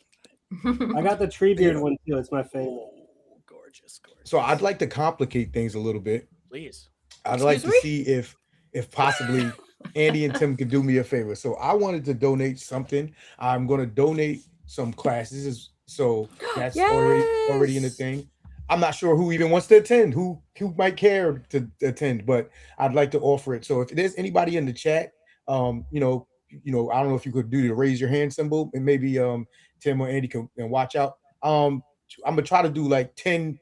I got the Treebeard one too. It's my favorite. gorgeous. So I'd like to complicate things a little bit. Please. I'd like to see if possibly Andy and Tim could do me a favor. So I wanted to donate something. I'm going to donate some classes. This is So that's already in the thing. I'm not sure who even wants to attend, who might care to attend, but I'd like to offer it. So if there's anybody in the chat, I don't know if you could do the raise your hand symbol, and maybe Tim or Andy can watch out. I'm gonna try to do like 10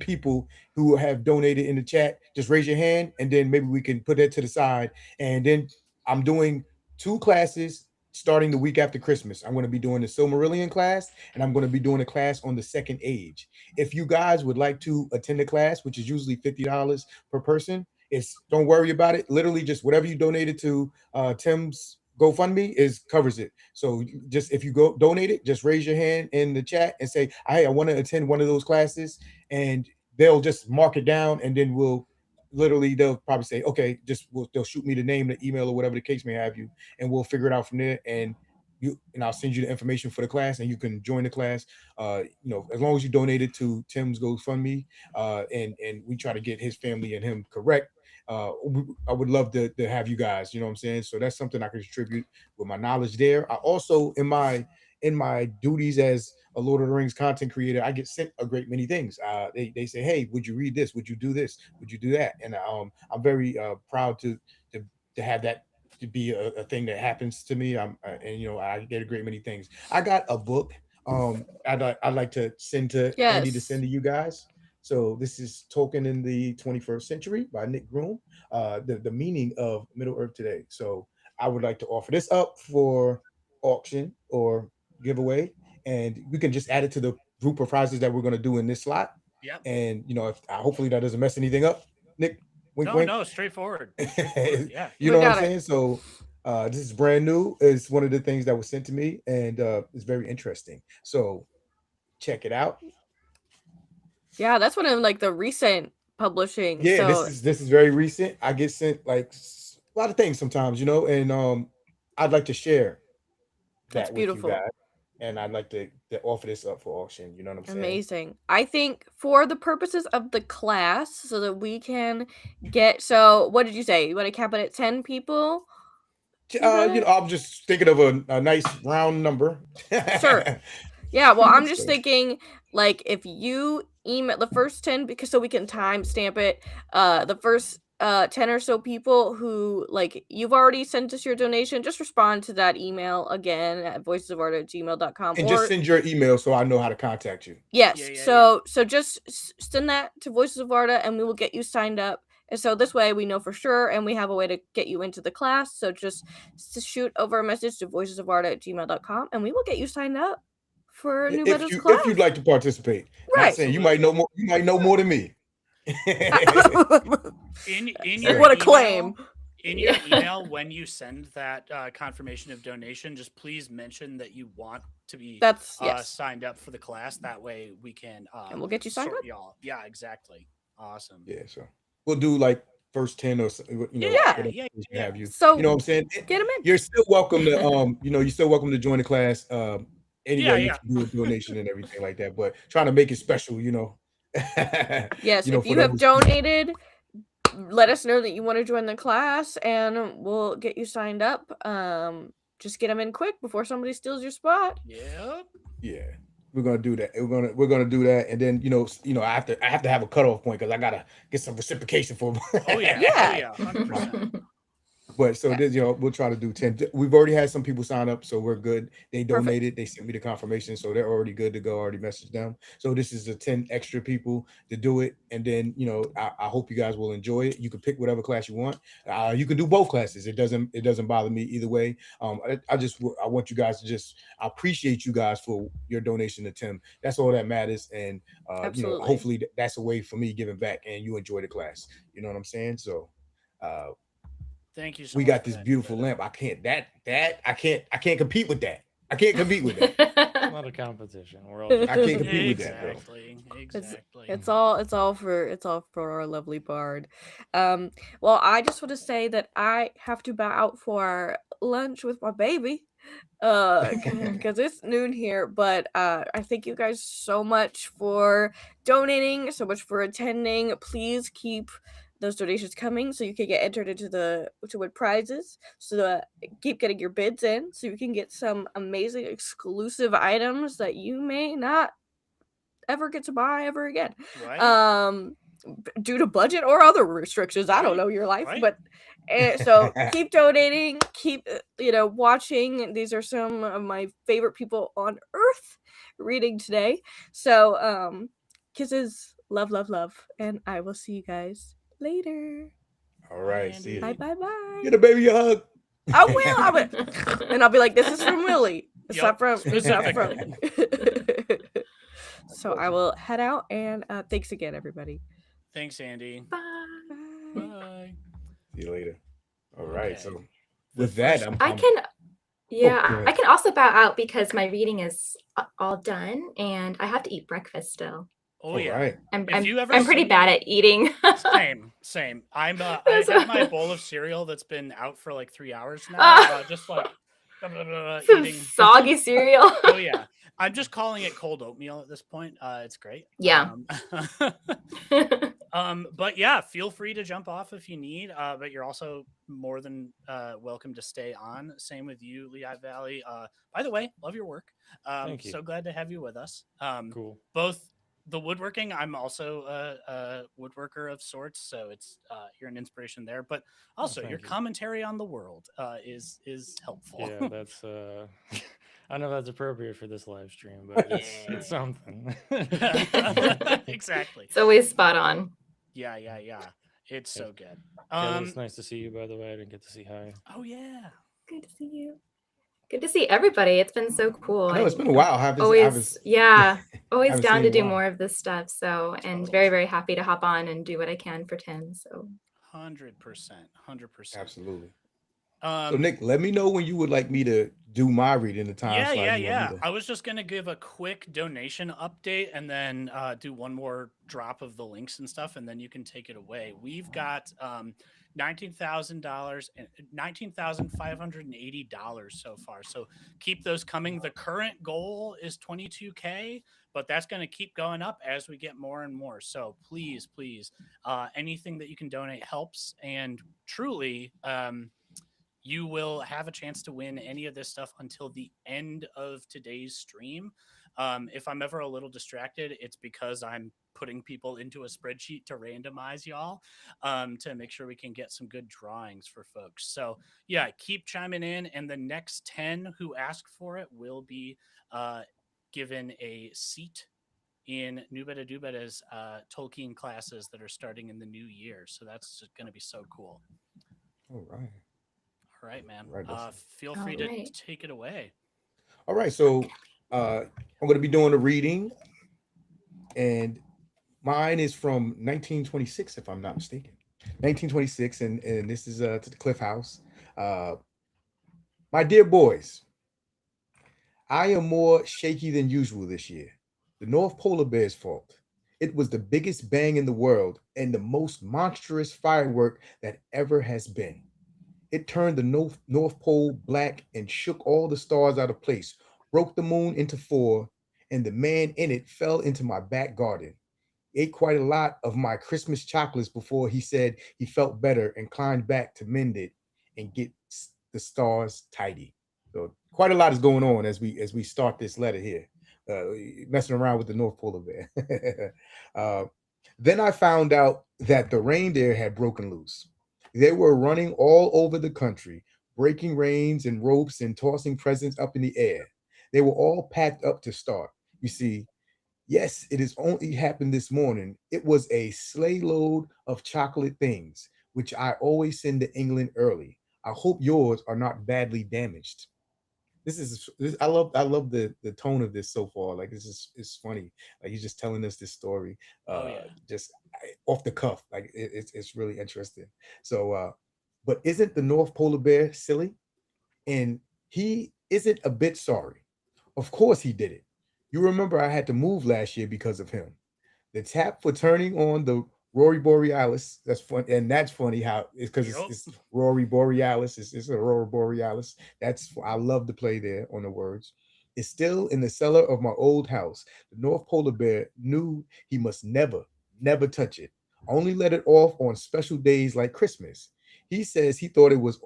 people who have donated in the chat. Just raise your hand, and then maybe we can put that to the side. And then I'm doing 2 classes starting the week after Christmas. I'm going to be doing the Silmarillion class, and I'm going to be doing a class on the second age. If you guys would like to attend the class, which is usually $50 per person, don't worry about it. Literally, just whatever you donated to Tim's GoFundMe covers it. So just if you go donate it, just raise your hand in the chat and say, "Hey, I want to attend one of those classes," and they'll just mark it down, and then they'll probably say, okay, they'll shoot me the name, the email, or whatever the case may have you, and we'll figure it out from there. And I'll send you the information for the class, and you can join the class. As long as you donate it to Tim's GoFundMe, and we try to get his family and him correct. I would love to have you guys, you know what I'm saying? So that's something I can contribute with my knowledge there. I also, in my duties as a Lord of the Rings content creator, I get sent a great many things. They say, "Hey, would you read this? Would you do this? Would you do that?" And I'm very proud to have that to be a thing that happens to me. I get a great many things. I got a book. I'd like to send to Andy to send to you guys. So this is Tolkien in the 21st Century by Nick Groom, the meaning of Middle Earth today. So I would like to offer this up for auction or giveaway, and we can just add it to the group of prizes that we're going to do in this slot. Yep. And if hopefully that doesn't mess anything up, Nick. Wink, wink. No, straightforward. Yeah, you know what I'm saying. So this is brand new. It's one of the things that was sent to me, and it's very interesting. So check it out. Yeah, that's one of like the recent publishing. Yeah, so this is very recent. I get sent like a lot of things sometimes, and I'd like to share that with you guys, and I'd like to offer this up for auction. You know what I'm saying? Amazing. I think for the purposes of the class, so that we can get. So what did you say? You want to cap it at 10 people? I'm just thinking of a nice round number. Sure. Yeah, well, I'm just thinking, like, if you email the first 10, because so we can timestamp it, the first 10 or so people who, like, you've already sent us your donation, just respond to that email again at voicesofarda@gmail.com. And just send your email so I know how to contact you. Yes, so just send that to Voices of Arda, and we will get you signed up. And so this way we know for sure, and we have a way to get you into the class. So just shoot over a message to voicesofarda@gmail.com, and we will get you signed up for New Meadows class. If you'd like to participate. Right. Not saying you might know more than me. in your what a claim. In your email, when you send that confirmation of donation, just please mention that you want to be signed up for the class. That way we can and we'll get you signed up. Y'all. Yeah, exactly. Awesome. Yeah, so we'll do like first 10 or have you. So you know what I'm saying? Get them in. You're still welcome to you're still welcome to join the class. Anyway, you can do a donation and everything like that, but trying to make it special, Yes, if you have donated, let us know that you want to join the class, and we'll get you signed up. Just get them in quick before somebody steals your spot. Yep. Yeah, we're gonna do that. We're gonna do that, and then I have to have a cutoff point because I gotta get some reciprocation for. Oh yeah, 100%. But so this, we'll try to do 10. We've already had some people sign up, so we're good. They donated, They sent me the confirmation, so they're already good to go. Already messaged them. So this is the 10 extra people to do it, and then I hope you guys will enjoy it. You can pick whatever class you want. You can do both classes. It doesn't bother me either way. I want you guys to I appreciate you guys for your donation to Tim. That's all that matters, and hopefully that's a way for me giving back, and you enjoy the class. You know what I'm saying? So. Thank you so we much got this beautiful lamp. I can't compete with that. I can't compete with that. It's not a competition. We're all I can't compete with that, bro. Exactly. It's all for our lovely bard. Well, I just want to say that I have to bow out for lunch with my baby. Because it's noon here, but I thank you guys so much for donating, so much for attending. Please keep those donations coming so you can get entered into to win prizes. So keep getting your bids in so you can get some amazing exclusive items that you may not ever get to buy ever again. Right. Due to budget or other restrictions. I don't know your life, but so keep donating, keep watching. These are some of my favorite people on earth reading today. So kisses, love, love, love, and I will see you guys later. All right, see you. Bye, bye, bye. Get a baby a hug. I will. And I'll be like, this is from Willie. It's not from. It's not from. So I will head out, and thanks again, everybody. Thanks, Andy. Bye. Bye. See you later. All right. So The with that, first- I can, yeah, go ahead. I can also bow out because my reading is all done and I have to eat breakfast still. Oh All yeah. right. I'm If pretty bad at eating. Same. I have my bowl of cereal that's been out for like 3 hours now. Just like Some eating soggy cereal. Oh yeah. I'm just calling it cold oatmeal at this point. It's great. Yeah. But yeah, feel free to jump off if you need. But you're also more than welcome to stay on. Same with you, Lehigh Valley. By the way, love your work. Thank you. So glad to have you with us. Cool. Both the woodworking, I'm also a woodworker of sorts, so it's you're an inspiration there. But also your commentary on the world is helpful. Yeah, that's I don't know if that's appropriate for this live stream, but it's something. Exactly. It's always spot on. Yeah. It's so good. Kelly, it's nice to see you, by the way. I didn't get to see hi. Oh yeah. Good to see you. Good to see everybody. It's been so cool. I know it's been a while. Always haven't down seen to you do in a while. more of this stuff. So, and very, very happy to hop on and do what I can for Tim. So 100%. Absolutely. So Nick, let me know when you would like me to do my reading the time. Yeah. I was just gonna give a quick donation update and then do one more drop of the links and stuff, and then you can take it away. We've got $19,580 so far. So keep those coming. The current goal is 22K, but that's going to keep going up as we get more and more. So please, anything that you can donate helps. And truly, you will have a chance to win any of this stuff until the end of today's stream. If I'm ever a little distracted, it's because I'm putting people into a spreadsheet to randomize y'all to make sure we can get some good drawings for folks. So yeah, keep chiming in, and the next 10 who ask for it will be given a seat in Nubeta Dubeta's Tolkien classes that are starting in the new year. So that's going to be so cool. All right. All right, man. Right, Feel free to take it away. All right. So I'm going to be doing a reading, and mine is from 1926, if I'm not mistaken. 1926, and this is to the Cliff House. My dear boys, I am more shaky than usual this year. The North Polar Bear's fault. It was the biggest bang in the world and the most monstrous firework that ever has been. It turned the North Pole black and shook all the stars out of place, broke the moon into four, and the man in it fell into my back garden. He ate quite a lot of my Christmas chocolates before he said he felt better and climbed back to mend it and get the stars tidy. So quite a lot is going on as we start this letter here, messing around with the North Polar Bear. Then I found out that the reindeer had broken loose. They were running all over the country, breaking reins and ropes and tossing presents up in the air. They were all packed up to start. You see, yes, it has only happened this morning. It was a sleigh load of chocolate things, which I always send to England early. I hope yours are not badly damaged. I love the tone of this so far. Like it's funny. Like he's just telling us this story, just off the cuff. Like it's really interesting. So, but isn't the North Polar Bear silly? And he isn't a bit sorry. Of course he did it. You remember I had to move last year because of him. The tap for turning on the Rory Borealis. That's fun, and that's funny how it's because it's Rory Borealis. It's Aurora Borealis. I love to play there on the words. It's still in the cellar of my old house. The North Polar Bear knew he must never touch it. Only let it off on special days like Christmas. He says he thought it was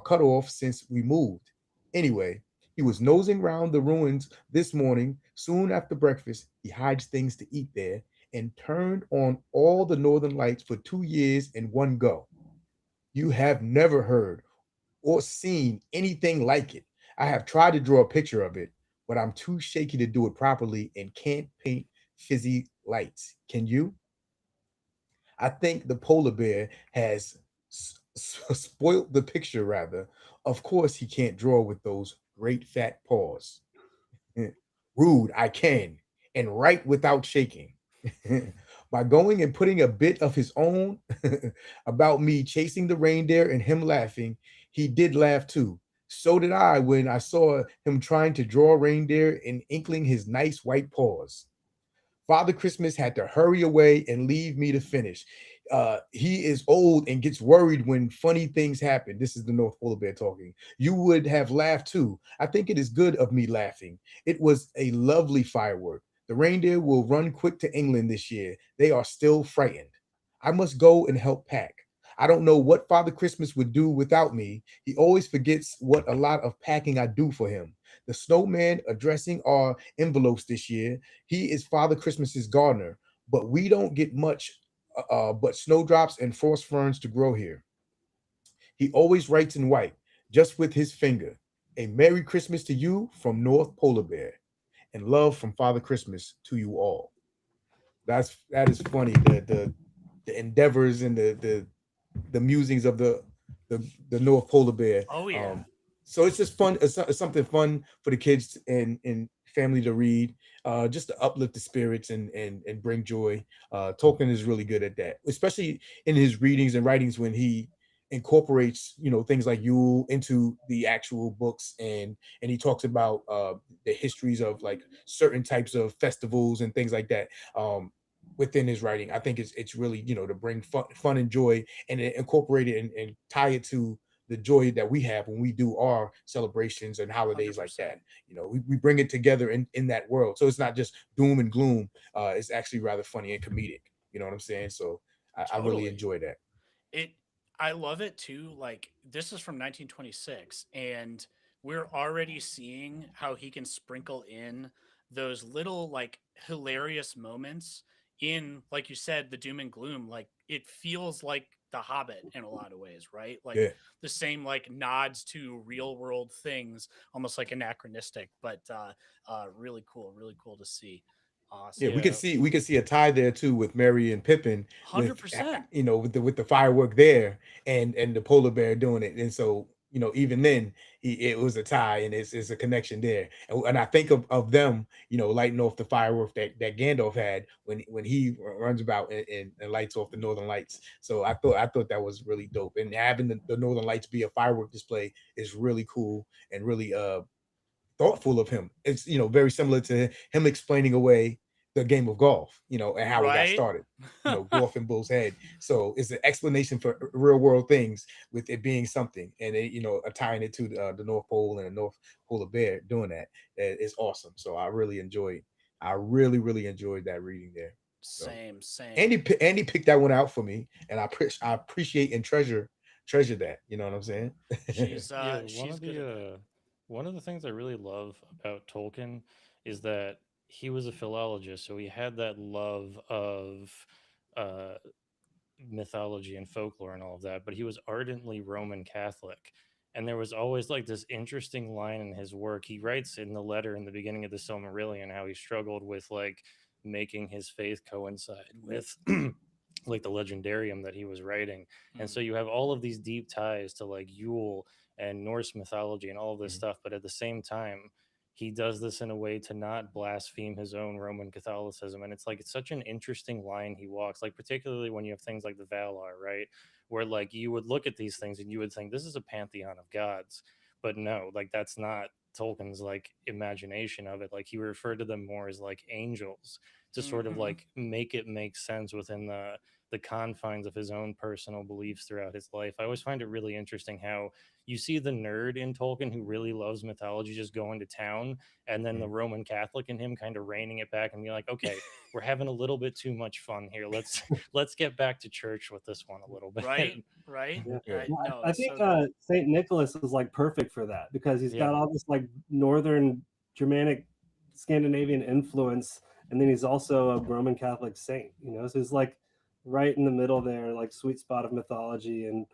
cut off since we moved. Anyway, he was nosing round the ruins this morning. Soon after breakfast, he hides things to eat there and turned on all the northern lights for 2 years in one go. You have never heard or seen anything like it. I have tried to draw a picture of it, but I'm too shaky to do it properly and can't paint fizzy lights. Can you? I think the polar bear has spoilt the picture, rather. Of course, he can't draw with those great fat paws. Rude, I can, and write without shaking. By going and putting a bit of his own about me chasing the reindeer and him laughing, he did laugh too. So did I when I saw him trying to draw a reindeer and inkling his nice white paws. Father Christmas had to hurry away and leave me to finish. He is old and gets worried when funny things happen. This is the North Polar Bear talking. You would have laughed too. I think it is good of me laughing. It was a lovely firework. The reindeer will run quick to England this year. They are still frightened. I must go and help pack. I don't know what Father Christmas would do without me. He always forgets what a lot of packing I do for him. The snowman addressing our envelopes this year. He is Father Christmas's gardener, but we don't get much but snowdrops and frost ferns to grow here. He always writes in white, just with his finger. A Merry Christmas to you from North Polar Bear, and love from Father Christmas to you all. That is funny. The endeavors and the musings of the North Polar Bear. Oh yeah. So it's just fun. It's something fun for the kids and family to read, just to uplift the spirits and bring joy. Tolkien is really good at that, especially in his readings and writings when he incorporates things like Yule into the actual books, and he talks about the histories of like certain types of festivals and things like that. Within his writing, I think it's really to bring fun and joy and incorporate it and tie it to the joy that we have when we do our celebrations and holidays like that. 100%. We bring it together in that world, so it's not just doom and gloom. It's actually rather funny and comedic. You know what I'm saying? So I really Totally. enjoy that. It I love it too. Like this is from 1926 and we're already seeing how he can sprinkle in those little like hilarious moments in, like you said, the doom and gloom. Like it feels like The Hobbit in a lot of ways, right? Like Yeah. the same like nods to real world things, almost like anachronistic, but really cool to see. Yeah, Awesome. Yeah. we could see a tie there too with Mary and Pippin with 100%. with the firework there and the polar bear doing it, and so even then it was a tie and it's a connection there, and I think of them lighting off the firework that Gandalf had when he runs about and lights off the Northern Lights. So I thought that was really dope, and having the Northern Lights be a firework display is really cool and really thoughtful of him. It's very similar to him explaining away the game of golf, and how it got Right? started. Golf in Bull's head. So it's an explanation for real world things with it being something, and tying it to the North Pole and the North Polar Bear doing that is awesome. So I really enjoyed that reading there. So Same. Andy picked that one out for me, and I appreciate and treasure that. You know what I'm saying? Yeah, She's good at that. one of the things I really love about Tolkien is that he was a philologist, so he had that love of uh, mythology and folklore and all of that, but he was ardently Roman Catholic. And there was always like this interesting line in his work. He writes in the letter in the beginning of the Silmarillion how he struggled with like making his faith coincide with like the legendarium that he was writing. And so you have all of these deep ties to like Yule and Norse mythology and all of this Mhm. stuff, but at the same time, he does this in a way to not blaspheme his own Roman Catholicism. And it's such an interesting line he walks, like particularly when you have things like the Valar, right? Where like you would look at these things and you would think this is a pantheon of gods. But no, like that's not Tolkien's like imagination of it. Like he referred to them more as like angels to sort of Mhm. like make it make sense within the confines of his own personal beliefs throughout his life. I always find it really interesting how you see the nerd in Tolkien who really loves mythology just going to town, and then the Roman Catholic in him kind of reining it back and being like, okay, we're having a little bit too much fun here. Let's get back to church with this one a little bit. Right, right. Yeah. No, I it's think so good. Saint Nicholas is like perfect for that because he's Yeah. got all this like northern Germanic Scandinavian influence, and then he's also a Roman Catholic saint, you know, so he's like right in the middle there, like sweet spot of mythology and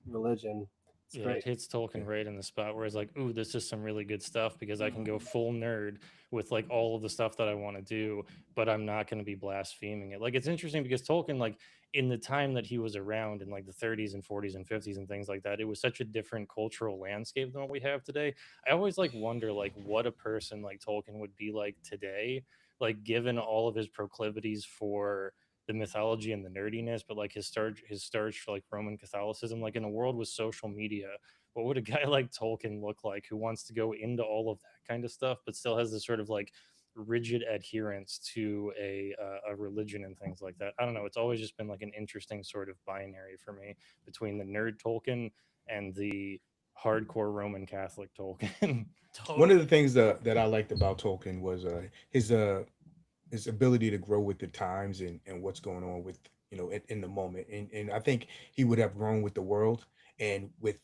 religion. It's Yeah, it great. hits Tolkien right in the spot where it's like, ooh, this is some really good stuff because I can go full nerd with like all of the stuff that I want to do, but I'm not going to be blaspheming it. Like it's interesting because Tolkien, like in the time that he was around in like the 30s and 40s and 50s and things like that, it was such a different cultural landscape than what we have today. I always like wonder like what a person like Tolkien would be like today, like given all of his proclivities for the mythology and the nerdiness, but like his starch for like Roman Catholicism, like in a world with social media, what would a guy like Tolkien look like who wants to go into all of that kind of stuff, but still has this sort of like rigid adherence to a religion and things like that? I don't know. It's always just been like an interesting sort of binary for me between the nerd Tolkien and the hardcore Roman Catholic Tolkien. One of the Totally. things that I liked about Tolkien was his ability to grow with the times and what's going on with in the moment, and I think he would have grown with the world and with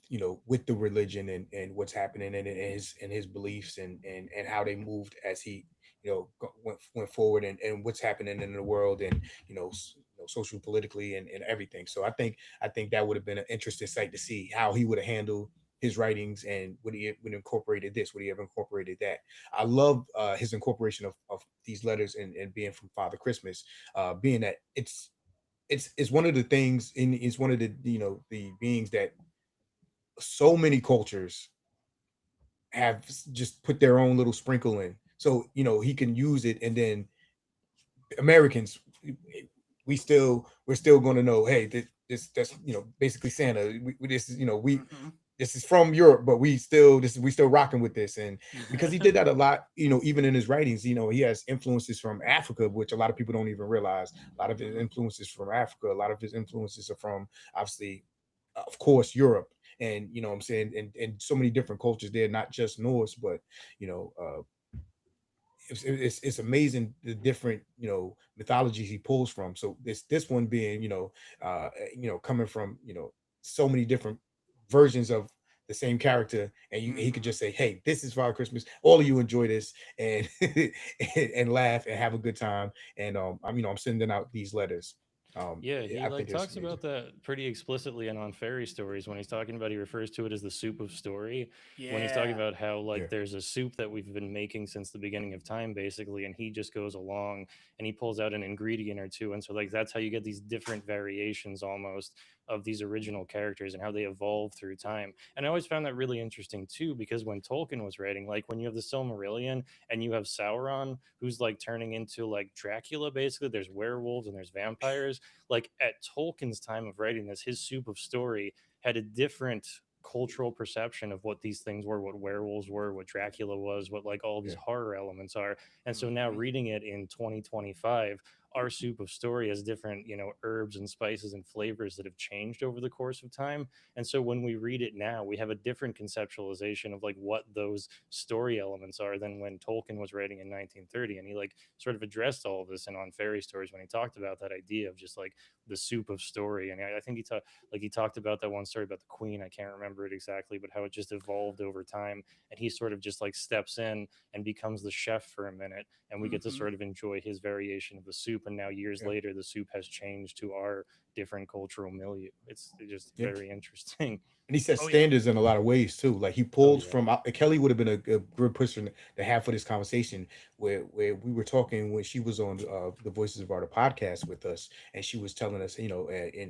with the religion and what's happening and his beliefs and how they moved as he went forward and what's happening in the world and social politically and everything. So I think that would have been an interesting sight to see how he would have handled his writings and would incorporated this, would he have incorporated that. I love his incorporation of these letters and being from Father Christmas, being that it's one of the things in it's one of the the beings that so many cultures have just put their own little sprinkle in. So he can use it, and then Americans, we're still going to know, hey, this that's basically Santa. This is we Mhm. this is from Europe, but we still rocking with this. And because he did that a lot, even in his writings, he has influences from Africa, which a lot of people don't even realize. A lot of his influences from Africa, a lot of his influences are from, obviously, of course, Europe. And what I'm saying, and so many different cultures there, not just Norse, but you know, uh, it's amazing the different mythologies he pulls from. So this one being coming from so many different versions of the same character, and he could just say, hey, this is Father Christmas, all of you enjoy this and and laugh and have a good time. And I'm sending out these letters. Yeah, he I like think it's talks amazing. about that pretty explicitly and on fairy stories when he's talking about, he refers to it as the soup of story, when he's talking Yeah. about how like Yeah. there's a soup that we've been making since the beginning of time basically, and he just goes along and he pulls out an ingredient or two, and so like that's how you get these different variations almost of these original characters and how they evolve through time. And I always found that really interesting too, because when Tolkien was writing, like when you have the Silmarillion and you have Sauron who's like turning into like Dracula, basically there's werewolves and there's vampires. Like at Tolkien's time of writing this, his soup of story had a different cultural perception of what these things were, what werewolves were, what Dracula was, what like all these Yeah. horror elements are. And so now Mhm. reading it in 2025, our soup of story has different, herbs and spices and flavors that have changed over the course of time. And so when we read it now, we have a different conceptualization of like what those story elements are than when Tolkien was writing in 1930. And he like sort of addressed all of this in On Fairy Stories when he talked about that idea of just like the soup of story. And I think he talked about that one story about the queen. I can't remember it exactly, but how it just evolved over time. And he sort of just like steps in and becomes the chef for a minute, and we get to Mhm. sort of enjoy his variation of the soup. And now years Yeah. later, the soup has changed to our different cultural milieu. It's just Yeah. very interesting. And he set Oh yeah. standards in a lot of ways too. Like he Oh pulled yeah. from Kelly would have been a good person to have for this conversation, where we were talking when she was on the Voices of Art podcast with us, and she was telling us, and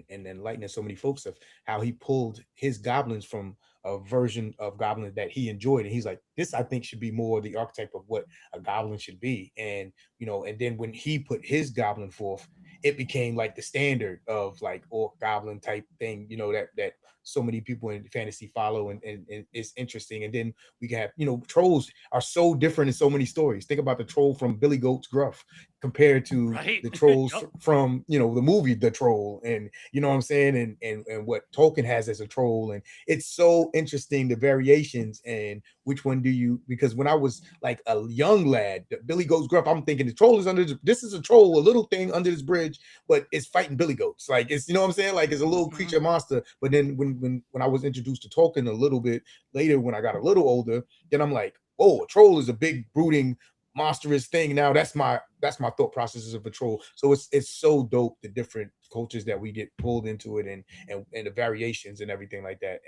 enlightening so many folks of how he pulled his goblins from a version of goblin that he enjoyed, and he's like, this I think should be more the archetype of what a goblin should be. And and then when he put his goblin forth, it became like the standard of like orc goblin type thing, that so many people in fantasy follow, and it's interesting. And then we can have, trolls are so different in so many stories. Think about the troll from Billy Goat's Gruff. compared to Right. the trolls Yup. from the movie The Troll, and you know what I'm saying, and what Tolkien has as a troll. And it's so interesting, the variations, and which one do you, because when I was like a young lad, Billy Goats Gruff, I'm thinking the troll is this is a troll, a little thing under this bridge, but it's fighting Billy Goats, like it's, you know what I'm saying, like it's a little creature monster. But then when I was introduced to Tolkien a little bit later, when I got a little older, then I'm like, oh, a troll is a big brooding monstrous thing. Now that's my thought processes of a troll. So it's so dope, the different cultures that we get pulled into it, and the variations and everything like that.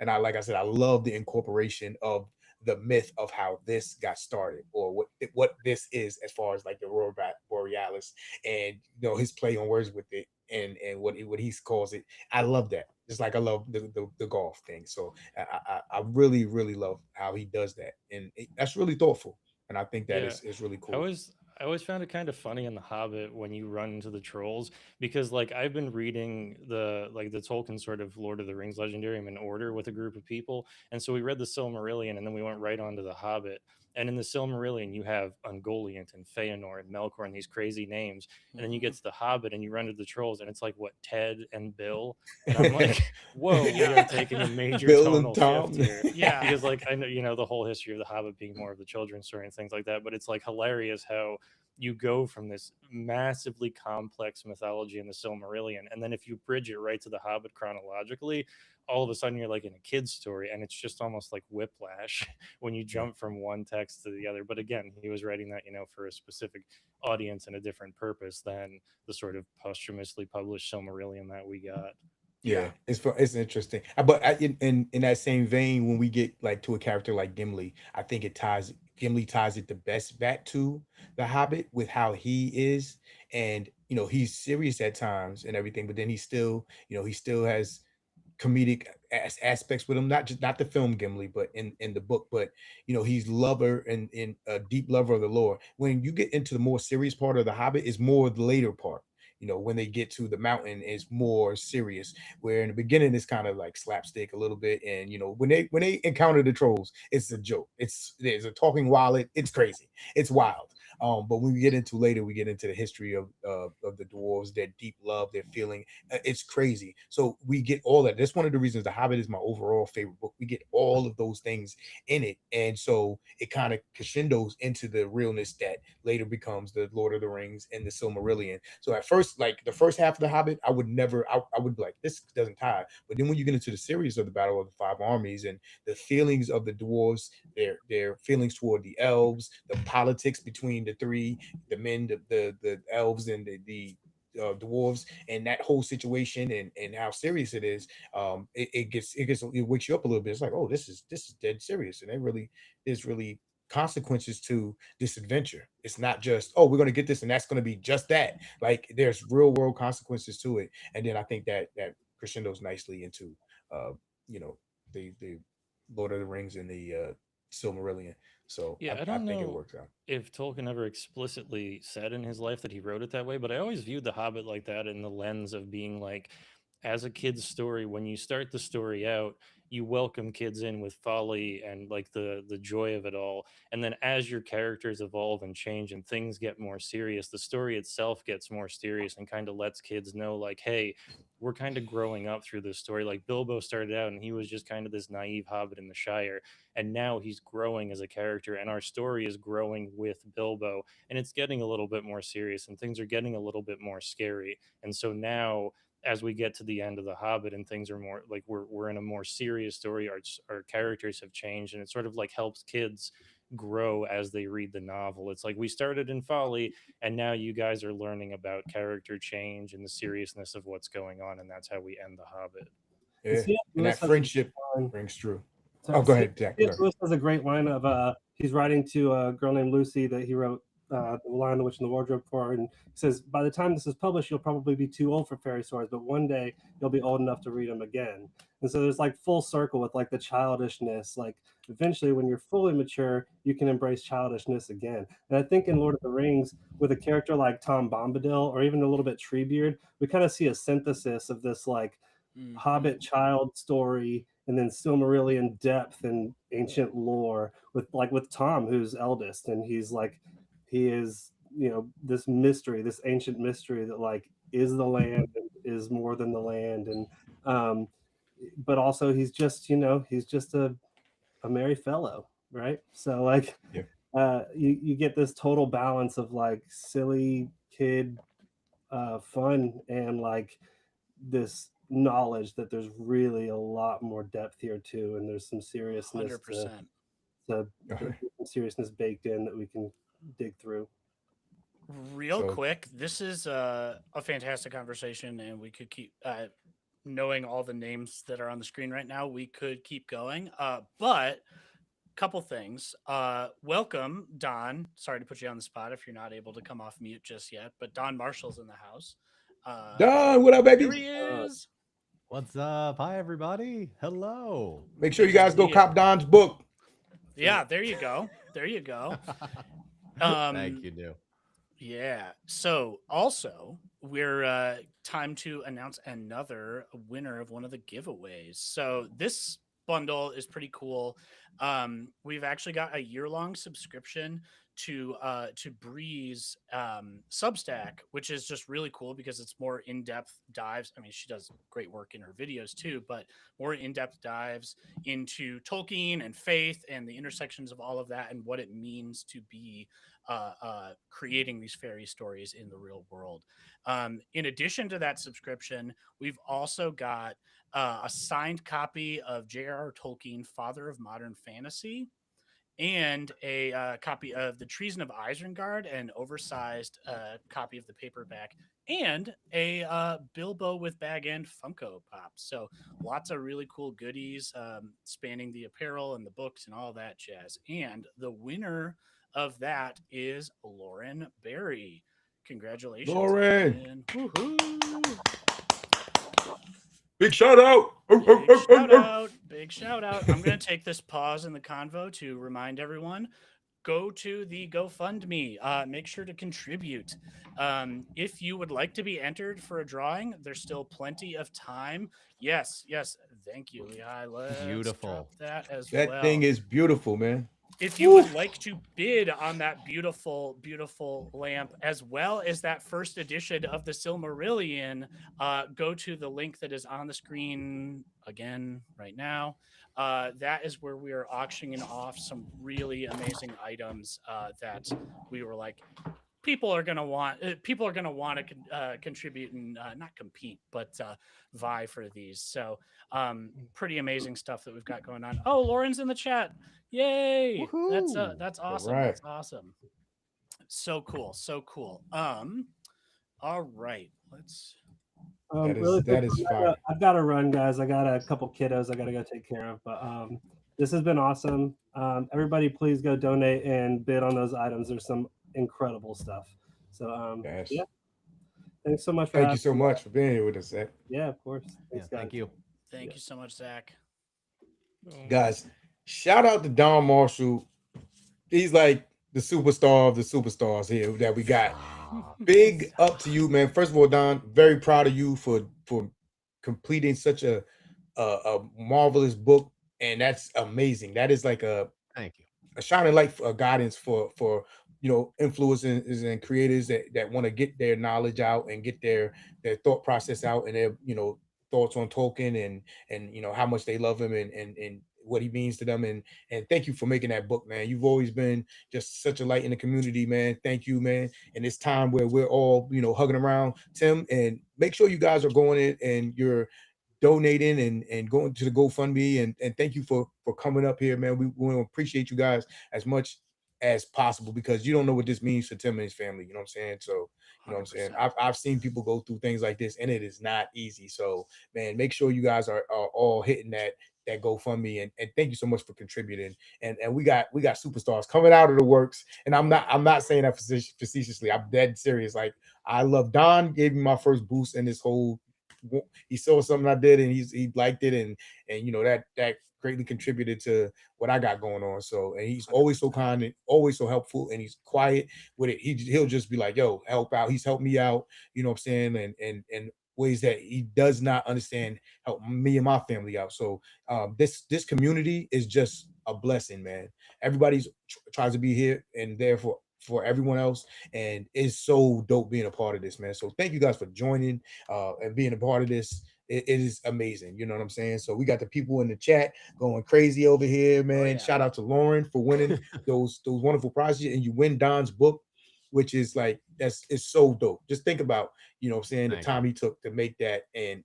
And I, like I said, I love the incorporation of the myth of how this got started, or what this is, as far as like the Aurora Borealis, and his play on words with it, and what he calls it. I love that. Just like I love the golf thing. So I really love how he does that, and that's really thoughtful. And I think that Yeah, is really I cool. always I always found it kind of funny in The Hobbit when you run into the trolls, because like I've been reading the Tolkien sort of Lord of the Rings legendarium in order with a group of people, and so we read the Silmarillion and then we went right on to the Hobbit. And in the Silmarillion, you have Ungoliant and Feanor and Melkor and these crazy names, and then you get to the Hobbit and you run into the trolls, and it's like what, Ted and Bill, and I'm like, whoa, we are taking a major Bill and tonal shift Tom. here. Yeah. Because like I know the whole history of the Hobbit being more of the children's story and things like that, but it's like hilarious how you go from this massively complex mythology in the Silmarillion, and then if you bridge it right to the Hobbit chronologically, all of a sudden you're like in a kid's story, and it's just almost like whiplash when you jump from one text to the other. But again, he was writing that for a specific audience and a different purpose than the sort of posthumously published Silmarillion that we got. Yeah, it's interesting. But in that same vein, when we get like to a character like Gimli, I think Gimli ties it the best back to the Hobbit, with how he is, and he's serious at times and everything, but then he still has comedic aspects with him, not the film Gimli, but in the book. But he's lover and in a deep lover of the lore. When you get into the more serious part of the Hobbit, is more the later part. When they get to the mountain, is more serious, where in the beginning it's kind of like slapstick a little bit. And when they encounter the trolls, it's a joke. There's a talking wallet. It's crazy. It's wild. But when we get into later, we get into the history of the dwarves, their deep love, their feeling. It's crazy. So we get all that. That's one of the reasons The Hobbit is my overall favorite book. We get all of those things in it, and so it kind of crescendos into the realness that later becomes the Lord of the Rings and the Silmarillion. So at first, like the first half of The Hobbit, I would never, I would be like, this doesn't tie. But then when you get into the series of the Battle of the Five Armies, and the feelings of the dwarves, their feelings toward the elves, the politics between the three, the men, the elves, and the dwarves, and that whole situation, and how serious it is. It wakes you up a little bit. It's like, oh, this is dead serious, and there's really consequences to this adventure. It's not just, oh, we're going to get this and that's going to be just that. Like there's real world consequences to it. And then I think that crescendos nicely into uh you know the Lord of the Rings and the Silmarillion. So Yeah, I I don't think it know works out. if Tolkien ever explicitly said in his life that he wrote it that way, but I always viewed The Hobbit like that, in the lens of being like, as a kid's story, when you start the story out, you welcome kids in with folly and like the joy of it all. And then as your characters evolve and change and things get more serious, the story itself gets more serious and kind of lets kids know like, hey, we're kind of growing up through this story. Like Bilbo started out and he was just kind of this naive hobbit in the Shire, and now he's growing as a character, and our story is growing with Bilbo, and it's getting a little bit more serious and things are getting a little bit more scary. And so now, as we get to the end of The Hobbit and things are more like, we're in a more serious story, our characters have changed, and it sort of like helps kids grow as they read the novel. It's like, we started in folly and now you guys are learning about character change and the seriousness of what's going on, and that's how we end The Hobbit. Yeah, and that friendship rings true. Sorry, Oh, go ahead, Jack. C.S. Lewis has a great line of he's writing to a girl named Lucy that he wrote The Lion, the Witch, and the Wardrobe for, and he says, by the time this is published, you'll probably be too old for fairy stories, but one day you'll be old enough to read them again. And so there's like full circle with like the childishness. Like eventually, when you're fully mature, you can embrace childishness again. And I think in Lord of the Rings, with a character like Tom Bombadil or even a little bit Treebeard, we kind of see a synthesis of this like Hobbit child story, and then Silmarillion depth and ancient lore with Tom, who's eldest, and he's like, he is this mystery, this ancient mystery that like is the land and is more than the land, and but also he's just he's just a merry fellow, right? So like you get this total balance of like silly kid fun and like this knowledge that there's really a lot more depth here too, and there's some seriousness 100%. to some seriousness baked in that we can dig through. Real quick, this is a fantastic conversation, and we could keep knowing all the names that are on the screen right now. We could keep going, but couple things. Welcome, Don. Sorry to put you on the spot if you're not able to come off mute just yet, but Don Marshall's in the house. Don, what up, baby? Here he is. What's up? Hi, everybody. Hello. Make sure you guys go cop Don's book. Yeah, there you go. There you go. Thank you, New. Yeah. So also, we're time to announce another winner of one of the giveaways. So this bundle is pretty cool. We've actually got a year-long subscription to Bree's Substack, which is just really cool because it's more in-depth dives. I mean, she does great work in her videos too, but more in-depth dives into Tolkien and faith and the intersections of all of that and what it means to be creating these fairy stories in the real world. In addition to that subscription, we've also got a signed copy of J.R.R. Tolkien, Father of Modern Fantasy, and a copy of The Treason of Isengard, an oversized copy of the paperback, and a Bilbo with Bag and Funko Pop. So lots of really cool goodies spanning the apparel and the books and all that jazz. And the winner of that is Lauren Berry. Congratulations, Lauren. Woohoo! Big shout out. Big shout out. I'm going to take this pause in the convo to remind everyone, go to the GoFundMe. Make sure to contribute. If you would like to be entered for a drawing, there's still plenty of time. Yes. Thank you, Lehigh. Let's Beautiful. drop that as That well. thing is beautiful, man. If you would like to bid on that beautiful, beautiful lamp, as well as that first edition of the Silmarillion, go to the link that is on the screen again right now. That is where we are auctioning off some really amazing items that we were like, people are going to want to contribute and not compete, but vie for these. So pretty amazing stuff that we've got going on. Oh, Lauren's in the chat. Yay. Woohoo. That's awesome. Right. That's awesome. So cool. All right. Let's Really that quick, is fire. I've got to run, guys. I got a couple kiddos I got to go take care of, but this has been awesome. Everybody please go donate and bid on those items. There's some incredible stuff. So yeah, thanks so much for Thank you so much for being here with us, Zach. Yeah, of course. Thanks, guys. Thank you. Thank you so much, Zach. Guys, shout out to Don Marshall. He's like the superstar of the superstars here that we got. Big up to you, man. First of all, Don, very proud of you for completing such a marvelous book, and that's amazing. That is like a shining light for guidance for influencers and creators that want to get their knowledge out and get their thought process out and their thoughts on Tolkien and how much they love him and what he means to them, and thank you for making that book, man. You've always been just such a light in the community, man. Thank you, man. And it's time where we're all hugging around Tim, and make sure you guys are going in and you're donating and going to the GoFundMe, and thank you for coming up here, man. We want to appreciate you guys as much as possible because you don't know what this means for Tim and his family. You know what I'm saying? So you know what I'm saying? I've seen people go through things like this, and it is not easy. So man, make sure you guys are all hitting that GoFundMe, and thank you so much for contributing. And we got superstars coming out of the works, and I'm not saying that facetiously. I'm dead serious. Like, I love Don. Gave me my first boost in this whole. He saw something I did, and he liked it, and that greatly contributed to what I got going on. So, and he's always so kind and always so helpful, and he's quiet with it. He'll just be like, yo, help out. He's helped me out, you know what I'm saying? And ways that he does not understand, help me and my family out. So this community is just a blessing, man. Everybody's tries to be here and there for for everyone else, and it's so dope being a part of this, man. So thank you guys for joining and being a part of this. It is amazing, you know what I'm saying? So we got the people in the chat going crazy over here, man. yeah. Shout out to Lauren for winning those wonderful prizes, and you win Don's book, which is like it's so dope. Just think about, you know what I'm saying, the Thank time you. he took to make that and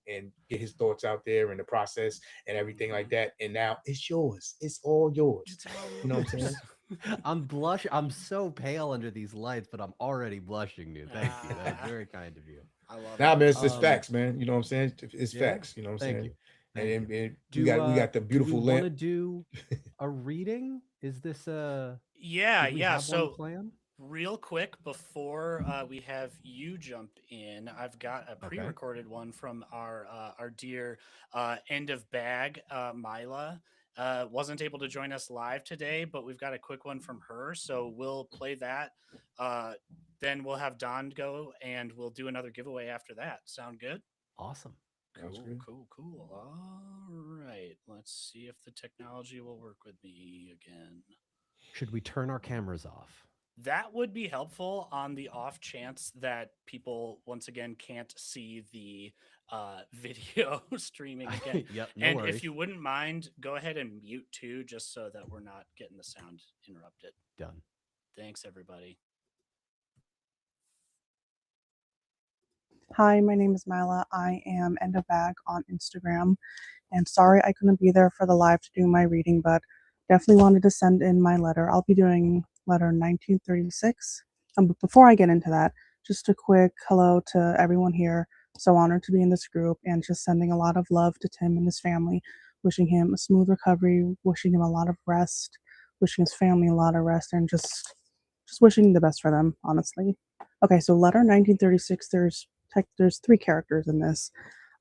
get his thoughts out there and the process and everything like that. And now it's yours. It's all yours. It's all You know what I'm saying? I'm so pale under these lights, but I'm already blushing, dude. Thank you. That's very kind of you. I love Nah, it. man, it's facts, man. You know what I'm saying? It's Yeah, facts. You know what I'm thank saying? you. Thank you. And Do we got the beautiful do we want to lamp. do a reading? Is this Yeah, did we yeah. have one So planned? real quick before we have you jump in, I've got a pre-recorded one from our dear end of bag Mila. Wasn't able to join us live today, but we've got a quick one from her, so we'll play that. Then we'll have Don go, and we'll do another giveaway after that. Sound good? Awesome. Cool. All right, let's see if the technology will work with me again. Should we turn our cameras off? That would be helpful on the off chance that people once again can't see the video streaming again. Yep, no And worries. if you wouldn't mind, go ahead and mute too, just so that we're not getting the sound interrupted. Done. Thanks, everybody. Hi, my name is Mila. I am End of Bag on Instagram. And sorry I couldn't be there for the live to do my reading, but definitely wanted to send in my letter. I'll be doing letter 1936. But before I get into that, just a quick hello to everyone here. So honored to be in this group and just sending a lot of love to Tim and his family, wishing him a smooth recovery, wishing him a lot of rest, wishing his family a lot of rest, and just wishing the best for them, honestly. Okay, so letter 1936, there's 3 characters in this.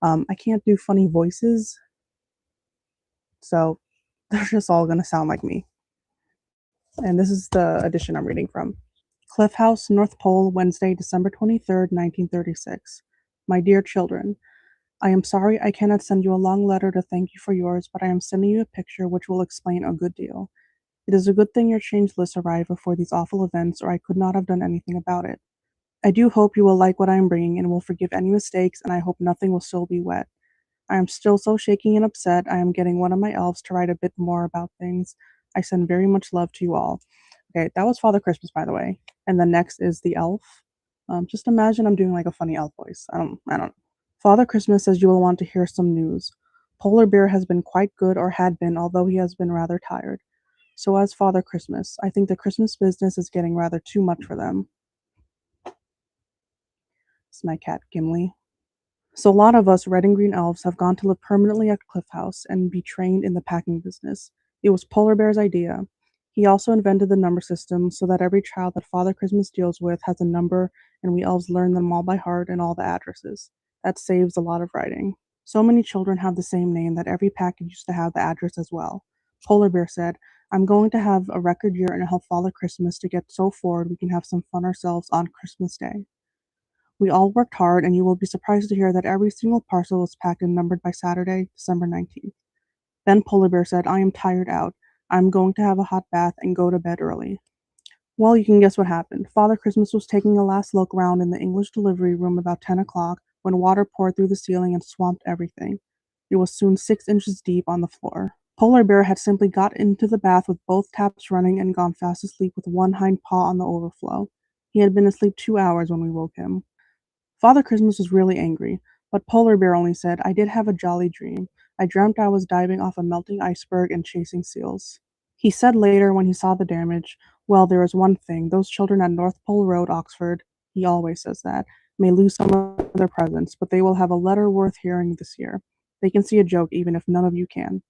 I can't do funny voices, so they're just all gonna sound like me. And this is the edition I'm reading from. Cliff House, North Pole, Wednesday, December 23rd, 1936. My dear children, I am sorry I cannot send you a long letter to thank you for yours, but I am sending you a picture which will explain a good deal. It is a good thing your change lists arrived before these awful events, or I could not have done anything about it. I do hope you will like what I am bringing and will forgive any mistakes, and I hope nothing will still be wet. I am still so shaking and upset. I am getting one of my elves to write a bit more about things. I send very much love to you all. Okay, that was Father Christmas, by the way. And then next is the elf. Just imagine I'm doing like a funny elf voice. I don't. Father Christmas says you will want to hear some news. Polar Bear has been quite good, or had been, although he has been rather tired. So has Father Christmas. I think the Christmas business is getting rather too much for them. It's my cat, Gimli. So a lot of us red and green elves have gone to live permanently at Cliff House and be trained in the packing business. It was Polar Bear's idea. He also invented the number system so that every child that Father Christmas deals with has a number, and we elves learn them all by heart and all the addresses. That saves a lot of writing. So many children have the same name that every package used to have the address as well. Polar Bear said, I'm going to have a record year and help Father Christmas to get so forward we can have some fun ourselves on Christmas Day. We all worked hard, and you will be surprised to hear that every single parcel was packed and numbered by Saturday, December 19th. Then Polar Bear said, I am tired out. I'm going to have a hot bath and go to bed early. Well, you can guess what happened. Father Christmas was taking a last look round in the English delivery room about 10 o'clock when water poured through the ceiling and swamped everything. It was soon 6 inches deep on the floor. Polar Bear had simply got into the bath with both taps running and gone fast asleep with one hind paw on the overflow. He had been asleep 2 hours when we woke him. Father Christmas was really angry, but Polar Bear only said, I did have a jolly dream. I dreamt I was diving off a melting iceberg and chasing seals. He said later when he saw the damage, well, there is one thing. Those children at North Pole Road, Oxford, he always says that, may lose some of their presents, but they will have a letter worth hearing this year. They can see a joke even if none of you can.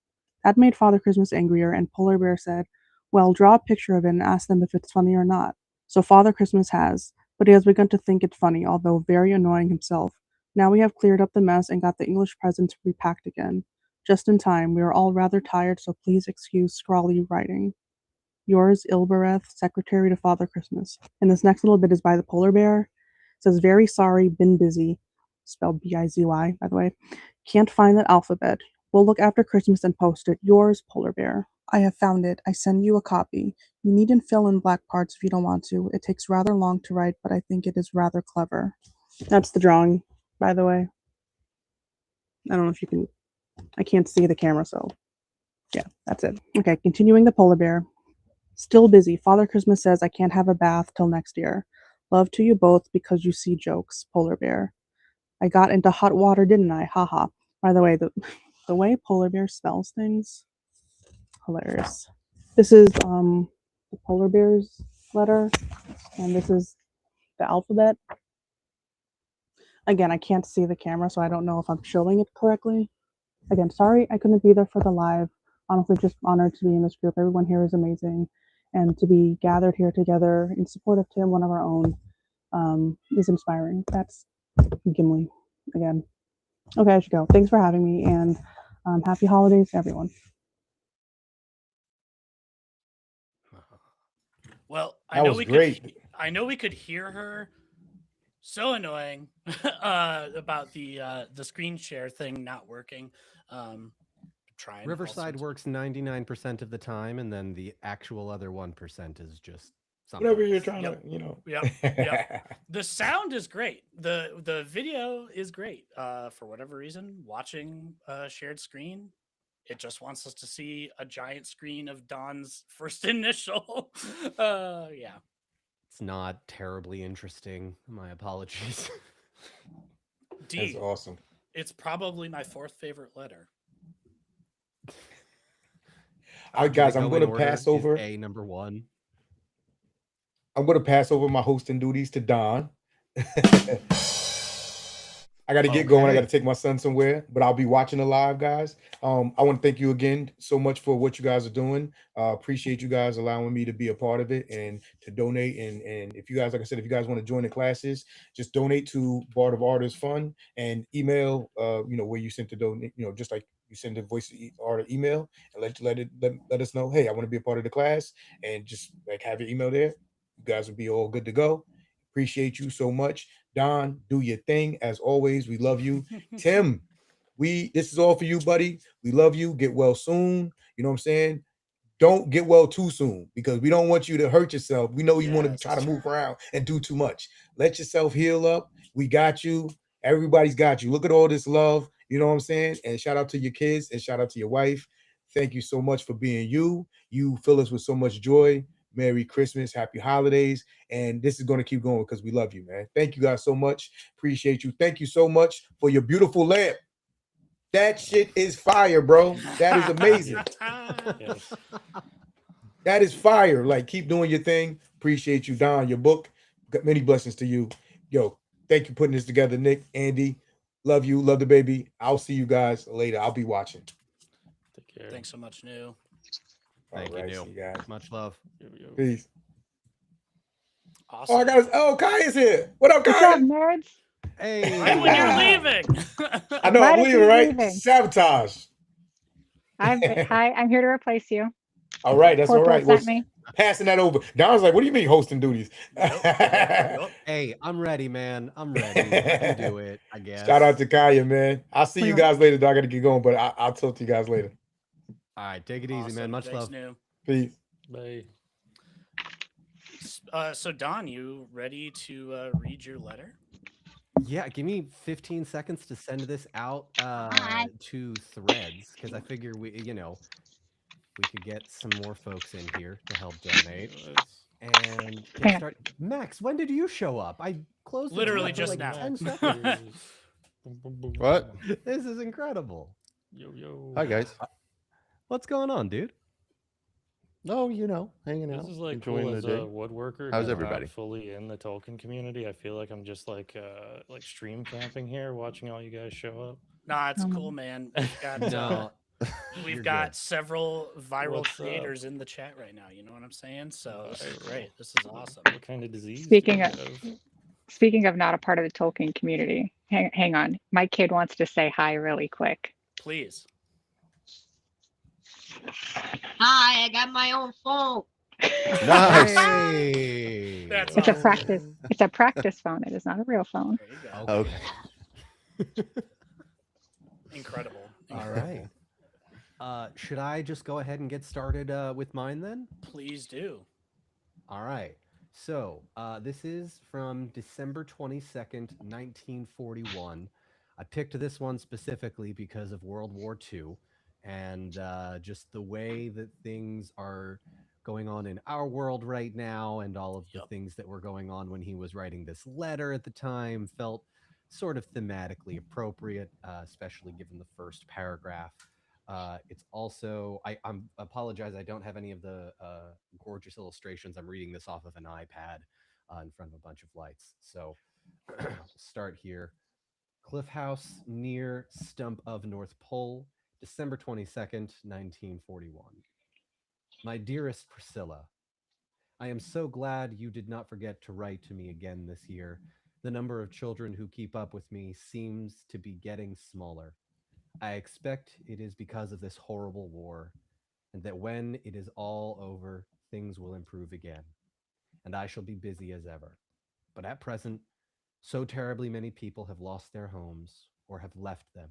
That made Father Christmas angrier, and Polar Bear said, well, draw a picture of it and ask them if it's funny or not. So Father Christmas has, but he has begun to think it funny, although very annoying himself. Now we have cleared up the mess and got the English presents repacked again. Just in time. We are all rather tired, so please excuse scrawly writing. Yours, Ilbereth, Secretary to Father Christmas. And this next little bit is by the Polar Bear. It says, very sorry, been busy. Spelled B-I-Z-Y, by the way. Can't find that alphabet. We'll look after Christmas and post it. Yours, Polar Bear. I have found it. I send you a copy. You needn't fill in black parts if you don't want to. It takes rather long to write, but I think it is rather clever. That's the drawing, by the way. I don't know if you can... I can't see the camera, so... Yeah, that's it. Okay, continuing the polar bear. Still busy. Father Christmas says I can't have a bath till next year. Love to you both because you see jokes, polar bear. I got into hot water, didn't I? Haha. By the way, the way polar bear spells things, hilarious. This is the polar bear's letter, and this is the alphabet. Again, I can't see the camera, so I don't know if I'm showing it correctly. Again, sorry I couldn't be there for the live. Honestly, just honored to be in this group. Everyone here is amazing. And to be gathered here together in support of Tim, one of our own, is inspiring. That's Gimli again. Okay, I should go. Thanks for having me, and happy holidays, everyone. Well, That was great. I know we could hear her. So annoying about the screen share thing not working. Trying Riverside works 99% of the time, and then the actual other 1% is just something. Whatever you're trying to, you know. Yep. The sound is great. The video is great. For whatever reason, watching a shared screen, it just wants us to see a giant screen of Don's first initial. Yeah. It's not terribly interesting. My apologies. D, that's awesome. It's probably my fourth favorite letter. All right, guys, I'm going to pass over A number 1. I'm going to pass over my hosting duties to Don. I got to get going. I got to take my son somewhere, but I'll be watching the live, guys. I want to thank you again so much for what you guys are doing. Appreciate you guys allowing me to be a part of it and to donate. And if you guys, like I said, if you guys want to join the classes, just donate to Bard of Artists Fund and email, where you sent the donate, just like you send the voice art email and let us know, hey, I want to be a part of the class, and just like have your email there. You guys will be all good to go. Appreciate you so much. Don, do your thing. As always, we love you. Tim, this is all for you, buddy. We love you. Get well soon. You know what I'm saying? Don't get well too soon, because we don't want you to hurt yourself. We know you want to try to move around and do too much. Let yourself heal up. We got you. Everybody's got you. Look at all this love. You know what I'm saying? And shout out to your kids and shout out to your wife. Thank you so much for being you. You fill us with so much joy. Merry Christmas, happy holidays. And this is going to keep going because we love you, man. Thank you guys so much. Appreciate you. Thank you so much for your beautiful lamp. That shit is fire, bro. That is amazing. That is fire. Like, keep doing your thing. Appreciate you, Don. Your book. Got many blessings to you. Yo, thank you for putting this together, Nick, Andy. Love you. Love the baby. I'll see you guys later. I'll be watching. Take care. Thanks so much, New. Thank you, Neil. Guys. Much love. Peace. Awesome. Kai is here. What up, Kai? What's up, nerds? Hey. Right when you're leaving. I know, Right I'm as leaving, you're right? leaving. Sabotage. Hi, I'm here to replace you. All right, that's Corporal all right. Well, sent me. passing that over. Don's like, what do you mean hosting duties? Hey, I'm ready, man. I'm ready. I can do it, I guess. Shout out to Kaya, man. I'll see you guys later. I got to get going, but I'll talk to you guys later. All right, take it easy, man. Much Thanks, love. New. Peace. Bye. So Don, you ready to read your letter? Yeah, give me 15 seconds to send this out to Threads, because I figure we could get some more folks in here to help donate. And get start. Max, when did you show up? I closed the Literally tab for just like now. 10 seconds. What? This is incredible. Yo. Hi, guys. What's going on, dude? Oh, hanging out. This is like enjoying cool the as day. a woodworker. How's who's everybody? Not fully in the Tolkien community. I feel like I'm just like stream camping here, watching all you guys show up. Nah, it's cool, man. We've got No, we've got several viral What's up? creators in the chat right now. You know what I'm saying? So this is great. This is awesome. What kind of disease? Speaking do you of have? speaking of not a part of the Tolkien community, hang on. My kid wants to say hi really quick. Please. Hi, I got my own phone. Nice. Hey. That's It's a awesome. practice. It's a practice phone. It is not a real phone. There you go. Okay. Incredible. All right. Should I just go ahead and get started with mine then? Please do. All right. So this is from December 22nd, 1941. I picked this one specifically because of World War II and just the way that things are going on in our world right now, and all of the things that were going on when he was writing this letter at the time felt sort of thematically appropriate, especially given the first paragraph. It's also I'm apologize. I don't have any of the gorgeous illustrations. I'm reading this off of an iPad in front of a bunch of lights. So we'll start here. Cliff House near stump of North Pole, December 22nd, 1941. My dearest Priscilla, I am so glad you did not forget to write to me again this year. The number of children who keep up with me seems to be getting smaller. I expect it is because of this horrible war, and that when it is all over, things will improve again, and I shall be busy as ever. But at present, so terribly many people have lost their homes or have left them.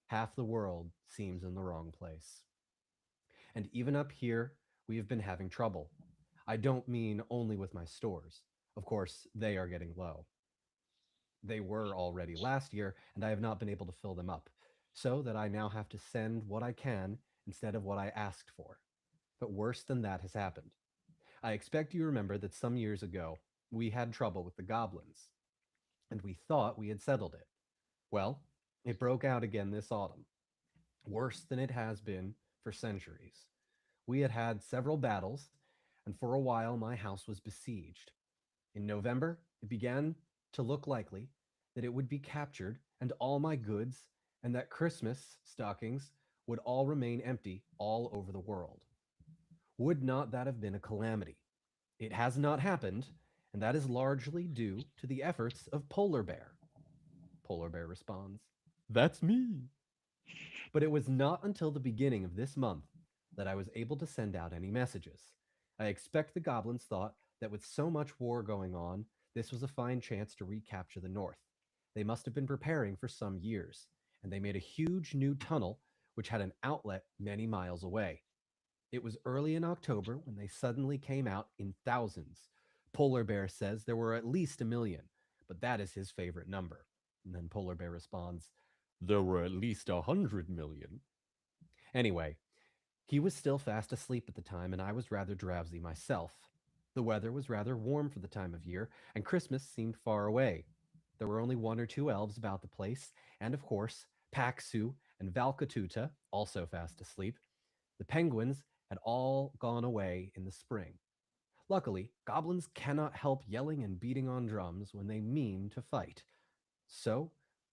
Half the world seems in the wrong place. And even up here, we have been having trouble. I don't mean only with my stores. Of course, they are getting low. They were already last year, and I have not been able to fill them up, so that I now have to send what I can instead of what I asked for. But worse than that has happened. I expect you remember that some years ago we had trouble with the goblins, and we thought we had settled it. Well, it broke out again this autumn, worse than it has been for centuries. We had had several battles, and for a while my house was besieged. In November, it began to look likely that it would be captured and all my goods, and that Christmas stockings would all remain empty all over the world. Would not that have been a calamity? It has not happened, and that is largely due to the efforts of Polar Bear. Polar Bear responds, "That's me." But it was not until the beginning of this month that I was able to send out any messages. I expect the goblins thought that with so much war going on, this was a fine chance to recapture the North. They must have been preparing for some years, and they made a huge new tunnel which had an outlet many miles away. It was early in October when they suddenly came out in thousands. Polar Bear says there were at least 1 million, but that is his favorite number. And then Polar Bear responds, "There were at least 100 million." Anyway, he was still fast asleep at the time, and I was rather drowsy myself. The weather was rather warm for the time of year, and Christmas seemed far away. There were only one or two elves about the place, and of course, Paxu and Valkatuta, also fast asleep. The penguins had all gone away in the spring. Luckily, goblins cannot help yelling and beating on drums when they mean to fight. So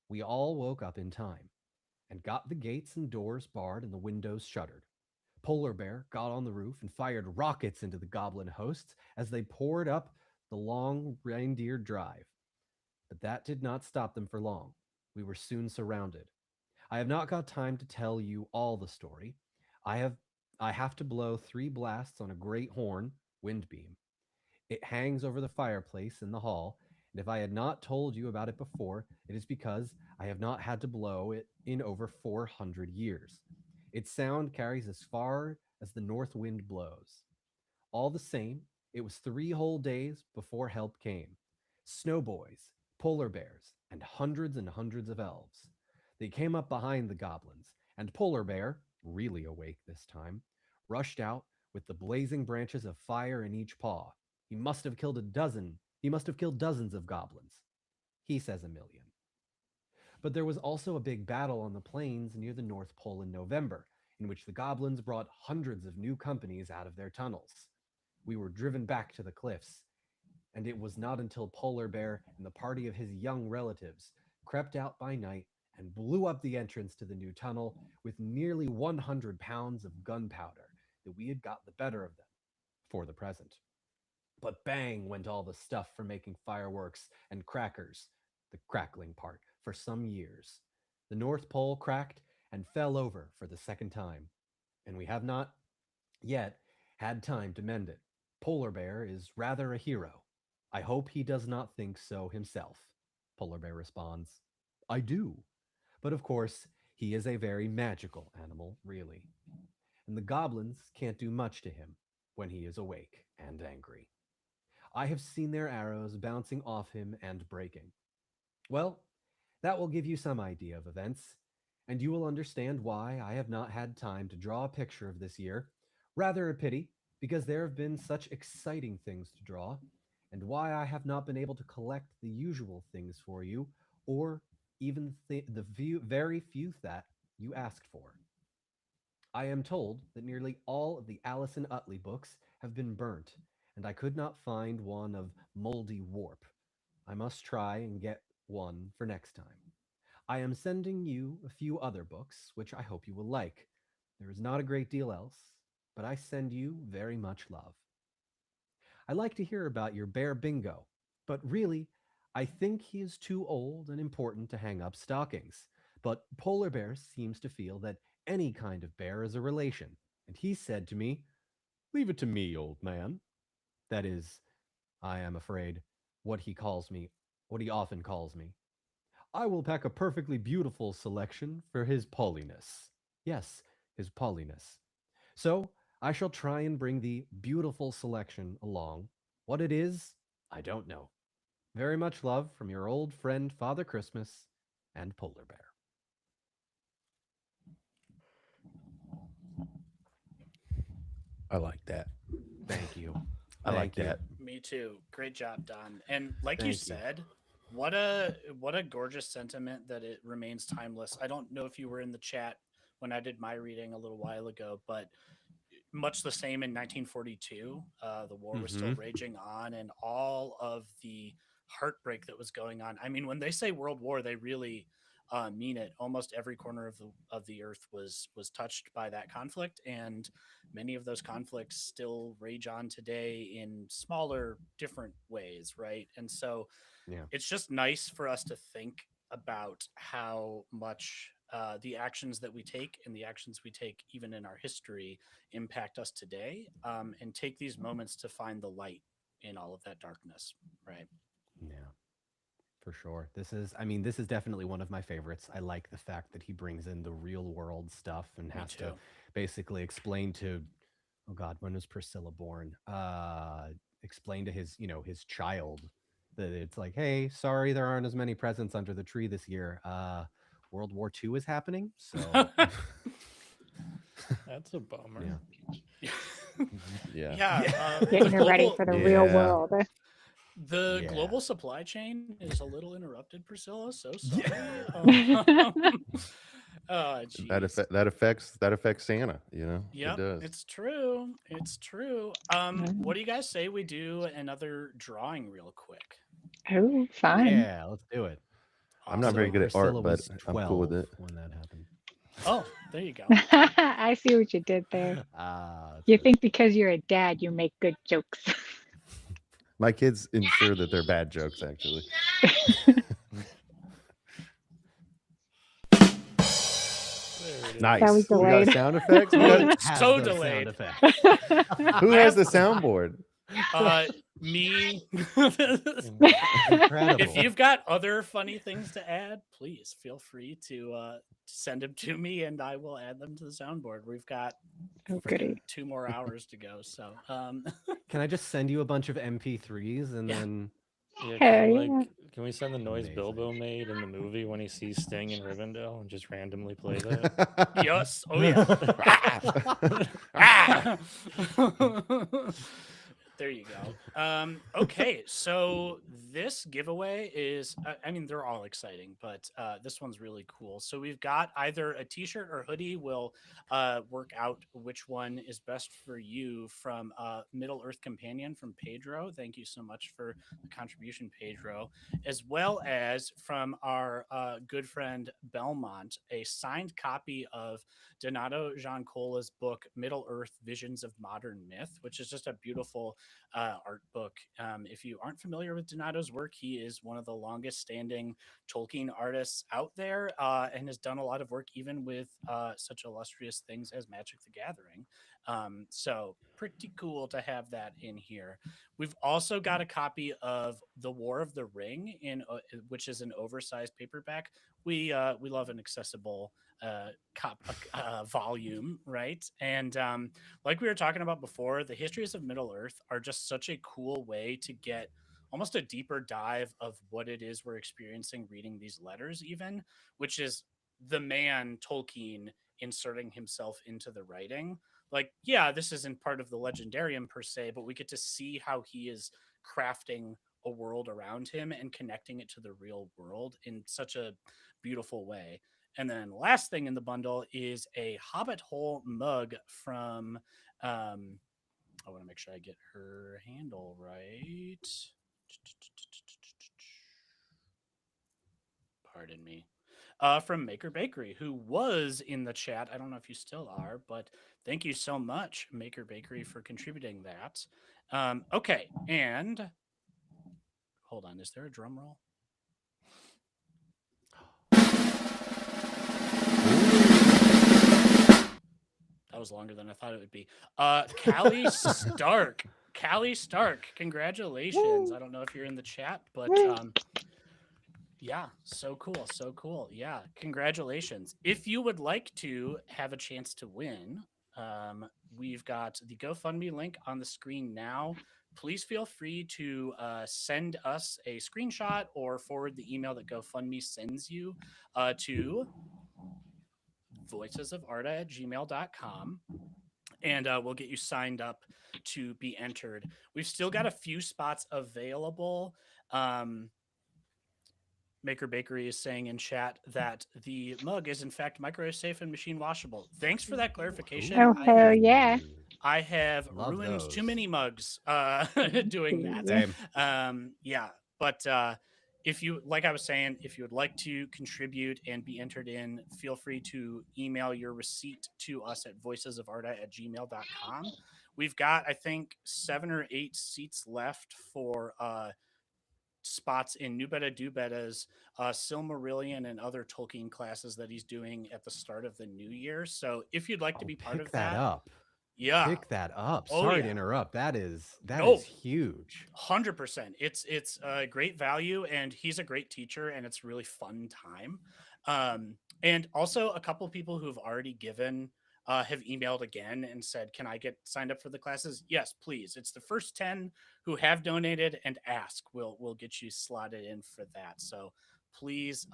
we all woke up in time and got the gates and doors barred and the windows shuttered. Polar Bear got on the roof and fired rockets into the goblin hosts as they poured up the long reindeer drive. But that did not stop them for long. We were soon surrounded. I have not got time to tell you all the story. I have I have to blow 3 blasts on a great horn, wind beam. It hangs over the fireplace in the hall, and if I had not told you about it before, it is because I have not had to blow it in over 400 years. Its sound carries as far as the north wind blows. All the same, it was 3 whole days before help came. Snowboys, polar bears, and hundreds of elves. They came up behind the goblins, and Polar Bear, really awake this time, rushed out with the blazing branches of fire in each paw. He must have killed a dozen. He must have killed dozens of goblins. He says 1 million. But there was also a big battle on the plains near the North Pole in November, in which the goblins brought hundreds of new companies out of their tunnels. We were driven back to the cliffs, and it was not until Polar Bear and the party of his young relatives crept out by night and blew up the entrance to the new tunnel with nearly 100 pounds of gunpowder that we had got the better of them for the present. But bang went all the stuff for making fireworks and crackers, the crackling part, for some years. The North Pole cracked and fell over for the second time, and we have not yet had time to mend it. Polar Bear is rather a hero. I hope he does not think so himself. Polar Bear responds, "I do. But of course, He is a very magical animal, really. And the goblins can't do much to him when he is awake and angry. I have seen their arrows bouncing off him and breaking. Well, that will give you some idea of events, and you will understand why I have not had time to draw a picture of this year. Rather a pity, because there have been such exciting things to draw, and why I have not been able to collect the usual things for you, or even very few that you asked for. I am told that nearly all of the Allison Utley books have been burnt, and I could not find one of Moldy Warp. I must try and get one for next time. I am sending you a few other books, which I hope you will like. There is not a great deal else, but I send you very much love. I like to hear about your bear Bingo, but really, I think he is too old and important to hang up stockings. But Polar Bear seems to feel that any kind of bear is a relation, and he said to me, "Leave it to me, old man." That is, I am afraid, what he calls me, what he often calls me. I will pack a perfectly beautiful selection for his Pauliness. Yes, his Pauliness. So I shall try and bring the beautiful selection along. What it is, I don't know. Very much love from your old friend Father Christmas and Polar Bear. I like that. Thank you. I like Thank you. that. Me too. Great job, Don. And like you Thank you. said, what a gorgeous sentiment that it remains timeless. I don't know if you were in the chat when I did my reading a little while ago, but much the same in 1942. The war was still Mhm. raging on, and all of the heartbreak that was going on. I mean, when they say World War, they really mean it. Almost every corner of the earth was touched by that conflict, and many of those conflicts still rage on today in smaller, different ways, right? And so Yeah. it's just nice for us to think about how much the actions that we take and the actions we take even in our history impact us today, and take these moments to find the light in all of that darkness, right? Yeah, for sure. This is definitely one of my favorites. I like the fact that he brings in the real world stuff and Me has to too. basically explain to, oh God, when was Priscilla born? Explain to his, his child that it's like, hey, sorry, there aren't as many presents under the tree this year. World War II is happening, so That's a bummer. yeah. Yeah. Yeah, Getting her ready for the real Yeah. world. the Yeah. global supply chain is a little interrupted, Priscilla. So sorry. Oh, geez. That affects Santa, it Yep, does. it's true. It's true. What do you guys say we do another drawing real quick? Oh, fun. Yeah, let's do it. I'm not Awesome. So very good at Priscilla art, but was I'm cool with 12 it. when that happened. Oh, there you go. I see what you did there. That's You good. think because you're a dad, you make good jokes. My kids ensure that they're bad jokes, actually. There it is. That was Nice. We got delayed. sound effects. Who has So those delayed. sound effects? Who I has have the soundboard? me. Incredible. If you've got other funny things to add, please feel free to send them to me, and I will add them to the soundboard. We've got Oh, freaking goody. 2 more hours to go. So, Can I just send you a bunch of MP3s and Yeah. then Yeah, Hell yeah. can we send the noise Amazing. Bilbo made in the movie when he sees Sting in Rivendell and just randomly play that? yes. Oh yeah. There you go. Okay, so this giveaway is, I mean, they're all exciting, but this one's really cool. So we've got either a t-shirt or hoodie. We'll work out which one is best for you from Middle Earth Companion from Pedro. Thank you so much for the contribution, Pedro. As well as from our good friend Belmont, a signed copy of Donato Giancola's book, Middle Earth Visions of Modern Myth, which is just a beautiful art book. If you aren't familiar with Donato's work, he is one of the longest standing Tolkien artists out there, and has done a lot of work even with such illustrious things as Magic the Gathering. So pretty cool to have that in here. We've also got a copy of The War of the Ring which is an oversized paperback. We love an accessible volume, right? And like we were talking about before, the histories of Middle Earth are just such a cool way to get almost a deeper dive of what it is we're experiencing reading these letters, even, which is the man Tolkien inserting himself into the writing. Like, yeah, this isn't part of the legendarium per se, but we get to see how he is crafting a world around him and connecting it to the real world in such a beautiful way. And then last thing in the bundle is a Hobbit Hole mug from I want to make sure I get her handle right. Pardon me. From Maker Bakery, who was in the chat. I don't know if you still are, but thank you so much, Maker Bakery, for contributing that. Okay, and hold on. Is there a drum roll? That was longer than I thought it would be. Callie Stark. Callie Stark, congratulations. I don't know if you're in the chat, but yeah, so cool. So cool. Yeah, congratulations. If you would like to have a chance to win, we've got the GoFundMe link on the screen now. Please feel free to send us a screenshot or forward the email that GoFundMe sends you to voicesofarda@gmail.com. And we'll get you signed up to be entered. We've still got a few spots available. Maker Bakery is saying in chat that the mug is in fact microwave safe and machine washable. Thanks for that clarification. Oh, hell yeah. I have Love ruined those. too many mugs doing that. Same. Yeah, but if you, like I was saying, if you would like to contribute and be entered in, feel free to email your receipt to us at voicesofarda@gmail.com. We've got, I think, 7 or 8 seats left for spots in New Beta Do Betas, Silmarillion, and other Tolkien classes that he's doing at the start of the new year. So if you'd like to be part of Pick that up. yeah, Pick that up. Oh, Sorry yeah. to interrupt. That is No. huge. 100%. It's a great value, and he's a great teacher, and it's really fun time. And also a couple people who've already given have emailed again and said, can I get signed up for the classes? Yes, please. It's the first 10 who have donated and ask. We'll get you slotted in for that. So please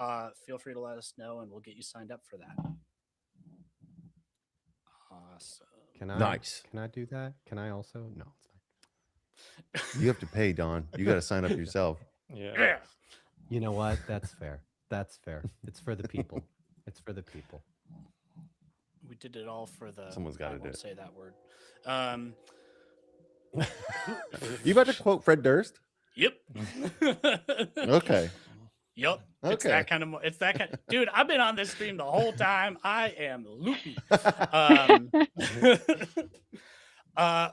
feel free to let us know, and we'll get you signed up for that. Awesome. Nice. Can I do that? Can I also? No, it's fine. You have to pay, Don. You got to sign up yourself. Yeah. You know what? That's fair. That's fair. It's for the people. It's for the people. We did it all for the. Someone's got to I do won't it. say that word. You about to quote Fred Durst? Yep. Okay. Yep. Okay. It's that kind of. It's that kind. Dude, I've been on this stream the whole time. I am loopy.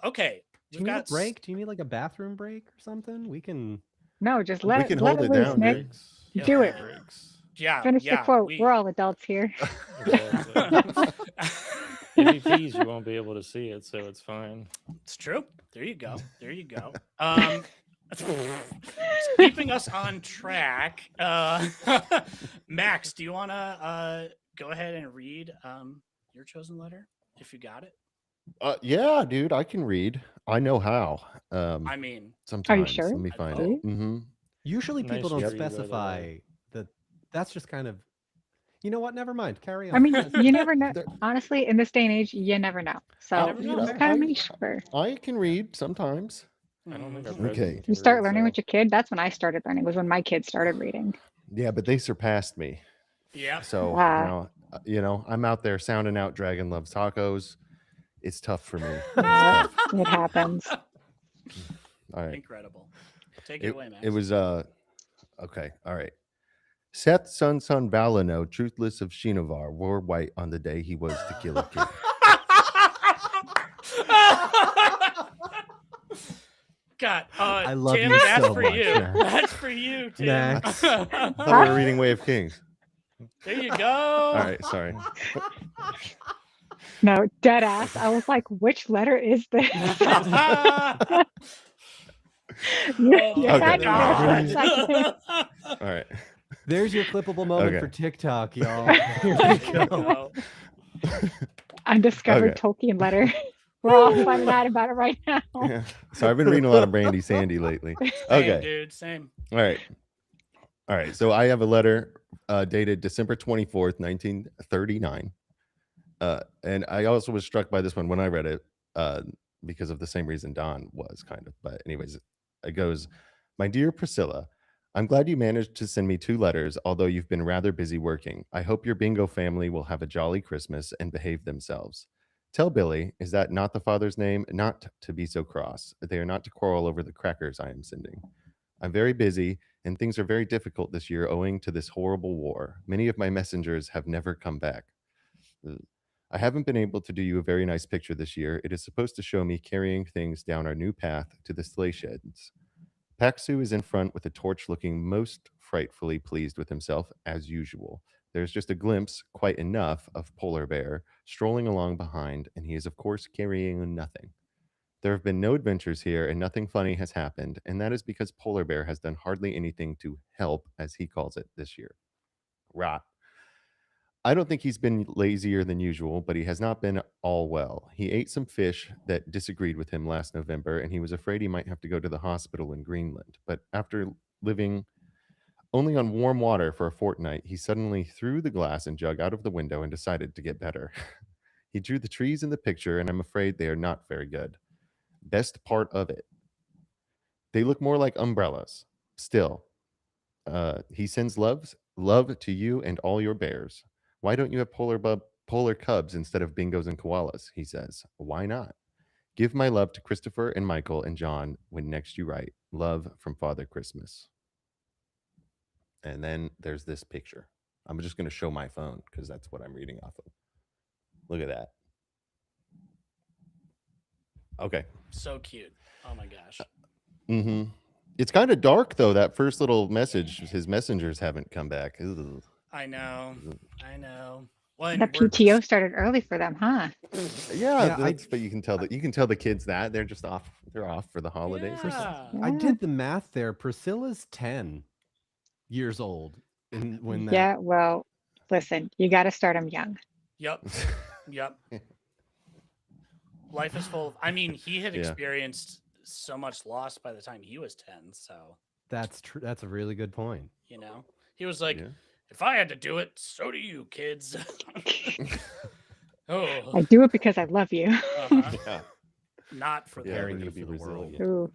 Okay. Do you need a break? Do you need like a bathroom break or something? We can. No, just We let can let hold it it loose, down, Nick. dude. Do it. Yeah. Finish the quote. We're all adults here. MVPs, you won't be able to see it, so it's fine. It's true. There you go. There you go. Keeping us on track, Max, do you want to go ahead and read your chosen letter if you got it? Yeah, dude, I can read. I know how. I mean, sometimes. Are you sure? Let me find Oh. it. Mm-hmm. Usually people Nice don't tree weather. specify that. That's just kind of. You know what? Never mind. Carry on. I mean, you never know. Honestly, in this day and age, you never know. So never know. it's kind of niche for. I can read sometimes. I don't think our Okay. president You can start read, learning so- with your kid. That's when I started learning. Was when my kids started reading. Yeah, but they surpassed me. Yeah. So Wow. now, I'm out there sounding out Dragon Loves Tacos. It's tough for me. It's Yeah, tough. it happens. All right. Incredible. Take it away, Max. It was okay. All right. Seth son Balino, truthless of Shinovar, wore white on the day he was the Killer King. God, I love Tim, you that's so for much, you. Max. That's for you, Tim. Max. I thought we were reading Way of Kings. There you go. All right, sorry. No, dead ass. I was like, which letter is this? You had me there for a second. All right. There's your clippable moment Okay. for TikTok, y'all. Here we go. Undiscovered Tolkien letter. We're all finding out about it right now. Yeah. So I've been reading a lot of Brandy Sandy lately. Okay. Same, dude. Same. All right. All right. So I have a letter dated December 24th, 1939. And I also was struck by this one when I read it because of the same reason Don was kind of. But anyways, it goes, "My dear Priscilla, I'm glad you managed to send me 2 letters, although you've been rather busy working. I hope your bingo family will have a jolly Christmas and behave themselves. Tell Billy, is that not the father's name, not to be so cross. They are not to quarrel over the crackers I am sending. I'm very busy, and things are very difficult this year owing to this horrible war. Many of my messengers have never come back. I haven't been able to do you a very nice picture this year. It is supposed to show me carrying things down our new path to the sleigh sheds. Paxu is in front with a torch looking most frightfully pleased with himself, as usual. There's just a glimpse, quite enough, of Polar Bear strolling along behind, and he is, of course, carrying nothing. There have been no adventures here, and nothing funny has happened, and that is because Polar Bear has done hardly anything to help, as he calls it, this year. Rot. I don't think he's been lazier than usual, but he has not been all well. He ate some fish that disagreed with him last November, and he was afraid he might have to go to the hospital in Greenland. But after living only on warm water for a fortnight, he suddenly threw the glass and jug out of the window and decided to get better. He drew the trees in the picture, and I'm afraid they are not very good. Best part of it, they look more like umbrellas. Still, he sends love to you and all your bears. Why don't you have polar cubs instead of bingos and koalas? He says. Why not? Give my love to Christopher and Michael and John when next you write. Love from Father Christmas. And then there's this picture. I'm just going to show my phone because that's what I'm reading off of. Look at that. Okay. So cute. Oh my gosh. Mm-hmm. It's kind of dark though. That first little message, his messengers haven't come back. Ugh. I know. Well, The PTO started early for them, huh? Yeah, but you can tell the kids that they're just off. They're off for the holidays. I did the math there. Priscilla's 10 years old. When that... Yeah, well, listen, you got to start them young. Yep. Life is full of, I mean, he had experienced so much loss by the time he was 10, so. That's true. That's a really good point. You know, he was like, if I had to do it, so do you, kids. I do it because I love you. Yeah. Not for preparing the you for the world. Ooh.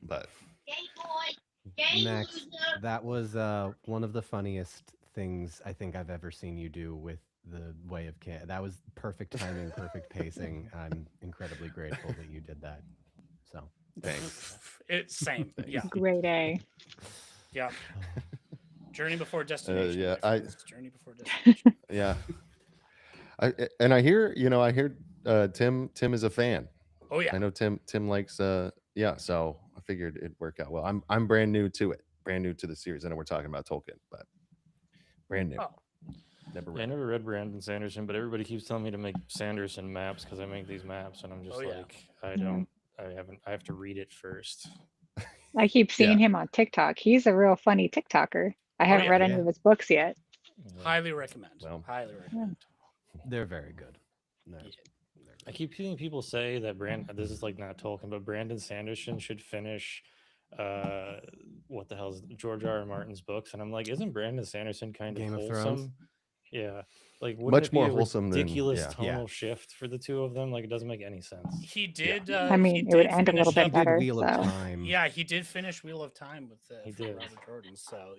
But Max, that was one of the funniest things I think I've ever seen you do with the way of Can. That was perfect timing, perfect pacing. I'm incredibly grateful that you did that. So thanks. It's same. Yeah. Grade A. Yeah. Journey before destination. Journey before destination. Yeah. I hear, Tim is a fan. Oh yeah. I know Tim likes so I figured it'd work out well. I'm brand new to it. Brand new to the series. I know we're talking about Tolkien, but brand new. Oh. I never read Brandon Sanderson, but everybody keeps telling me to make Sanderson maps because I make these maps, and I'm just I have to read it first. I keep seeing him on TikTok. He's a real funny TikToker. I haven't read any of his books yet. Highly recommend. Highly recommend. They're very good. I keep hearing people say that this is like not Tolkien, but Brandon Sanderson should finish what the hell is George R.R. Martin's books, and I'm like, isn't Brandon Sanderson kind of Game of wholesome? Thrones? Yeah, like much more wholesome than ridiculous tonal shift for the two of them. Like it doesn't make any sense. He did. I mean, it would end a little bit better. Wheel of Time. Yeah, he did finish Wheel of Time with Robert Jordan. So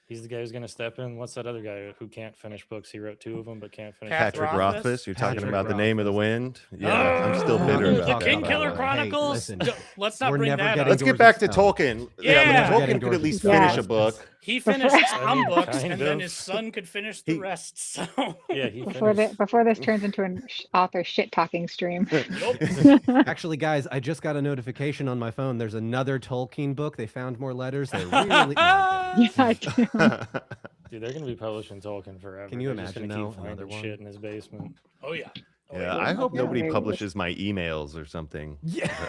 he's the guy who's going to step in. What's that other guy who can't finish books? He wrote 2 of them, but can't finish. Patrick Rothfuss. You're talking about The Name of the Wind. Yeah, I'm still bitter about the that. Kingkiller Chronicles. Let's not bring that up. Let's get back to Tolkien. Yeah, Tolkien could at least finish a book. He finished some books, and then his son could finish the rest. So yeah, he before this turns into an author shit talking stream. Actually, guys, I just got a notification on my phone. There's another Tolkien book. They found more letters. They're really I do. Dude, they're gonna be publishing Tolkien forever. Can you They're just imagine, gonna keep though, another finding one? shit in his basement? Oh yeah. Yeah, yeah. I hope nobody Hilarious. publishes my emails or something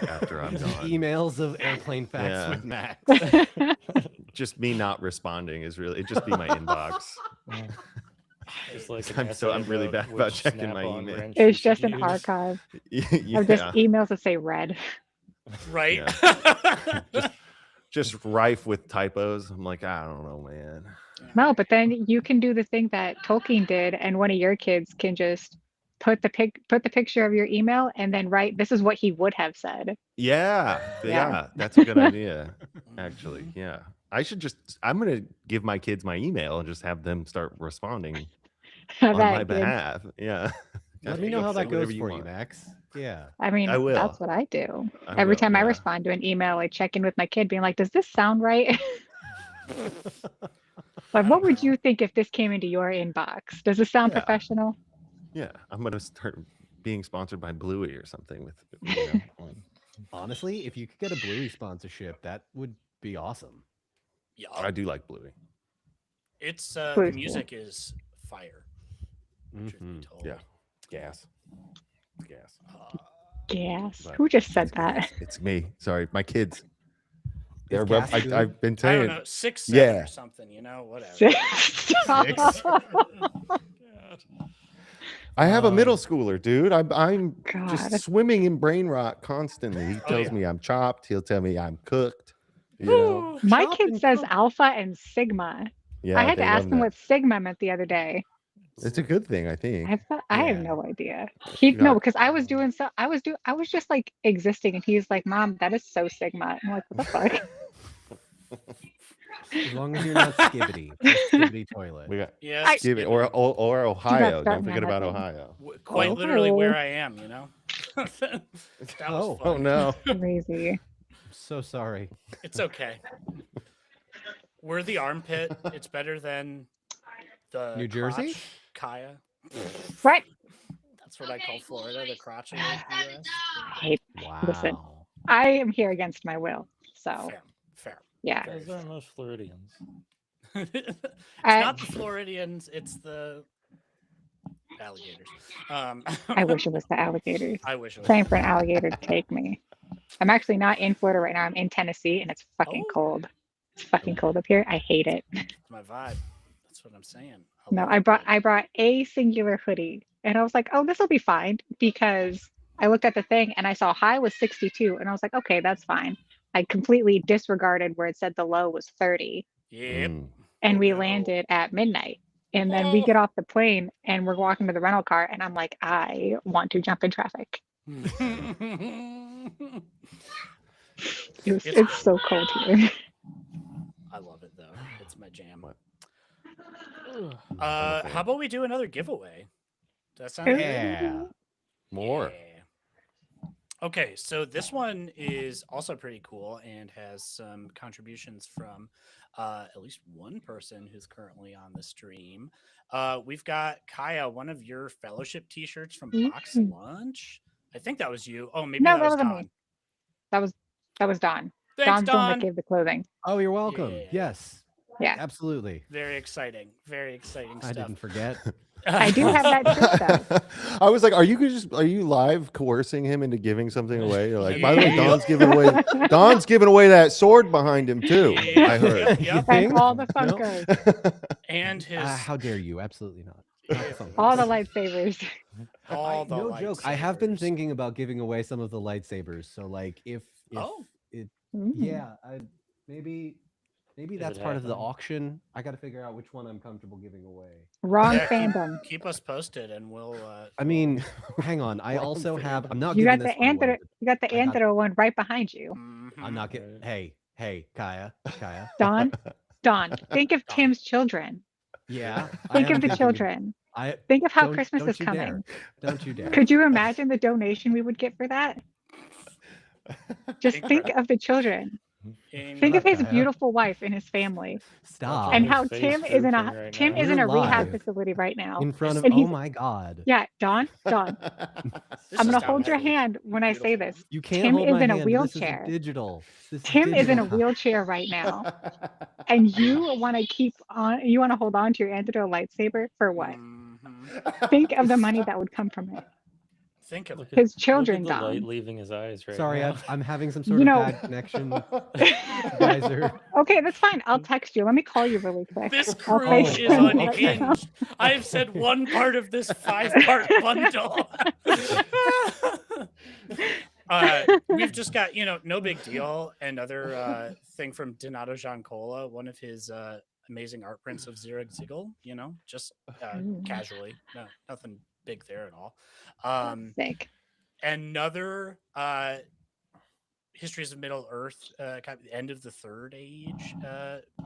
after I'm Just gone. emails of airplane facts Yeah. with Max. Just me not responding is really it'd just be my inbox. Just like an I'm essay really about bad about which checking my Snap-on email. wrench It's you just should an use. archive Yeah. of just emails that say red. Right. Just rife with typos. I'm like, I don't know, man. No, but then you can do the thing that Tolkien did, and one of your kids can just put the picture of your email and then write, "This is what he would have said." Yeah, that's a good idea. Actually, yeah. I'm gonna give my kids my email and just have them start responding on That my kid. behalf. Yeah. Let me know how that Say whatever goes for you, want. Max. Yeah. I mean, I will. that's what I do. I Every will, time I yeah. respond to an email, I check in with my kid, being like, "Does this sound right?" Like, what would you think if this came into your inbox? Does it sound Yeah. professional? Yeah, I'm gonna start being sponsored by Bluey or something with Honestly, if you could get a Bluey sponsorship, that would be awesome. Yeah. I do like Bluey. It's the Bluey's cool. music is fire. Truth be told. Yeah. Gas. Gas. Gas. But Who just said that? It's me. Sorry, my kids. They're gas good? I've been I saying don't know, 6, 7 yeah. or something, you know, whatever. Six. I have a middle schooler, dude. I'm just God. swimming in brain rot constantly. He tells me I'm chopped. He'll tell me I'm cooked. You know? My Chop kid and says cook. alpha and sigma. Yeah, I had to they ask love him that. what sigma meant the other day. It's a good thing, I think. I have Yeah. no idea. You No, got- because I was doing so. I was just like existing, and he's like, "Mom, that is so sigma." I'm like, "What the fuck?" As long as you're not skibbity. Just skibbity toilet. We got Yeah. Skibby or Ohio. Don't starting forget on that about thing. Ohio. Quite Oh. literally where I am, you know. That was Oh fun. no. Crazy. I'm so sorry. It's okay. We're the armpit. It's better than the New Jersey? crotch, Kaya. Right. That's what I call Florida, the crotch of the US. Hey, Wow. listen, I am here against my will, so Fair. yeah. Those are most Floridians. It's I- not the Floridians, it's the alligators. I wish it was the alligators. I wish it was. Praying for an alligator to take me. I'm actually not in Florida right now. I'm in Tennessee, and it's fucking Oh. cold. It's fucking cold up here. I hate it. It's my vibe. That's what I'm saying. No, love I it. brought a singular hoodie, and I was like, "Oh, this will be fine," because I looked at the thing and I saw high was 62, and I was like, "Okay, that's fine." I completely disregarded where it said the low was 30, Yep. and Oh, we no. landed at midnight. And then we get off the plane and we're walking to the rental car, and I'm like, I want to jump in traffic. It's so cold here. I love it though. It's my jam. How about we do another giveaway? Does that sound good? Yeah. More. Yeah. Okay, so this one is also pretty cool and has some contributions from at least one person who's currently on the stream. We've got Kaya, one of your fellowship t-shirts from Box Lunch. I think that was you. Oh, maybe No, that was wasn't Don. me. That was Don. Thanks, Don's the one that Don. gave the clothing. Oh, you're welcome. Yeah. Yes. Yeah. Absolutely. Very exciting. Very exciting I stuff. didn't forget. I do have that shirt though. I was like, are you live coercing him into giving something away? You're like, by the way, Yeah. Don's giving away that sword behind him too. Yeah, I heard. Yep. And all the No. Funkos. And his How dare you? Absolutely not. All the lightsabers. all the No joke. I have been lightsabers. thinking about giving away some of the lightsabers. So like if Oh. it Mm. yeah, maybe that's it part of the happening? auction. I got to figure out which one I'm comfortable giving away. Wrong Yeah, fandom. keep us posted and we'll I mean, hang on. I Wrong also have. fandom. I'm not You giving got this the one away, Anthro. You got the I got- Anthro one right behind you. I'm not getting. Right. Hey, Kaya. Don, think of Tim's children. Yeah. I Think am of the thinking- children. I Think of how don't- Christmas don't is you coming. dare. Don't you dare. Could you imagine the donation we would get for that? Just think of the children. Think of his beautiful wife and his family. Stop. And how Tim is in a rehab facility right now. In front of, and oh my God. Yeah, Don, I'm gonna hold your hand when I say this. You can't Tim hold is my in a hand. This wheelchair. is digital. Tim is in a wheelchair right now. And you want to hold on to your antidote lightsaber for what? Think of the money that would come from it. Think of his children, look at the Don. light leaving his eyes right Sorry, now. I'm having some sort of bad connection. You guys are... Okay, that's fine. I'll text you. Let me call you really quick. This I'll crew FaceTime is you right now. unhinged. I've said one part of this 5-part bundle. We've just got, no big deal. Another thing from Donato Giancola, one of his amazing art prints of Zurich Ziegel, just casually. No, nothing big there at all. Sick. Another Histories of Middle Earth, kind of the end of the Third Age,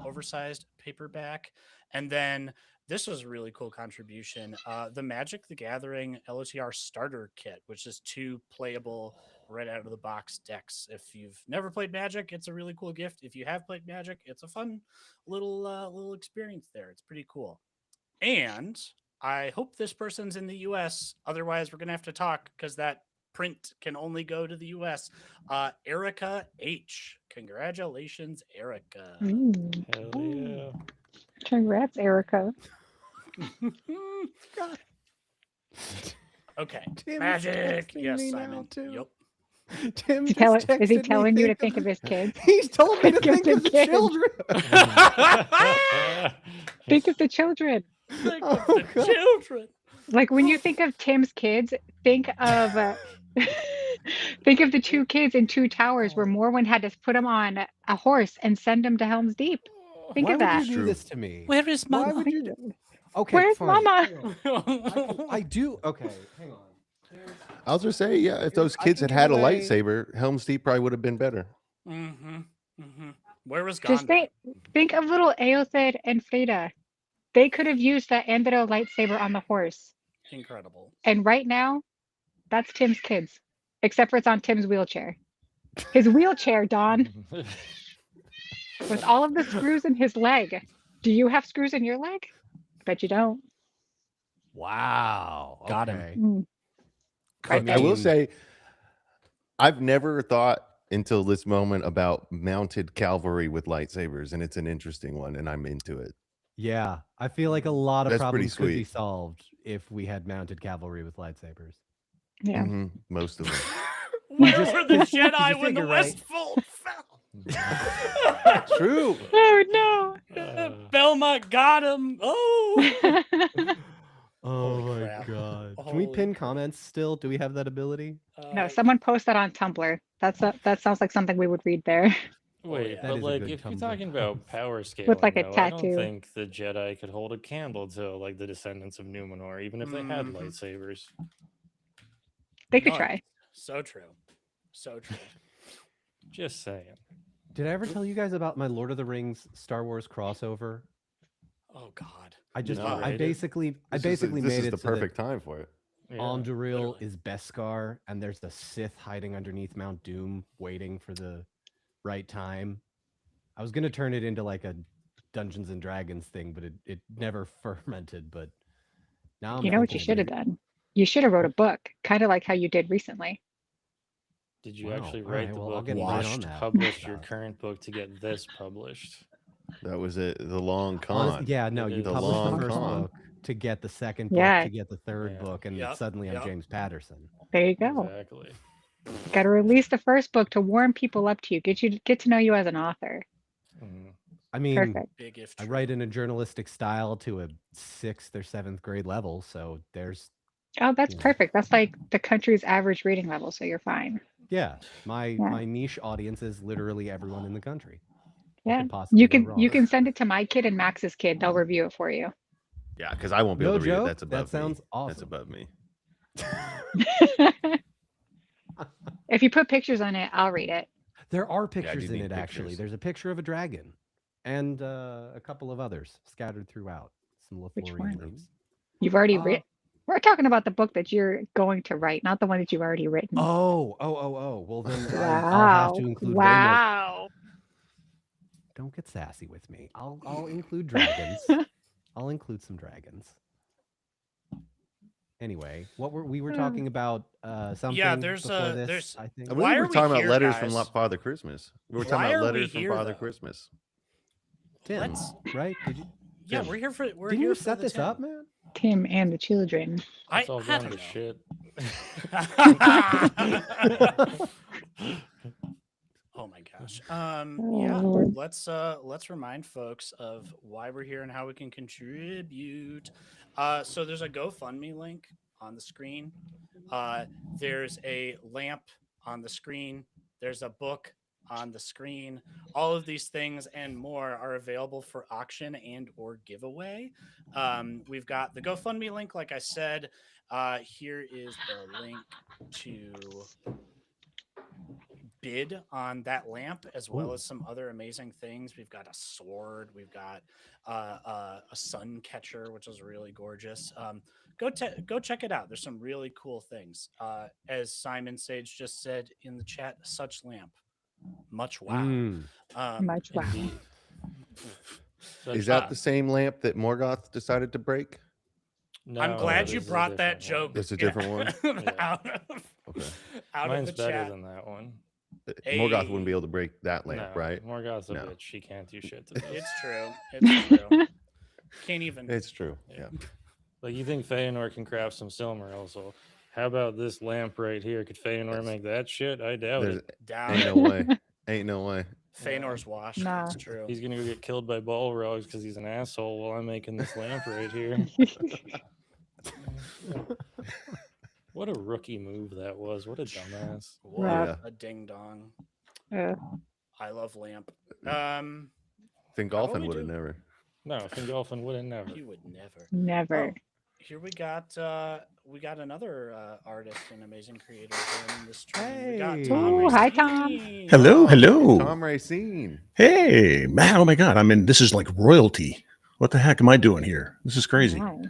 oversized paperback. And then this was a really cool contribution. The Magic the Gathering LOTR starter kit, which is 2 playable right out of the box decks. If you've never played Magic, it's a really cool gift. If you have played Magic, it's a fun little experience there. It's pretty cool. And I hope this person's in the US. Otherwise, we're going to have to talk because that print can only go to the US. Erica H. Congratulations, Erica. Hell yeah. Congrats, Erica. Okay. Tim Magic. is Yes, me Simon. now, too. Yep. Tim Is he texted telling me, you to think of his kids? He's told me to think of the kids. children. Think of the children. Think of the children. Like when you think of Tim's kids, think of think of the 2 kids in 2 Towers where Morwen had to put them on a horse and send them to Helm's Deep. Think Why of would that. you do this to me? Where is Mama? Why would you do... Okay, Where's fine. Mama? I do. Okay, hang on. I was gonna say, yeah, if those kids can had give a away- lightsaber, Helm's Deep probably would have been better. Where was Just Gondor? think of little Eothed and Freda. They could have used that Andro lightsaber on the horse. Incredible. And right now, that's Tim's kids. Except for it's on Tim's wheelchair. His wheelchair, Don. With all of the screws in his leg. Do you have screws in your leg? I bet you don't. Wow. Got okay. him. I will say, I've never thought until this moment about mounted cavalry with lightsabers, and it's an interesting one, and I'm into it. Yeah, I feel like a lot of That's pretty problems could be sweet. solved if we had mounted cavalry with lightsabers. Yeah. Most of them. Where just- were the you Jedi when the figure, right? West Fold fell? True. Oh no. Belmont got him. Oh. Oh Holy my crap. God. Can we Holy pin comments still? Do we have that ability? No, someone post that on Tumblr. That sounds like something we would read there. Wait, That but is a like good if you're Tumblr. talking about power scaling, like a though, I tattoo. don't think the Jedi could hold a candle to like the descendants of Numenor, even if they had lightsabers. They could No, try. So true. So true. Just saying. Did I ever tell you guys about my Lord of the Rings Star Wars crossover? Oh God. I just, No, I right? basically This made is it the so that perfect time for it. Yeah, Anduril literally. is Beskar, and there's the Sith hiding underneath Mount Doom, waiting for the right time. I was gonna turn it into like a Dungeons and Dragons thing, but it never fermented. But now I'm You know what you thinking should have done? You should have wrote a book, kind of like how you did recently. Did you Wow, actually all write right, the well, I'll book get and right just on that. published your current book to get this published? That was it. The long con. Honest, yeah, no, you The publish the long first con. book to get the second book Yeah. to get the third Yeah. book, and Yep, suddenly I'm yep. James Patterson. There you go. Exactly. Got to release the first book to warm people up to you, get to know you as an author. Mhm. I mean, Perfect. Big if I true. write in a journalistic style to a 6th or 7th grade level, so there's Oh, that's Yeah. perfect. That's like the country's average reading level, so you're fine. yeah. My Yeah. my niche audience is literally everyone in the country. What Yeah. could possibly You go can you wrong? can send it to my kid and Max's kid. They'll review it for you. Yeah, because I won't be No able to read joke? it. That's above That sounds me. awesome. That's above me. If you put pictures on it, I'll read it. There are I do pictures in need it actually. pictures. There's a picture of a dragon and a couple of others scattered throughout. Some Which Lothlorien one? names. You've already Uh, written. We're talking about the book that you're going to write, not the one that you've already written. Oh. Well, then I'll have Wow. to include Wow. Don't get sassy with me. I'll include dragons. I'll include some dragons. Anyway, we were talking about something Yeah, there's before a this. there's. I think. I believe we were talking about here, letters guys? from Father Christmas. We were talking Why about are we letters from here, Father though? Christmas. Tim, Let's- right? Did you? Yeah, Tim. we're here for. We're Didn't here you for set the this Tim. up, man? Tim and the children. It's all I gone don't to know. shit. Oh my gosh. Oh, Yeah. Lord. Let's remind folks of why we're here and how we can contribute. So there's a GoFundMe link on the screen. There's a lamp on the screen. There's a book on the screen. All of these things and more are available for auction and or giveaway. We've got the GoFundMe link, like I said. Here is the link to bid on that lamp, as well as some other amazing things. We've got a sword. We've got a sun catcher, which is really gorgeous. Go check it out. There's some really cool things. As Simon Sage just said in the chat, such lamp. Much wow. Much wow. Indeed. Is that the same lamp that Morgoth decided to break? No, I'm glad this you is a brought that different one. joke. That's a different one? Yeah. out of, Okay. out Mine's of the better chat. than that one. Morgoth wouldn't be able to break that lamp, No, right? Morgoth's a No. bitch. She can't do shit to this. It's true. It's true. Can't even. It's true. Yeah. Like, you think Feanor can craft some Silmarils, so how about this lamp right here? Could Feanor make that shit? I doubt it. Ain't no way. Ain't no way. Feanor's wash. Nah. It's true. He's gonna go get killed by Balrogs because he's an asshole while I'm making this lamp right here. What a rookie move that was. What a dumbass. What Yeah. a ding dong. Yeah. I love lamp. Fingolfin would have never. No, Fingolfin would have never. He would never. Never. Oh, here we got another artist and amazing creator in this stream. We got Hey. Tom Ooh, hi, Racine. Hello, hello. Tom Racine. Hey, man! Oh my God! I mean, this is like royalty. What the heck am I doing here? This is crazy. Wow.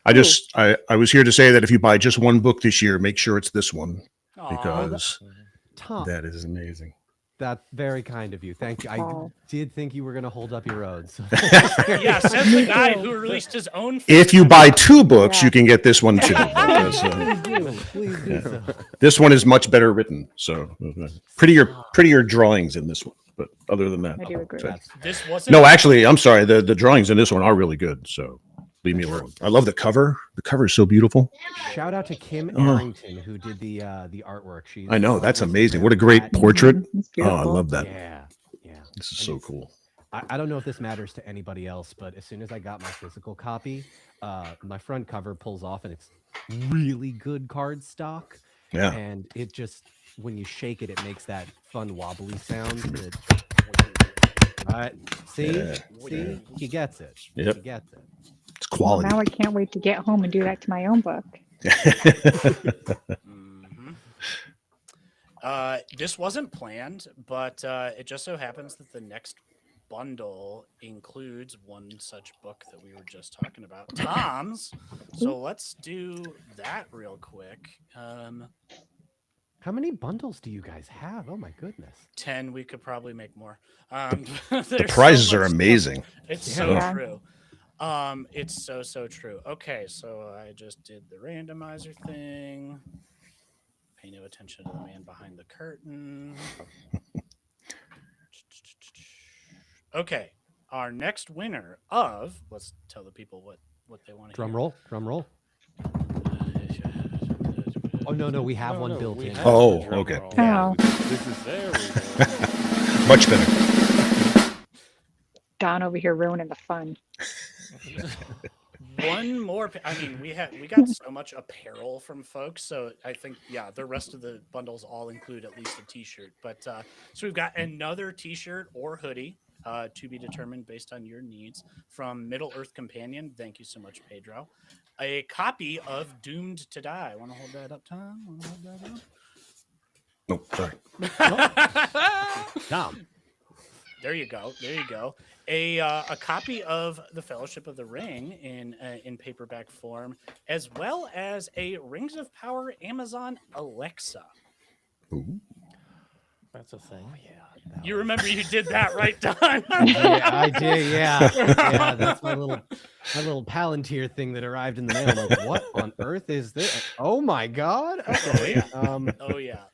I was here to say that if you buy just one book this year, make sure it's this one Aw. because Tom, that is amazing. that's very kind of you. Thank you. I Aw. did think you were going to hold up your own. So Yeah, says the guy who released his own. If you buy two books, Yeah. you can get this one too. Because, Please do so. this one is much better written. So prettier drawings in this one. But other than that, I do agree. This wasn't. no, actually, I'm sorry. The drawings in this one are really good. So leave me alone. I love the cover. The cover is so beautiful. Shout out to Kim Oh. Arrington who did the artwork. She's I know that's was amazing. What a great at- portrait. It's Oh, I beautiful. love that. Yeah, yeah. This is And so it's- cool. I don't know if this matters to anybody else, but as soon as I got my physical copy, my front cover pulls off and it's really good card stock. Yeah. And it just, when you shake it, it makes that fun wobbly sound. See? Yeah. See? He gets it. Yep. He gets it. It's Well, quality. now I can't wait to get home and do that to my own book. This wasn't planned, but it just so happens that the next bundle includes one such book that we were just talking about, Tom's. So let's do that real quick. How many bundles do you guys have? Oh my goodness. 10. We could probably make more. The prizes are amazing. It's Yeah. so true. It's so true. Okay, so I just did the randomizer thing. Pay no attention to the man behind the curtain. Okay, our next winner of, let's tell the people what they want to Drum hear. roll. Drum roll. Oh no, we have one built in. Oh, okay. Oh, This is there we go. Much better. Don over here ruining the fun. One more. I mean, we got so much apparel from folks, so I think the rest of the bundles all include at least a T-shirt. But so we've got another T-shirt or hoodie to be determined based on your needs from Middle Earth Companion. Thank you so much, Pedro. A copy of Doomed to Die. Want to hold that up, Tom? Want to hold that up? Nope, sorry. Tom. There you go. There you go. A copy of The Fellowship of the Ring in paperback form, as well as a Rings of Power Amazon Alexa. Ooh. That's a thing. Yeah. You remember you did that, right, Don? I did. Yeah. Yeah. That's my little Palantir thing that arrived in the mail. I'm like, what on earth is this? Oh my God. Okay. Oh yeah.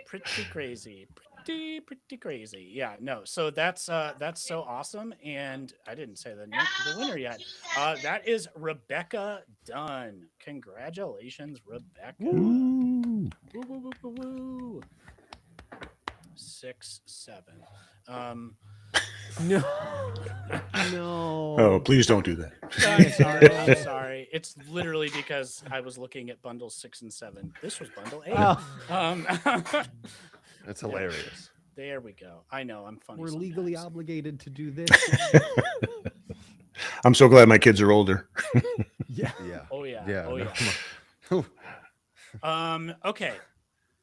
Pretty crazy. Pretty crazy. Yeah, no. So that's so awesome. And I didn't say the winner yet. That is Rebecca Dunn. Congratulations, Rebecca. Woo, woo, woo, woo, woo. 6-7. No. No. Oh, please don't do that. I'm sorry. It's literally because I was looking at bundles 6 and 7. This was bundle 8. Oh. That's hilarious. There we go. I know I'm funny. We're sometimes. legally obligated to do this. I'm so glad my kids are older. Yeah. Yeah. Oh yeah. Yeah. Oh yeah. Okay.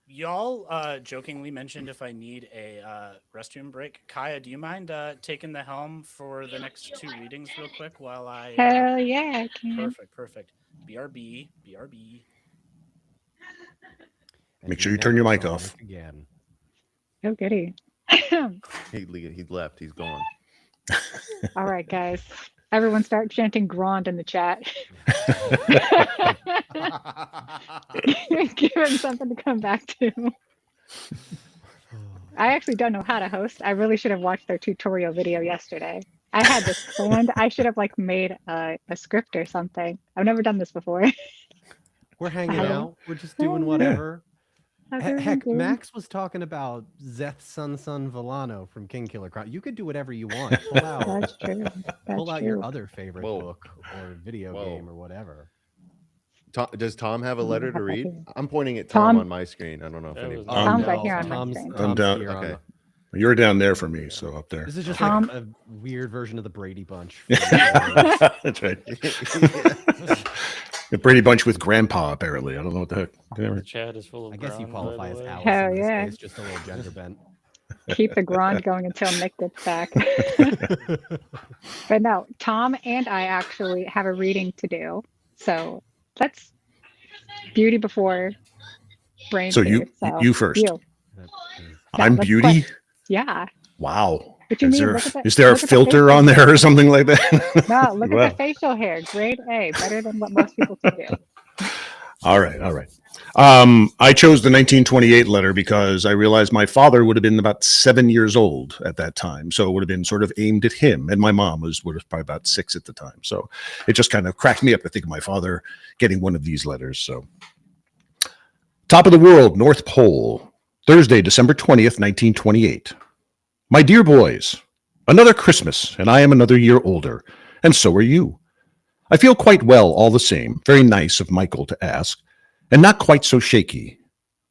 Y'all jokingly mentioned if I need a restroom break. Kaya, do you mind taking the helm for the next 2 readings real quick while I Hell yeah, I can. Perfect. BRB. Make sure you turn your mic off. Again. Oh goody. He left. He's gone. All right, guys. Everyone start chanting Grand in the chat. Give him something to come back to. I actually don't know how to host. I really should have watched their tutorial video yesterday. I had this planned. I should have made a script or something. I've never done this before. We're hanging out. We're just doing whatever. Heck, Max was talking about Zeth Sun Villano from King Killer Crown. You could do whatever you want. Pull out. That's true. Pull out your other favorite book or video game or whatever. Does Tom have a letter to read? I'm pointing at Tom on my screen. I don't know if anyone. Tom's right here on my screen. I'm down. Okay. You're down there for me, so up there. This is just like a weird version of the Brady Bunch. That's right. The Brady Bunch with Grandpa, apparently. I don't know what the heck. The chat is full of. I guess you qualify as Alice. Hell in this yeah. case, just a little gender bent. Keep the Grand going until Nick gets back. But no, Tom and I actually have a reading to do. So let's Beauty before Brain. So you first. You. I'm Beauty? Yeah. Wow. What Is there a filter on there or something like that? No, look at the facial hair. Grade A. Better than what most people can do. All right. I chose the 1928 letter because I realized my father would have been about 7 years old at that time. So it would have been sort of aimed at him. And my mom would have probably about 6 at the time. So it just kind of cracked me up to think of my father getting one of these letters. So top of the world, North Pole, Thursday, December 20th, 1928. My dear boys, another Christmas, and I am another year older, and so are you. I feel quite well all the same, very nice of Michael to ask, and not quite so shaky.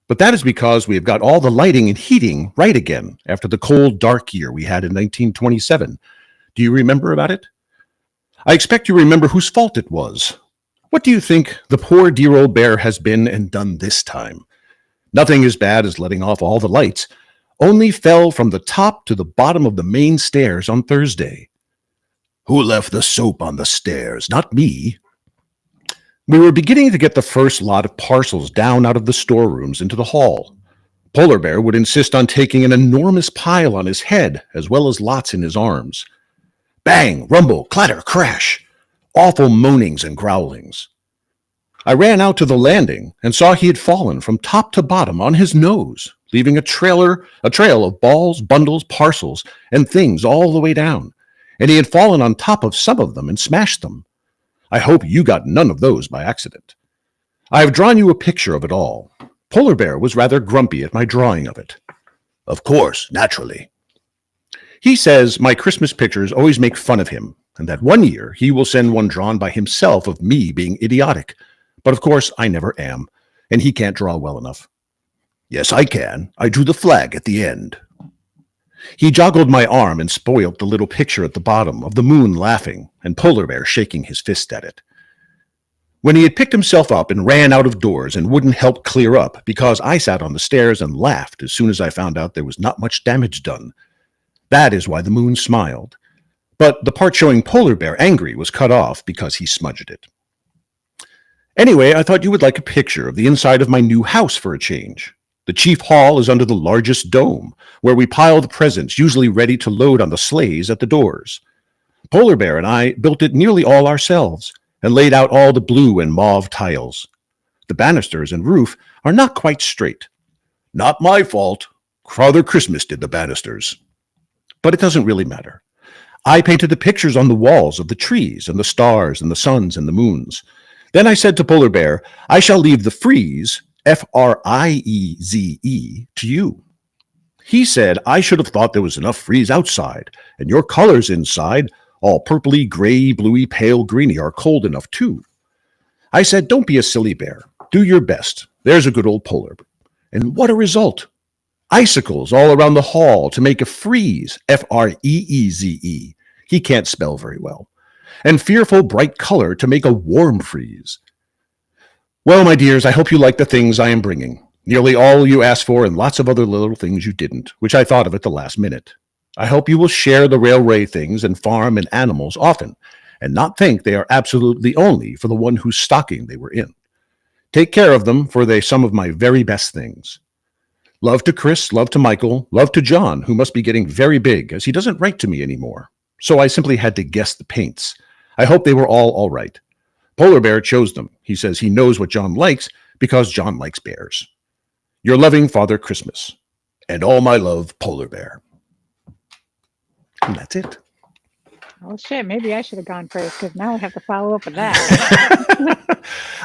But that is because we have got all the lighting and heating right again after the cold, dark year we had in 1927. Do you remember about it? I expect you remember whose fault it was. What do you think the poor dear old bear has been and done this time? Nothing as bad as letting off all the lights, only fell from the top to the bottom of the main stairs on Thursday. Who left the soap on the stairs? Not me. We were beginning to get the first lot of parcels down out of the storerooms into the hall. Polar Bear would insist on taking an enormous pile on his head, as well as lots in his arms. Bang, rumble, clatter, crash. Awful moanings and growlings. I ran out to the landing and saw he had fallen from top to bottom on his nose, leaving a trail of balls, bundles, parcels, and things all the way down, and he had fallen on top of some of them and smashed them. I hope you got none of those by accident. I have drawn you a picture of it all. Polar Bear was rather grumpy at my drawing of it. Of course, naturally. He says my Christmas pictures always make fun of him, and that one year he will send one drawn by himself of me being idiotic. But of course, I never am, and he can't draw well enough. Yes, I can. I drew the flag at the end. He joggled my arm and spoiled the little picture at the bottom of the moon laughing and Polar Bear shaking his fist at it. When he had picked himself up and ran out of doors and wouldn't help clear up because I sat on the stairs and laughed as soon as I found out there was not much damage done. That is why the moon smiled. But the part showing Polar Bear angry was cut off because he smudged it. Anyway, I thought you would like a picture of the inside of my new house for a change. The chief hall is under the largest dome, where we pile the presents, usually ready to load on the sleighs at the doors. Polar Bear and I built it nearly all ourselves and laid out all the blue and mauve tiles. The banisters and roof are not quite straight. Not my fault. Father Christmas did the banisters. But it doesn't really matter. I painted the pictures on the walls of the trees and the stars and the suns and the moons. Then I said to Polar Bear, I shall leave the frieze, Frieze, to you. He said I should have thought there was enough frieze outside, and your colors inside, all purpley, gray, bluey, pale greeny, are cold enough too. I said, don't be a silly bear. Do your best. There's a good old Polar. And what a result. Icicles all around the hall to make a frieze, Freeze. He can't spell very well. And fearful bright color to make a warm frieze. Well, my dears, I hope you like the things I am bringing. Nearly all you asked for and lots of other little things you didn't, which I thought of at the last minute. I hope you will share the railway things and farm and animals often, and not think they are absolutely only for the one whose stocking they were in. Take care of them, for they some of my very best things. Love to Chris, love to Michael, love to John, who must be getting very big, as he doesn't write to me anymore. So I simply had to guess the paints. I hope they were all right. Polar Bear chose them. He says he knows what John likes because John likes bears. Your loving Father Christmas. And all my love, Polar Bear. And that's it. Oh shit, maybe I should have gone first because now I have to follow up with that.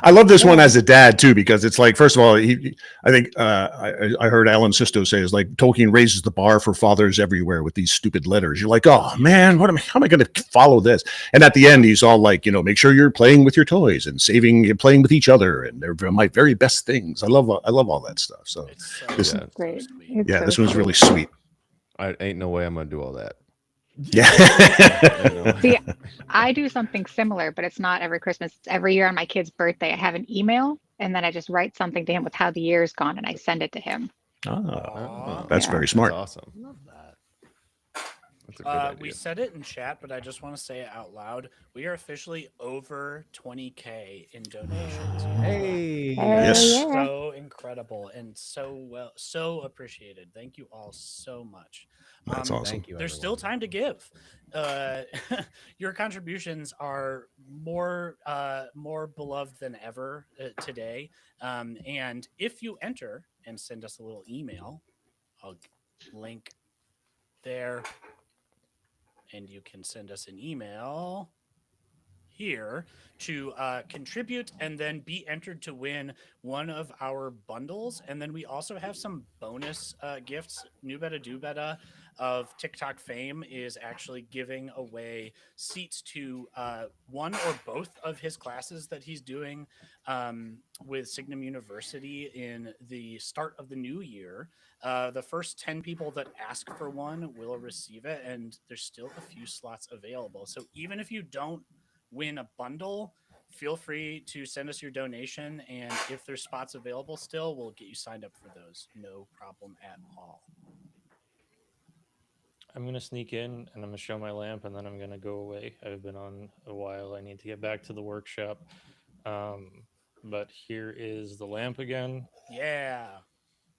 I love this one as a dad too, because it's like, first of all, I think I heard Alan Sisto say is like Tolkien raises the bar for fathers everywhere with these stupid letters. You're like, oh man, how am I going to follow this? And at the end, he's all like, make sure you're playing with your toys and playing with each other, and they're my very best things. I love all that stuff. So this, Great. this one's really sweet. I ain't no way I'm gonna do all that. Yeah. See, I do something similar, but it's not every Christmas. It's every year on my kid's birthday. I have an email, and then I just write something to him with how the year's gone, and I send it to him. That's very smart. That's awesome. Love that. That's a good idea. We said it in chat, but I just want to say it out loud. We are officially over 20K in donations. Hey. Yes. So incredible and so appreciated. Thank you all so much. That's awesome. Thank you. There's still time to give. Your contributions are more beloved than ever today. And if you enter and send us a little email, I'll link there. And you can send us an email here to contribute and then be entered to win one of our bundles. And then we also have some bonus gifts. New Beta Do Beta of TikTok fame is actually giving away seats to one or both of his classes that he's doing with Signum University in the start of the new year. The first 10 people that ask for one will receive it, and there's still a few slots available. So even if you don't win a bundle, feel free to send us your donation, and if there's spots available still, we'll get you signed up for those. No problem at all. I'm going to sneak in and I'm going to show my lamp and then I'm going to go away. I've been on a while. I need to get back to the workshop. But here is the lamp again. Yeah.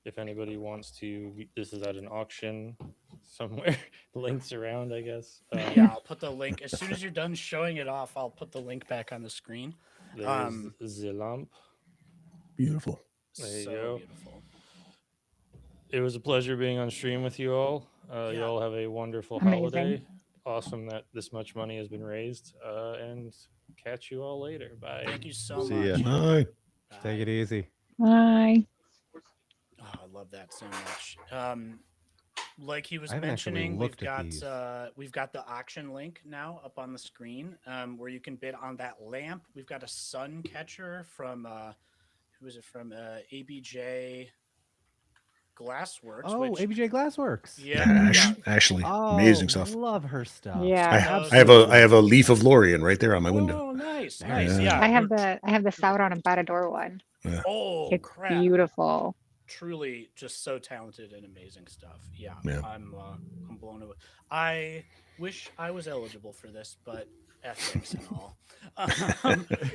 If anybody wants to, this is at an auction somewhere. Links around, I guess. Yeah, I'll put the link. As soon as you're done showing it off, I'll put the link back on the screen. There's the lamp. Beautiful. There you So go. beautiful. It was a pleasure being on stream with you all. You all have a wonderful Amazing. holiday. Awesome that this much money has been raised. And catch you all later. Bye. Thank you so See much. ya. Bye. Take it easy. Bye. Oh, I love that so much. Like he was I haven't actually mentioning, looked at these. we've got the auction link now up on the screen, where you can bid on that lamp. We've got a sun catcher from who is it from? ABJ Glassworks. Oh, which, ABJ Glassworks. yeah, Ashley, Oh, amazing stuff. Love her stuff. Yeah. I have a leaf of Lorien right there on my window. Oh, nice, Very nice. nice. Yeah, I have the Sauron and Batador one. Oh, It's crap! beautiful. Truly, just so talented and amazing stuff. Yeah. Yeah. I'm blown away. I wish I was eligible for this, but ethics and all.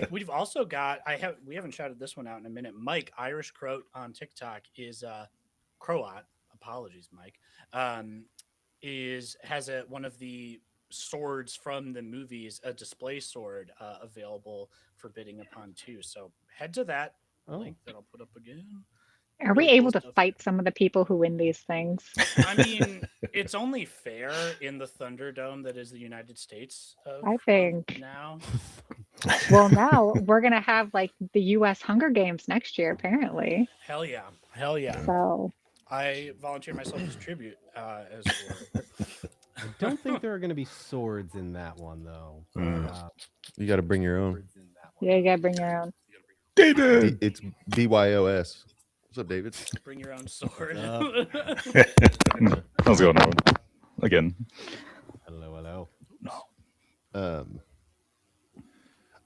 We've also got we haven't shouted this one out in a minute. Mike Irish Croat on TikTok is Croat. Apologies, Mike. Has one of the swords from the movies, a display sword available for bidding upon too. So head to that link that I'll put up again. Are we able to fight some of the people who win these things? I mean, it's only fair in the Thunderdome that is the United States I think now. Well, now we're gonna have like the U.S. Hunger Games next year, apparently. Hell yeah, hell yeah. So I volunteer myself as tribute, as it were. I don't think there are going to be swords in that one, though. You got to bring your own. Yeah, you gotta bring your own. David, it's BYOS. What's up, David? Bring your own sword. How's it going on? Again. Hello. I'm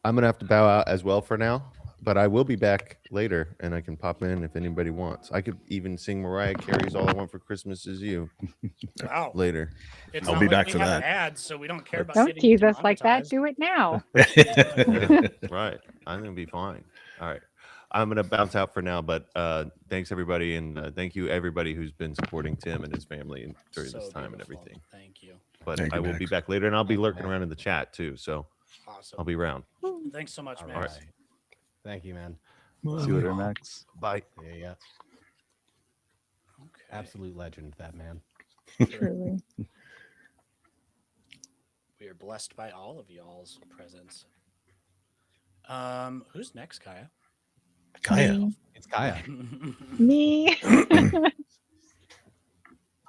gonna have to bow out as well for now, but I will be back later, and I can pop in if anybody wants. I could even sing Mariah Carey's "All I Want for Christmas Is You." Wow. Later. I'll be back for that. Ads, so we don't care about. Don't tease us like that. Do it now. Right. I'm gonna be fine. All right. I'm gonna bounce out for now, but thanks everybody, and thank you everybody who's been supporting Tim and his family during this time and everything. Thank you. But Thank I you, will Max. be back later, and I'll be lurking around in the chat too. So Awesome. I'll be around. Thanks so much, All man. right. Thank you, man. See you later, Max. Bye. Yeah. Okay. Absolute legend, that man. Truly. We are blessed by all of y'all's presence. Who's next, Kaya? Kaya. Me. It's Kaya. Me.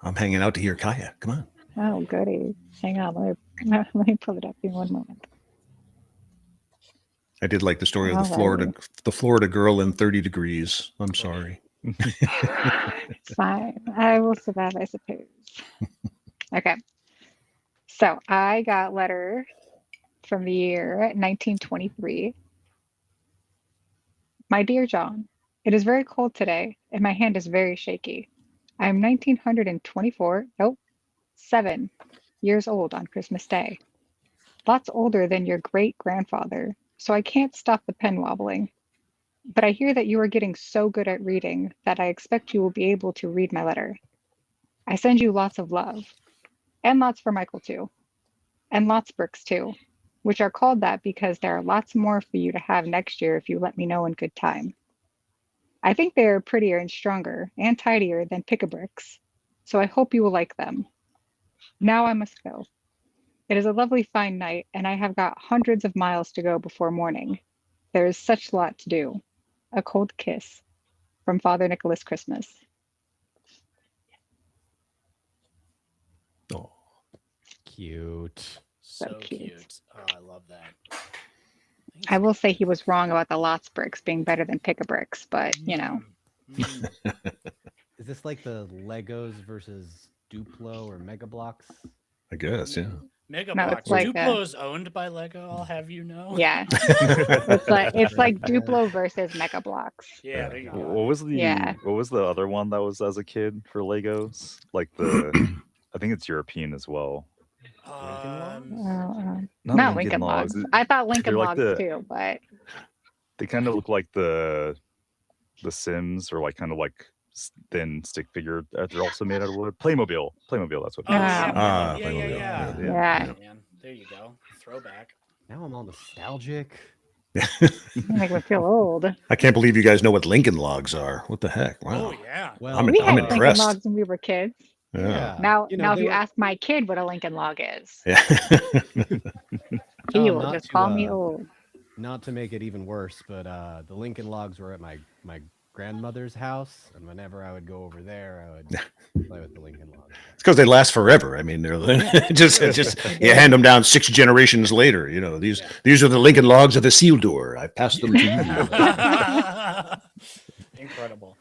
I'm hanging out to hear Kaya. Come on. Oh, goody. Hang on. Let me pull it up in one moment. I did like the story of Alrighty. the Florida girl in 30 degrees. I'm sorry. It's fine. I will survive, I suppose. Okay. So I got letter from the year 1923. My dear John, it is very cold today, and my hand is very shaky. I am 7 years old on Christmas Day. Lots older than your great-grandfather, so I can't stop the pen wobbling. But I hear that you are getting so good at reading that I expect you will be able to read my letter. I send you lots of love, and lots for Michael too, and lots bricks too, which are called that because there are lots more for you to have next year if you let me know in good time. I think they are prettier and stronger and tidier than pick-a-bricks, so I hope you will like them. Now I must go. It is a lovely fine night, and I have got hundreds of miles to go before morning. There is such a lot to do. A cold kiss from Father Nicholas Christmas. Oh, cute. So cute. cute. Oh, I love that. I will say he was wrong about the lots bricks being better than pick-a-bricks, but you know. Is this like the Legos versus Duplo or Mega Blocks? I guess, yeah. Mega No, Bloks. it's like Duplo is owned by Lego, I'll have you know. Yeah. it's like Duplo versus Mega Blocks. Yeah, there you go. What was the other one that was as a kid for Legos? Like I think it's European as well. Not Not Lincoln Logs. Logs. I thought Lincoln They're like Logs too, but They kind of look like the Sims, or like kind of like thin stick figure. They're also made out of wood. Playmobil. That's what. Oh, yeah, Playmobil. yeah. Yeah. Man, there you go. Throwback. Now I'm all nostalgic. Make me feel old. I can't believe you guys know what Lincoln Logs are. What the heck? Wow. Oh yeah. Well, We had I'm Lincoln impressed. Logs when we were kids. Yeah. Now, You know, now if they you were- ask my kid what a Lincoln Log is, Yeah. he will not just to, call me old. Not to make it even worse, but the Lincoln Logs were at my grandmother's house, and whenever I would go over there, I would play with the Lincoln Logs. It's because they last forever. I mean, they're just you hand them down 6 generations later. You know, these are the Lincoln Logs of Isildur. I passed them to you. Incredible.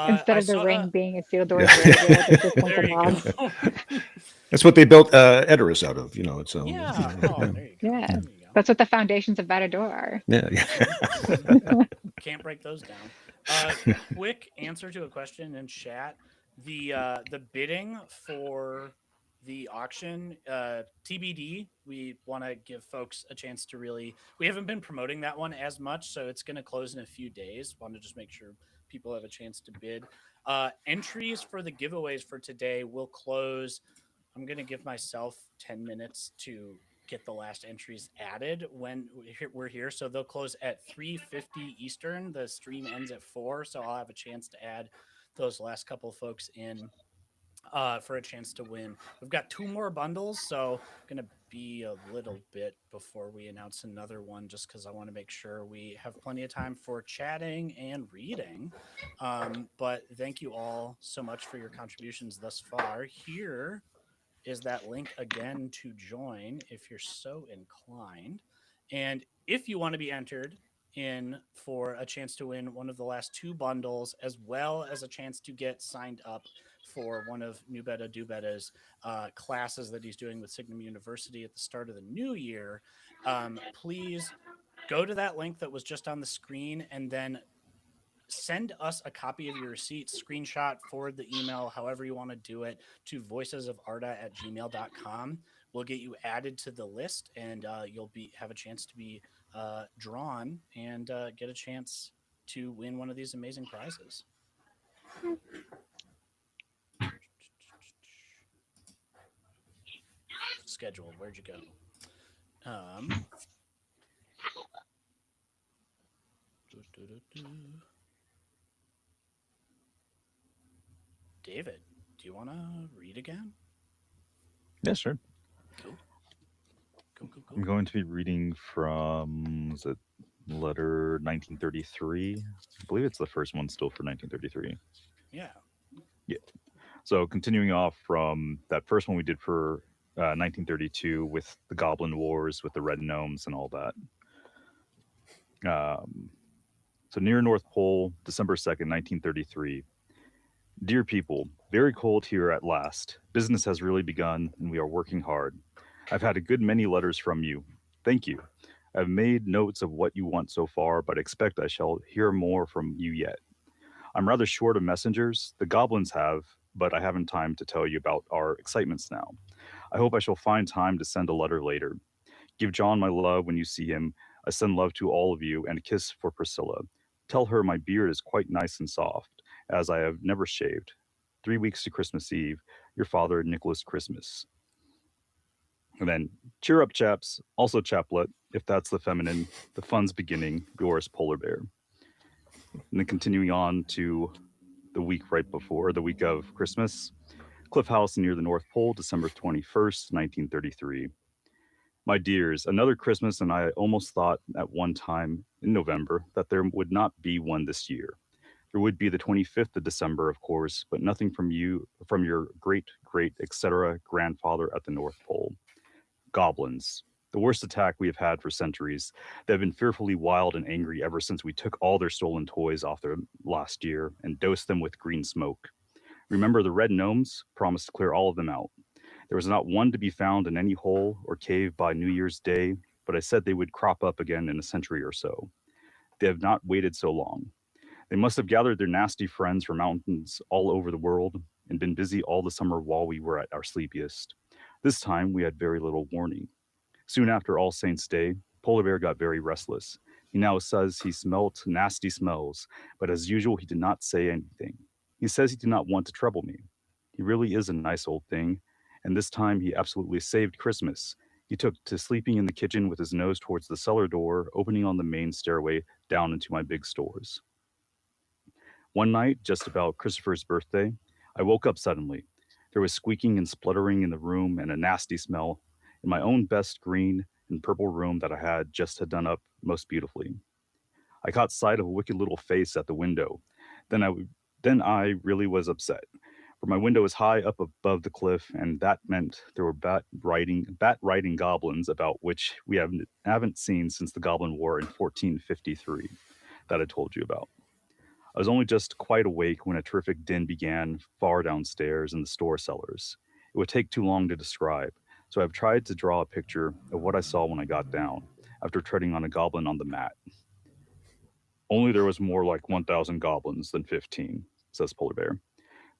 Instead I of the saw- ring being a sealed door, it's just There Lincoln you Logs. go. That's what they built Edoras out of. You know, it's Yeah. Oh, there you go. Yeah, that's what the foundations of Matador are. yeah. Can't break those down. Quick answer to a question in chat. The bidding for the auction. TBD. We want to give folks a chance to really. We haven't been promoting that one as much, so it's going to close in a few days. Want to just make sure people have a chance to bid. Entries for the giveaways for today will close. I'm going to give myself 10 minutes to get the last entries added when we're here. So they'll close at 3:50 Eastern. The stream ends at 4, so I'll have a chance to add those last couple of folks in for a chance to win. We've got 2 more bundles, so going to be a little bit before we announce another one, just because I want to make sure we have plenty of time for chatting and reading. But thank you all so much for your contributions thus far. Here is that link again to join if you're so inclined. And if you want to be entered in for a chance to win one of the last 2 bundles, as well as a chance to get signed up for one of New Beta Do Beta's classes that he's doing with Signum University at the start of the new year, please go to that link that was just on the screen and then send us a copy of your receipt, screenshot, forward the email, however you want to do it, to voicesofarda@gmail.com. We'll get you added to the list, and you'll have a chance to be drawn and get a chance to win one of these amazing prizes. Scheduled. Where'd you go? David, do you want to read again? Yeah, sure. Cool. I'm going to be reading from, is it letter 1933? I believe it's the first one still for 1933. Yeah. Yeah. So continuing off from that first one we did for 1932 with the Goblin Wars, with the Red Gnomes and all that. So near North Pole, December 2nd, 1933. Dear people, very cold here at last. Business has really begun, and we are working hard. I've had a good many letters from you. Thank you. I've made notes of what you want so far, but expect I shall hear more from you yet. I'm rather short of messengers. The goblins have, but I haven't time to tell you about our excitements now. I hope I shall find time to send a letter later. Give John my love when you see him. I send love to all of you, and a kiss for Priscilla. Tell her my beard is quite nice and soft, as I have never shaved. 3 weeks to Christmas Eve. Your father, Nicholas Christmas. And then, cheer up, chaps. Also chaplet, if that's the feminine. The fun's beginning. Yours, Polar Bear. And then continuing on to the week right before, the week of Christmas. Cliff House near the North Pole, December 21st, 1933. My dears, another Christmas, and I almost thought at one time in November that there would not be one this year. There would be the 25th of December, of course, but nothing from you, from your great, etc. grandfather at the North Pole. Goblins. The worst attack we have had for centuries. They have been fearfully wild and angry ever since we took all their stolen toys off them last year and dosed them with green smoke. Remember the red gnomes? Promised to clear all of them out. There was not one to be found in any hole or cave by New Year's Day, but I said they would crop up again in a century or so. They have not waited so long. They must have gathered their nasty friends from mountains all over the world and been busy all the summer while we were at our sleepiest. This time we had very little warning. Soon after All Saints' Day, Polar Bear got very restless. He now says he smelt nasty smells, but as usual he did not say anything. He says he did not want to trouble me. He really is a nice old thing, and this time he absolutely saved Christmas. He took to sleeping in the kitchen with his nose towards the cellar door, opening on the main stairway down into my big stores. One night, just about Christopher's birthday, I woke up suddenly. There was squeaking and spluttering in the room and a nasty smell in my own best green and purple room that I had just done up most beautifully. I caught sight of a wicked little face at the window. Then I really was upset. For my window is high up above the cliff, and that meant there were bat-riding goblins about which we haven't seen since the Goblin War in 1453 that I told you about. I was only just quite awake when a terrific din began far downstairs in the store cellars. It would take too long to describe, so I've tried to draw a picture of what I saw when I got down, after treading on a goblin on the mat. Only there was more like 1,000 goblins than 15, says Polar Bear.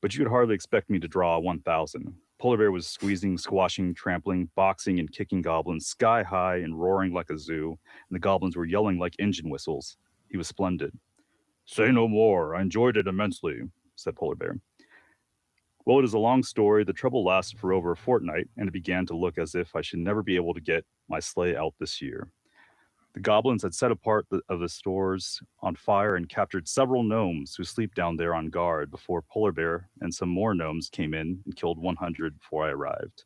But you'd hardly expect me to draw 1,000. Polar Bear was squeezing, squashing, trampling, boxing, and kicking goblins sky high and roaring like a zoo, and the goblins were yelling like engine whistles. He was splendid. Say no more. I enjoyed it immensely, said Polar Bear. Well, it is a long story. The trouble lasted for over a fortnight, and it began to look as if I should never be able to get my sleigh out this year. The goblins had set apart of the stores on fire and captured several gnomes who sleep down there on guard before Polar Bear and some more gnomes came in and killed 100 before I arrived.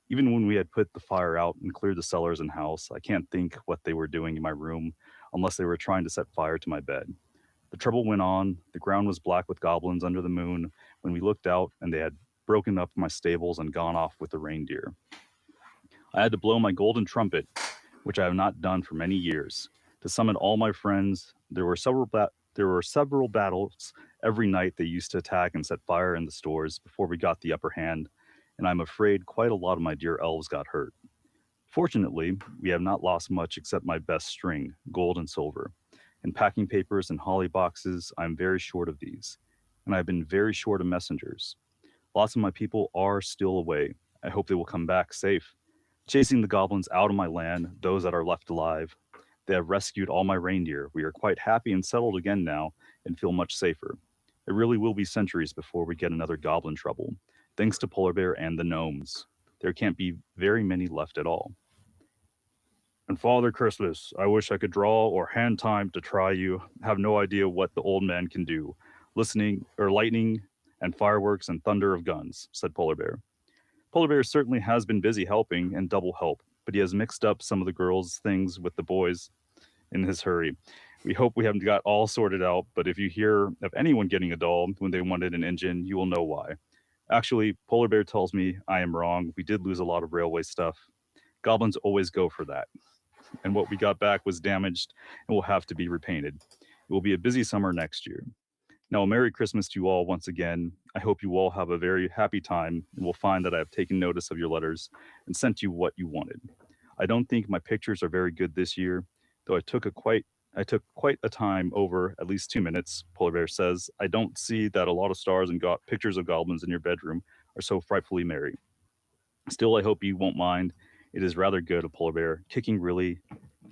Even when we had put the fire out and cleared the cellars and house, I can't think what they were doing in my room unless they were trying to set fire to my bed. The trouble went on. The ground was black with goblins under the moon when we looked out, and they had broken up my stables and gone off with the reindeer. I had to blow my golden trumpet, which I have not done for many years, to summon all my friends. There were several battles every night. They used to attack and set fire in the stores before we got the upper hand, and I'm afraid quite a lot of my dear elves got hurt. Fortunately, we have not lost much except my best string, gold and silver. In packing papers and holly boxes, I'm very short of these, and I've been very short of messengers. Lots of my people are still away. I hope they will come back safe. Chasing the goblins out of my land, those that are left alive. They have rescued all my reindeer. We are quite happy and settled again now and feel much safer. It really will be centuries before we get another goblin trouble, thanks to Polar Bear and the gnomes. There can't be very many left at all. And Father Christmas, I wish I could draw or hand time to try you. Have no idea what the old man can do. Listening or lightning and fireworks and thunder of guns, said Polar Bear. Polar Bear certainly has been busy helping and double help, but he has mixed up some of the girls' things with the boys in his hurry. We hope we haven't got all sorted out, but if you hear of anyone getting a doll when they wanted an engine, you will know why. Actually, Polar Bear tells me I am wrong. We did lose a lot of railway stuff. Goblins always go for that. And what we got back was damaged and will have to be repainted. It will be a busy summer next year. Now, a Merry Christmas to you all once again. I hope you all have a very happy time and will find that I have taken notice of your letters and sent you what you wanted. I don't think my pictures are very good this year, though I took quite a time over at least 2 minutes. Polar Bear says, I don't see that a lot of stars and pictures of goblins in your bedroom are so frightfully merry. Still, I hope you won't mind. It is rather good of Polar Bear, kicking really.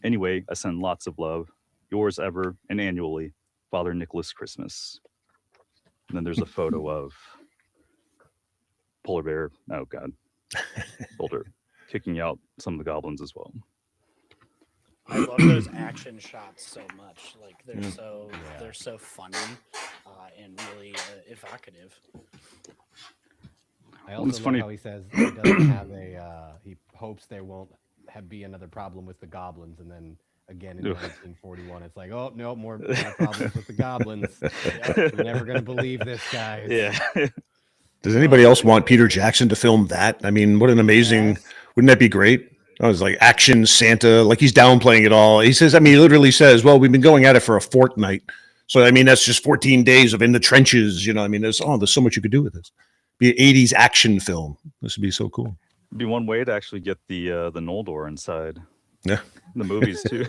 Anyway, I send lots of love. Yours ever and annually, Father Nicholas Christmas. And then there's a photo of Polar Bear, oh God, Boulder, kicking out some of the goblins as well. I love those action shots so much. Like they're so funny and really evocative. I also love how he says he doesn't have he hopes there won't be another problem with the goblins, and then again in 1941 it's like, oh no, more problems with the goblins. You're never gonna believe this, guys. Yeah. Does anybody else want Peter Jackson to film that? I mean, what an amazing, wouldn't that be great? I was like action Santa, like he's downplaying it all. He says, he literally says, well, we've been going at it for a fortnight. So, I mean, that's just 14 days of in the trenches. You know, I mean, there's so much you could do with this. Be an 80s action film. This would be so cool. It'd be one way to actually get the Noldor inside. Yeah. The movies too.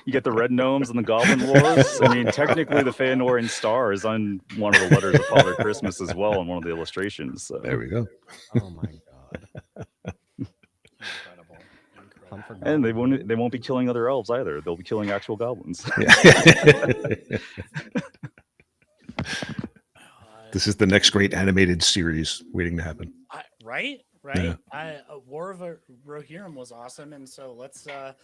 You get the red gnomes and the goblin wars. I mean, technically the Feanorian star is on one of the letters of Father Christmas as well in one of the illustrations. So. There we go. Oh my God. Incredible. And they won't be killing other elves either. They'll be killing actual goblins. This is the next great animated series waiting to happen. Right? Yeah. War of Rohirrim was awesome, and so let's get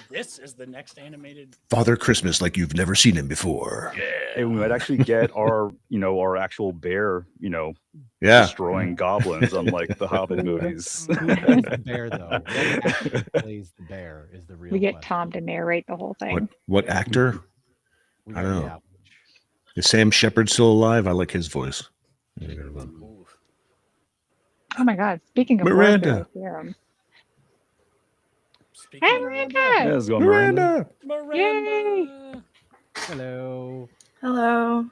this as the next animated Father Christmas, like you've never seen him before. Yeah, and we might actually get our actual bear, destroying goblins, unlike the Hobbit movies. Who plays the bear though? What actor plays the bear is the real. We get question. Tom to narrate the whole thing. What actor? I don't know. Is Sam Shepard still alive? I like his voice. Oh my God! Speaking of Miranda. Hey, Miranda! Yeah, let's go, Miranda. Yay! Hello. Hello.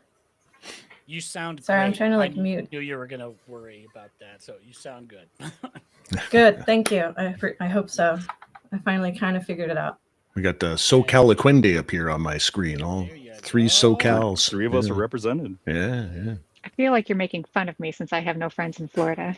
You sound Sorry, great. I'm trying to mute. I knew you were gonna worry about that, so you sound good. Good, thank you. I hope so. I finally kind of figured it out. We got SoCal Aquende up here on my screen. All three SoCals. 3 of us are represented. Yeah. I feel like you're making fun of me since I have no friends in Florida.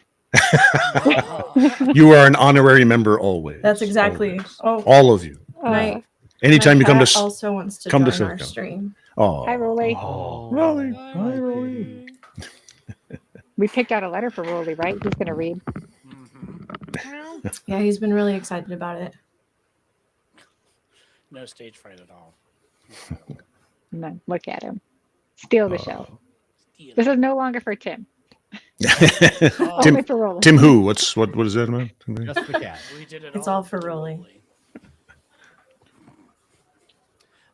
You are an honorary member always. That's exactly. Oh, all of you. My, Anytime my you come to cat also wants to come to join our Silicon. stream. Oh, Hi, Rolly. Rolly. Hi, Rolly. We picked out a letter for Rolly, right? He's going to read. Yeah, he's been really excited about it. No stage fright at all. No, look at him. Steal the show. This is no longer for Tim. Tim, Only for Rolly. Tim who? What is that about? Just the cat. We did it It's all for Rolly.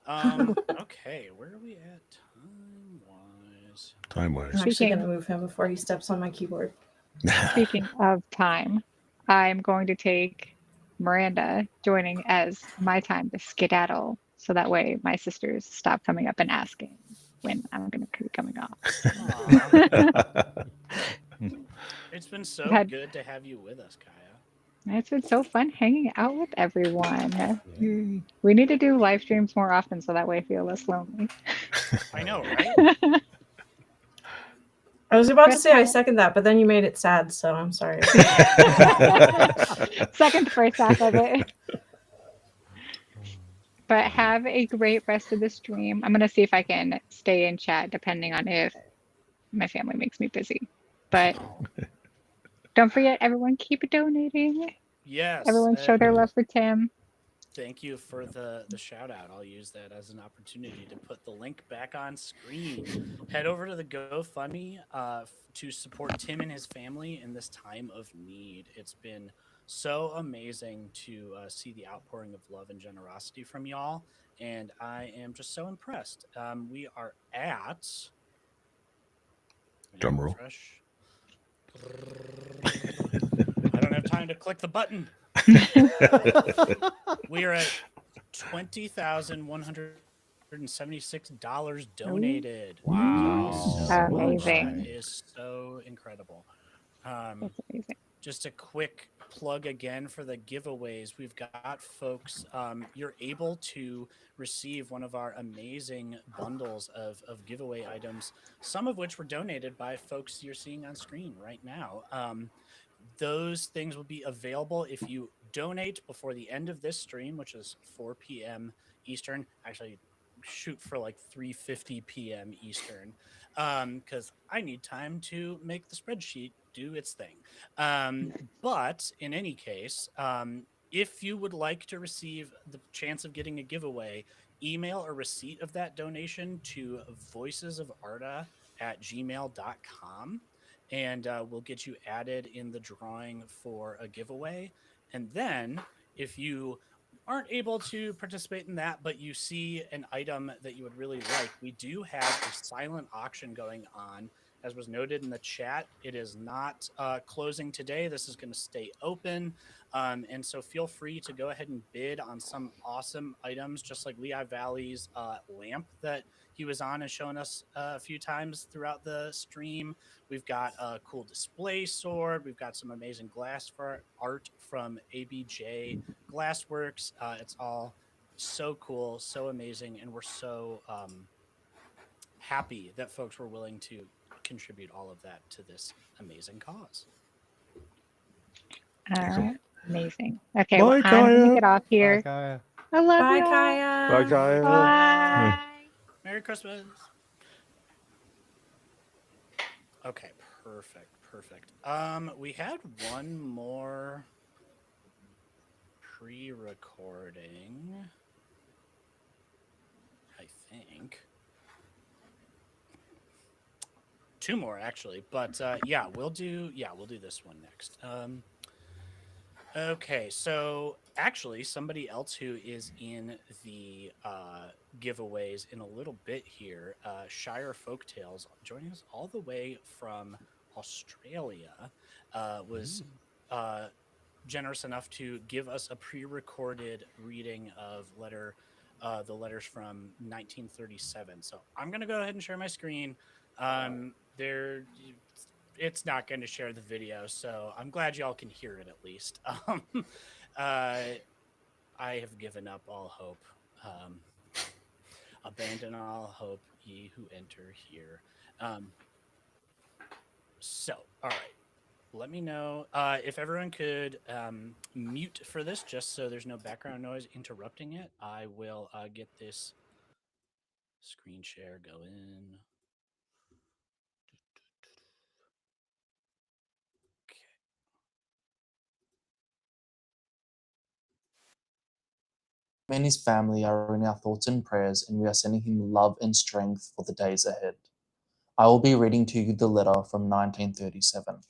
Okay, where are we at time-wise? Time-wise. I'm actually going to move him before he steps on my keyboard. Speaking of time, I'm going to take Miranda joining as my time to skedaddle, so that way my sisters stop coming up and asking when I'm going to be coming off. It's been so good to have you with us, Kaya. It's been so fun hanging out with everyone. We need to do live streams more often so that way I feel less lonely. I know, right? I was about to say I second that, but then you made it sad, so I'm sorry. Second the first half of it. But have a great rest of the stream. I'm going to see if I can stay in chat depending on if my family makes me busy. But don't forget, everyone, keep donating. Yes. Everyone show their love for Tim. Thank you for the shout out. I'll use that as an opportunity to put the link back on screen. Head over to the GoFundMe to support Tim and his family in this time of need. It's been so amazing to see the outpouring of love and generosity from y'all, and I am just so impressed. We are at drum roll. I don't have time to click the button. We are at $20,176 donated. Wow. Amazing. That is so incredible. That's amazing. Just a quick plug again for the giveaways. We've got folks, you're able to receive one of our amazing bundles of giveaway items, some of which were donated by folks you're seeing on screen right now. Those things will be available if you donate before the end of this stream, which is 4 p.m. Eastern. Actually, shoot for like 3:50 p.m. Eastern, because I need time to make the spreadsheet do its thing. But in any case, if you would like to receive the chance of getting a giveaway, email a receipt of that donation to voicesofarda@gmail.com. And we'll get you added in the drawing for a giveaway. And then if you aren't able to participate in that, but you see an item that you would really like, we do have a silent auction going on. As was noted in the chat, it is not closing today. This is going to stay open. And so feel free to go ahead and bid on some awesome items, just like Lehigh Valley's lamp that he was on and showing us a few times throughout the stream. We've got a cool display sword. We've got some amazing glass for art from ABJ Glassworks. It's all so cool, so amazing, and we're so happy that folks were willing to contribute all of that to this amazing cause. Amazing. Okay, Bye, well, I'm Kaya. going to get off here. Bye, Kaya. I love Bye, you. Kaya. Bye, Kaya. Bye. Merry Christmas. Okay, perfect. We had one more pre-recording, I think. Two more actually, but yeah, we'll do this one next. Okay, so actually somebody else who is in the giveaways in a little bit here, Shire Folktales, joining us all the way from Australia, was generous enough to give us a pre-recorded reading of the letters from 1937. So I'm going to go ahead and share my screen. It's not going to share the video, so I'm glad y'all can hear it at least. I have given up all hope. Abandon all hope, ye who enter here. So, all right. Let me know if everyone could mute for this, just so there's no background noise interrupting it. I will get this screen share going. and his family are in our thoughts and prayers, and we are sending him love and strength for the days ahead. I will be reading to you the letter from 1937.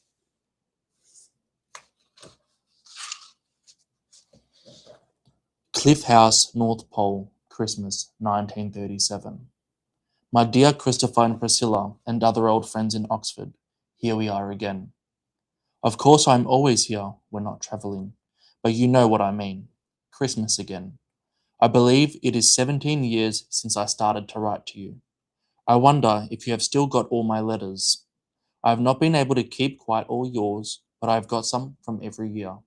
Cliff House, North Pole, Christmas, 1937. My dear Christopher and Priscilla and other old friends in Oxford, here we are again. Of course I'm always here when not travelling, but you know what I mean. Christmas again. I believe it is 17 years since I started to write to you. I wonder if you have still got all my letters. I have not been able to keep quite all yours, but I have got some from every year.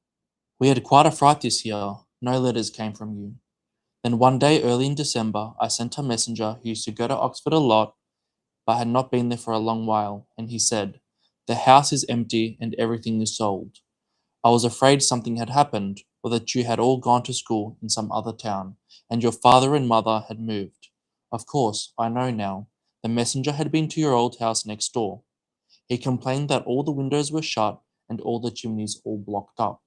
We had quite a fright this year. No letters came from you. Then one day early in December, I sent a messenger who used to go to Oxford a lot, but had not been there for a long while, and he said, "The house is empty and everything is sold." I was afraid something had happened, or that you had all gone to school in some other town, and your father and mother had moved. Of course, I know now. The messenger had been to your old house next door. He complained that all the windows were shut and all the chimneys all blocked up.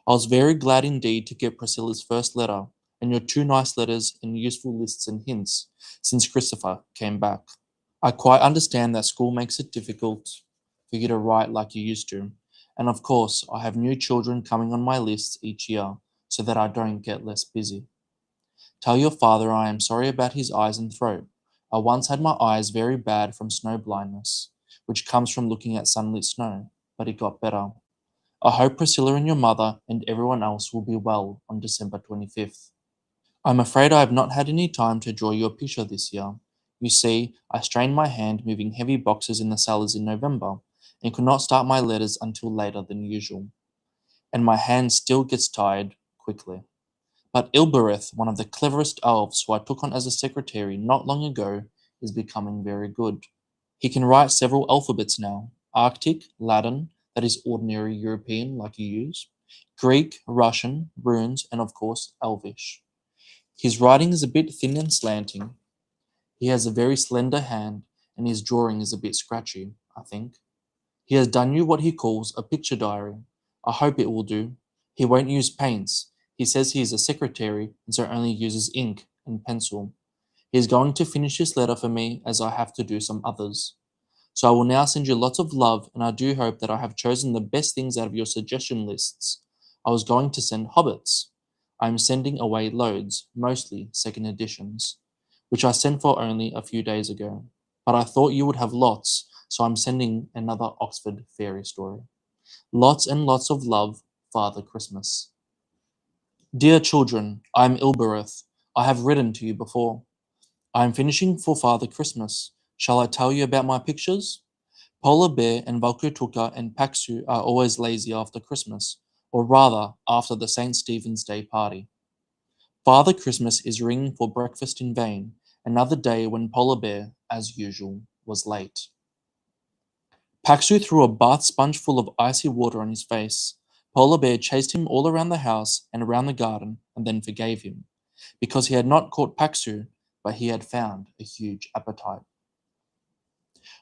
I was very glad indeed to get Priscilla's first letter, and your two nice letters and useful lists and hints, since Christopher came back. I quite understand that school makes it difficult for you to write like you used to, and of course I have new children coming on my lists each year so that I don't get less busy. Tell your father I am sorry about his eyes and throat. I once had my eyes very bad from snow blindness, which comes from looking at sunlit snow, but it got better. I hope Priscilla and your mother and everyone else will be well on December 25th. I'm afraid I have not had any time to draw you a picture this year. You see, I strained my hand moving heavy boxes in the cellars in November and could not start my letters until later than usual. And my hand still gets tired quickly. But Ilbereth, one of the cleverest elves who I took on as a secretary not long ago, is becoming very good. He can write several alphabets now: Arctic, Latin, that is ordinary European like you use, Greek, Russian, runes, and of course, Elvish. His writing is a bit thin and slanting. He has a very slender hand, and his drawing is a bit scratchy, I think. He has done you what he calls a picture diary. I hope it will do. He won't use paints. He says he is a secretary and so only uses ink and pencil. He is going to finish this letter for me as I have to do some others. So I will now send you lots of love, and I do hope that I have chosen the best things out of your suggestion lists. I was going to send hobbits. I am sending away loads, mostly second editions, which I sent for only a few days ago. But I thought you would have lots, so I'm sending another Oxford fairy story. Lots and lots of love, Father Christmas. Dear children, I am Ilbereth. I have written to you before. I am finishing for Father Christmas. Shall I tell you about my pictures? Polar Bear and Valkutuka and Paxu are always lazy after Christmas, or rather, after the St. Stephen's Day party. Father Christmas is ringing for breakfast in vain, another day when Polar Bear, as usual, was late. Paxu threw a bath sponge full of icy water on his face. Polar Bear chased him all around the house and around the garden and then forgave him, because he had not caught Paxu, but he had found a huge appetite.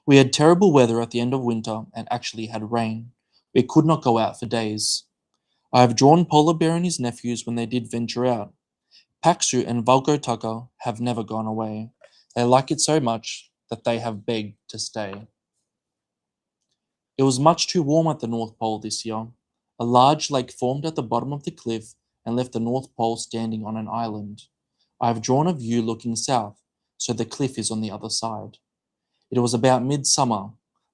We had terrible weather at the end of winter and actually had rain. We could not go out for days. I have drawn Polar Bear and his nephews when they did venture out. Paxu and Valkotaka have never gone away. They like it so much that they have begged to stay. It was much too warm at the North Pole this year. A large lake formed at the bottom of the cliff and left the North Pole standing on an island. I have drawn a view looking south, so the cliff is on the other side. It was about midsummer.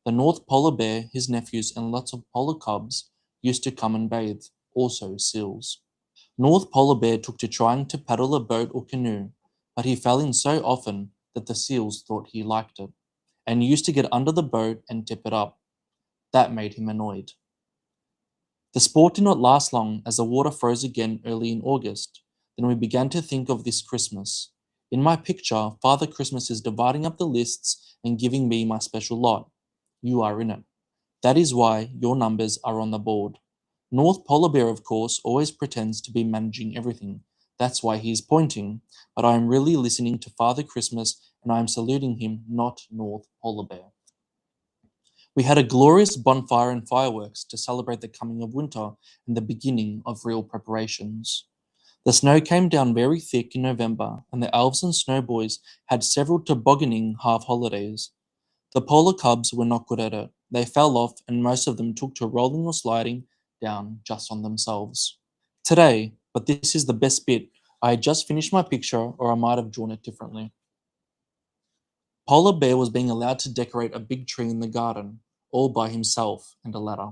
The North Polar Bear, his nephews, and lots of polar cubs used to come and bathe, also seals. North Polar Bear took to trying to paddle a boat or canoe, but he fell in so often that the seals thought he liked it, and used to get under the boat and tip it up. That made him annoyed. The sport did not last long, as the water froze again early in August. Then we began to think of this Christmas. In my picture, Father Christmas is dividing up the lists and giving me my special lot. You are in it. That is why your numbers are on the board. North Polar Bear, of course, always pretends to be managing everything. That's why he is pointing, but I am really listening to Father Christmas and I am saluting him, not North Polar Bear. We had a glorious bonfire and fireworks to celebrate the coming of winter and the beginning of real preparations. The snow came down very thick in November, and the elves and snow boys had several tobogganing half holidays. The polar cubs were not good at it. They fell off, and most of them took to rolling or sliding down just on themselves. Today, but this is the best bit, I had just finished my picture, or I might have drawn it differently. Polar Bear was being allowed to decorate a big tree in the garden, all by himself and a ladder.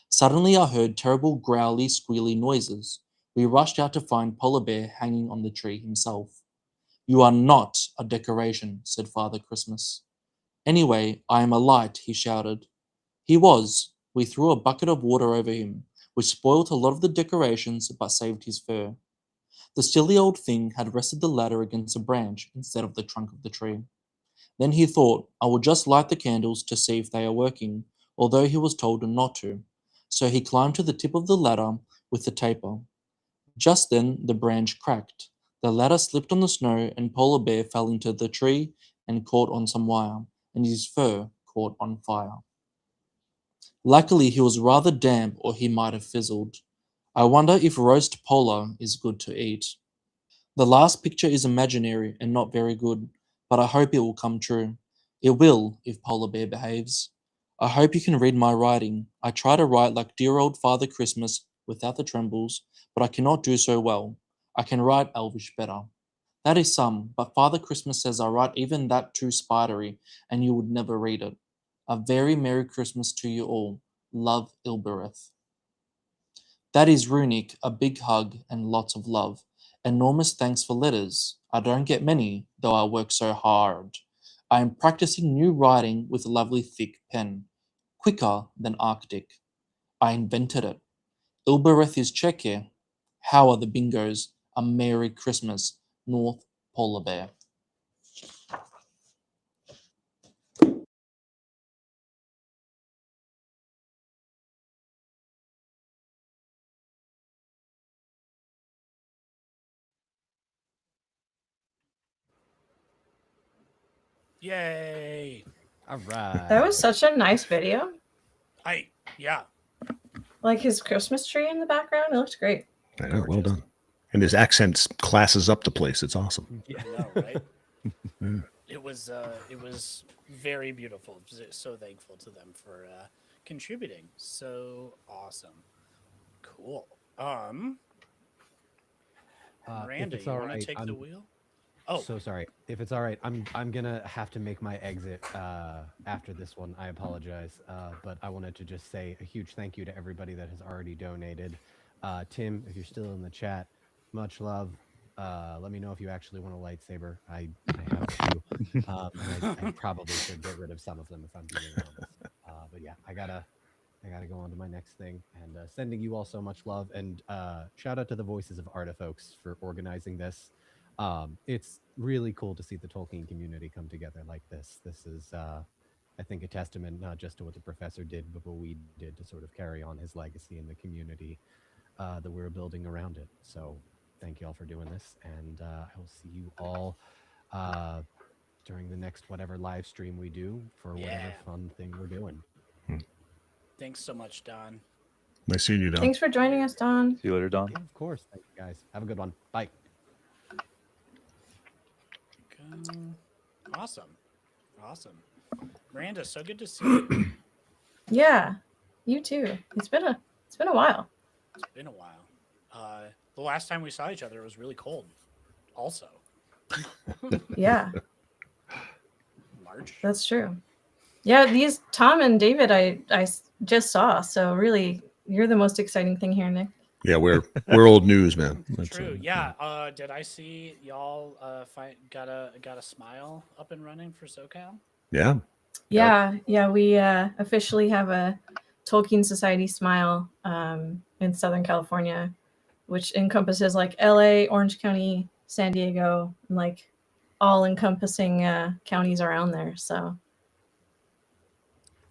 Suddenly I heard terrible growly, squealy noises. We rushed out to find Polar Bear hanging on the tree himself. You are not a decoration, said Father Christmas. Anyway, I am a light, he shouted. He was. We threw a bucket of water over him, which spoilt a lot of the decorations but saved his fur. The silly old thing had rested the ladder against a branch instead of the trunk of the tree. Then he thought, I will just light the candles to see if they are working, although he was told not to. So he climbed to the tip of the ladder with the taper. Just then the branch cracked. The ladder slipped on the snow and Polar Bear fell into the tree and caught on some wire, and his fur caught on fire. Luckily he was rather damp or he might have fizzled. I wonder if roast polar is good to eat. The last picture is imaginary and not very good, but I hope it will come true. It will, if Polar Bear behaves. I hope you can read my writing. I try to write like dear old Father Christmas without the trembles, but I cannot do so well. I can write Elvish better. That is some, but Father Christmas says I write even that too spidery, and you would never read it. A very Merry Christmas to you all. Love, Ilbereth. That is runic, a big hug and lots of love. Enormous thanks for letters. I don't get many, though I work so hard. I am practicing new writing with a lovely thick pen, quicker than Arctic. I invented it. Ilbereth is Czechia. How are the bingos? A Merry Christmas, North Polar Bear. Yay! All right. That was such a nice video. Yeah. Like his Christmas tree in the background, it looks great. I know, well done. And his accent classes up the place. It's awesome. I know, right? Yeah. It was very beautiful. So thankful to them for contributing. So awesome. Cool. Miranda, you want to take the wheel? Oh, so sorry. If it's all right, I'm gonna have to make my exit after this one. I apologize, but I wanted to just say a huge thank you to everybody that has already donated. Tim, if you're still in the chat, much love. Let me know if you actually want a lightsaber. I have a few, and I probably should get rid of some of them if I'm being honest. But yeah, I gotta go on to my next thing. And sending you all so much love. And shout out to the Voices of Arda folks for organizing this. It's really cool to see the Tolkien community come together like this. This is, I think, a testament not just to what the professor did, but what we did to sort of carry on his legacy in the community that we're building around it. So thank you all for doing this. And I will see you all during the next whatever live stream we do for whatever fun thing we're doing. Thanks so much, Don. Nice seeing you, Don. Thanks for joining us, Don. See you later, Don. Yeah, of course. Thank you, guys. Have a good one. Bye. Awesome. Miranda, so good to see you. Yeah, you too. It's been a while. It's been a while. The last time we saw each other, it was really cold. Also. Yeah. March. That's true. Yeah, these Tom and David I just saw. So really, you're the most exciting thing here, Nick. Yeah, we're old news, man. That's True. Yeah. Did I see y'all got a smile up and running for SoCal? Yeah. Yeah. We officially have a Tolkien Society smile in Southern California, which encompasses like LA, Orange County, San Diego, and like all encompassing counties around there. So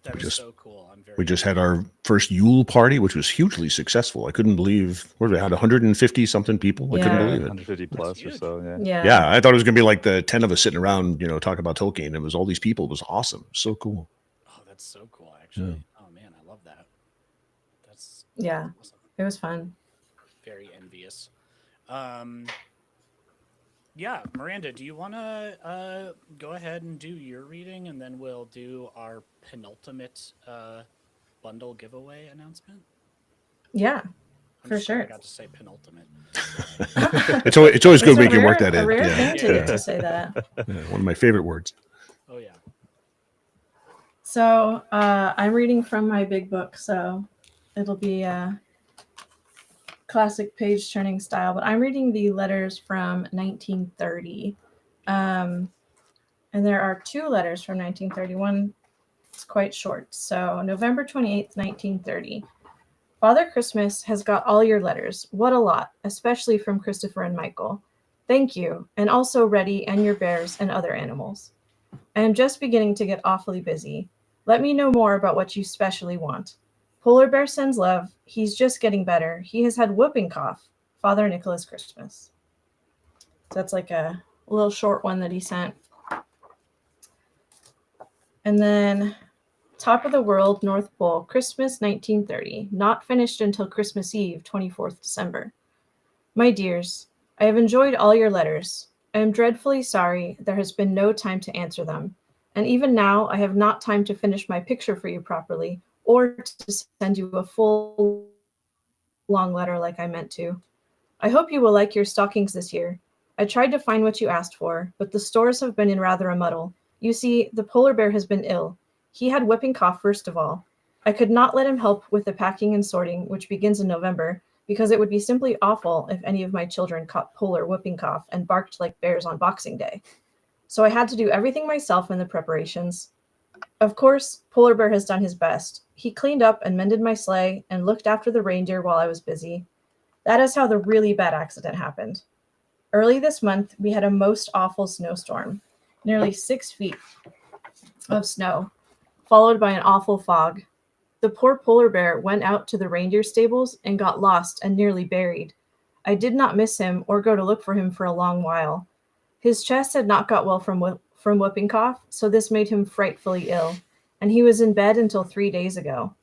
That We is just so cool. I'm very we just had our first Yule party, which was hugely successful. I couldn't believe we had 150 something people. I couldn't Yeah, believe it. 150 plus or so. Yeah. Yeah. Yeah, I thought it was gonna be like the 10 of us sitting around, talking about Tolkien. It was all these people. It was awesome. So cool. Oh, that's so cool, actually. Oh man, I love that. That's Yeah. awesome. It was fun. Very envious. Yeah, Miranda, do you want to go ahead and do your reading, and then we'll do our penultimate bundle giveaway announcement? Yeah, I'm for just glad sure. I got to say penultimate. It's always good It's we a can work rare- that in. a rare Yeah. thing to get to say that. Yeah, one of my favorite words. Oh yeah. So I'm reading from my big book, so it'll be classic page turning style, but I'm reading the letters from 1930. And there are two letters from 1931. It's quite short. So November 28th, 1930. Father Christmas has got all your letters. What a lot, especially from Christopher and Michael. Thank you, and also Reddy and your bears and other animals. I am just beginning to get awfully busy. Let me know more about what you specially want. Polar Bear sends love. He's just getting better. He has had whooping cough. Father Nicholas Christmas. So that's like a little short one that he sent. And then Top of the World, North Pole, Christmas 1930. Not finished until Christmas Eve, 24th December. My dears, I have enjoyed all your letters. I am dreadfully sorry there has been no time to answer them. And even now, I have not time to finish my picture for you properly or to send you a full long letter like I meant to. I hope you will like your stockings this year. I tried to find what you asked for, but the stores have been in rather a muddle. You see, the polar bear has been ill. He had whooping cough first of all. I could not let him help with the packing and sorting, which begins in November, because it would be simply awful if any of my children caught polar whooping cough and barked like bears on Boxing Day. So I had to do everything myself in the preparations. Of course, Polar Bear has done his best. He cleaned up and mended my sleigh and looked after the reindeer while I was busy. That is how the really bad accident happened. Early this month, we had a most awful snowstorm, nearly 6 feet of snow, followed by an awful fog. The poor polar bear went out to the reindeer stables and got lost and nearly buried. I did not miss him or go to look for him for a long while. His chest had not got well from whooping cough, so this made him frightfully ill, and he was in bed until 3 days ago.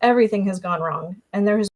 Everything has gone wrong, and there has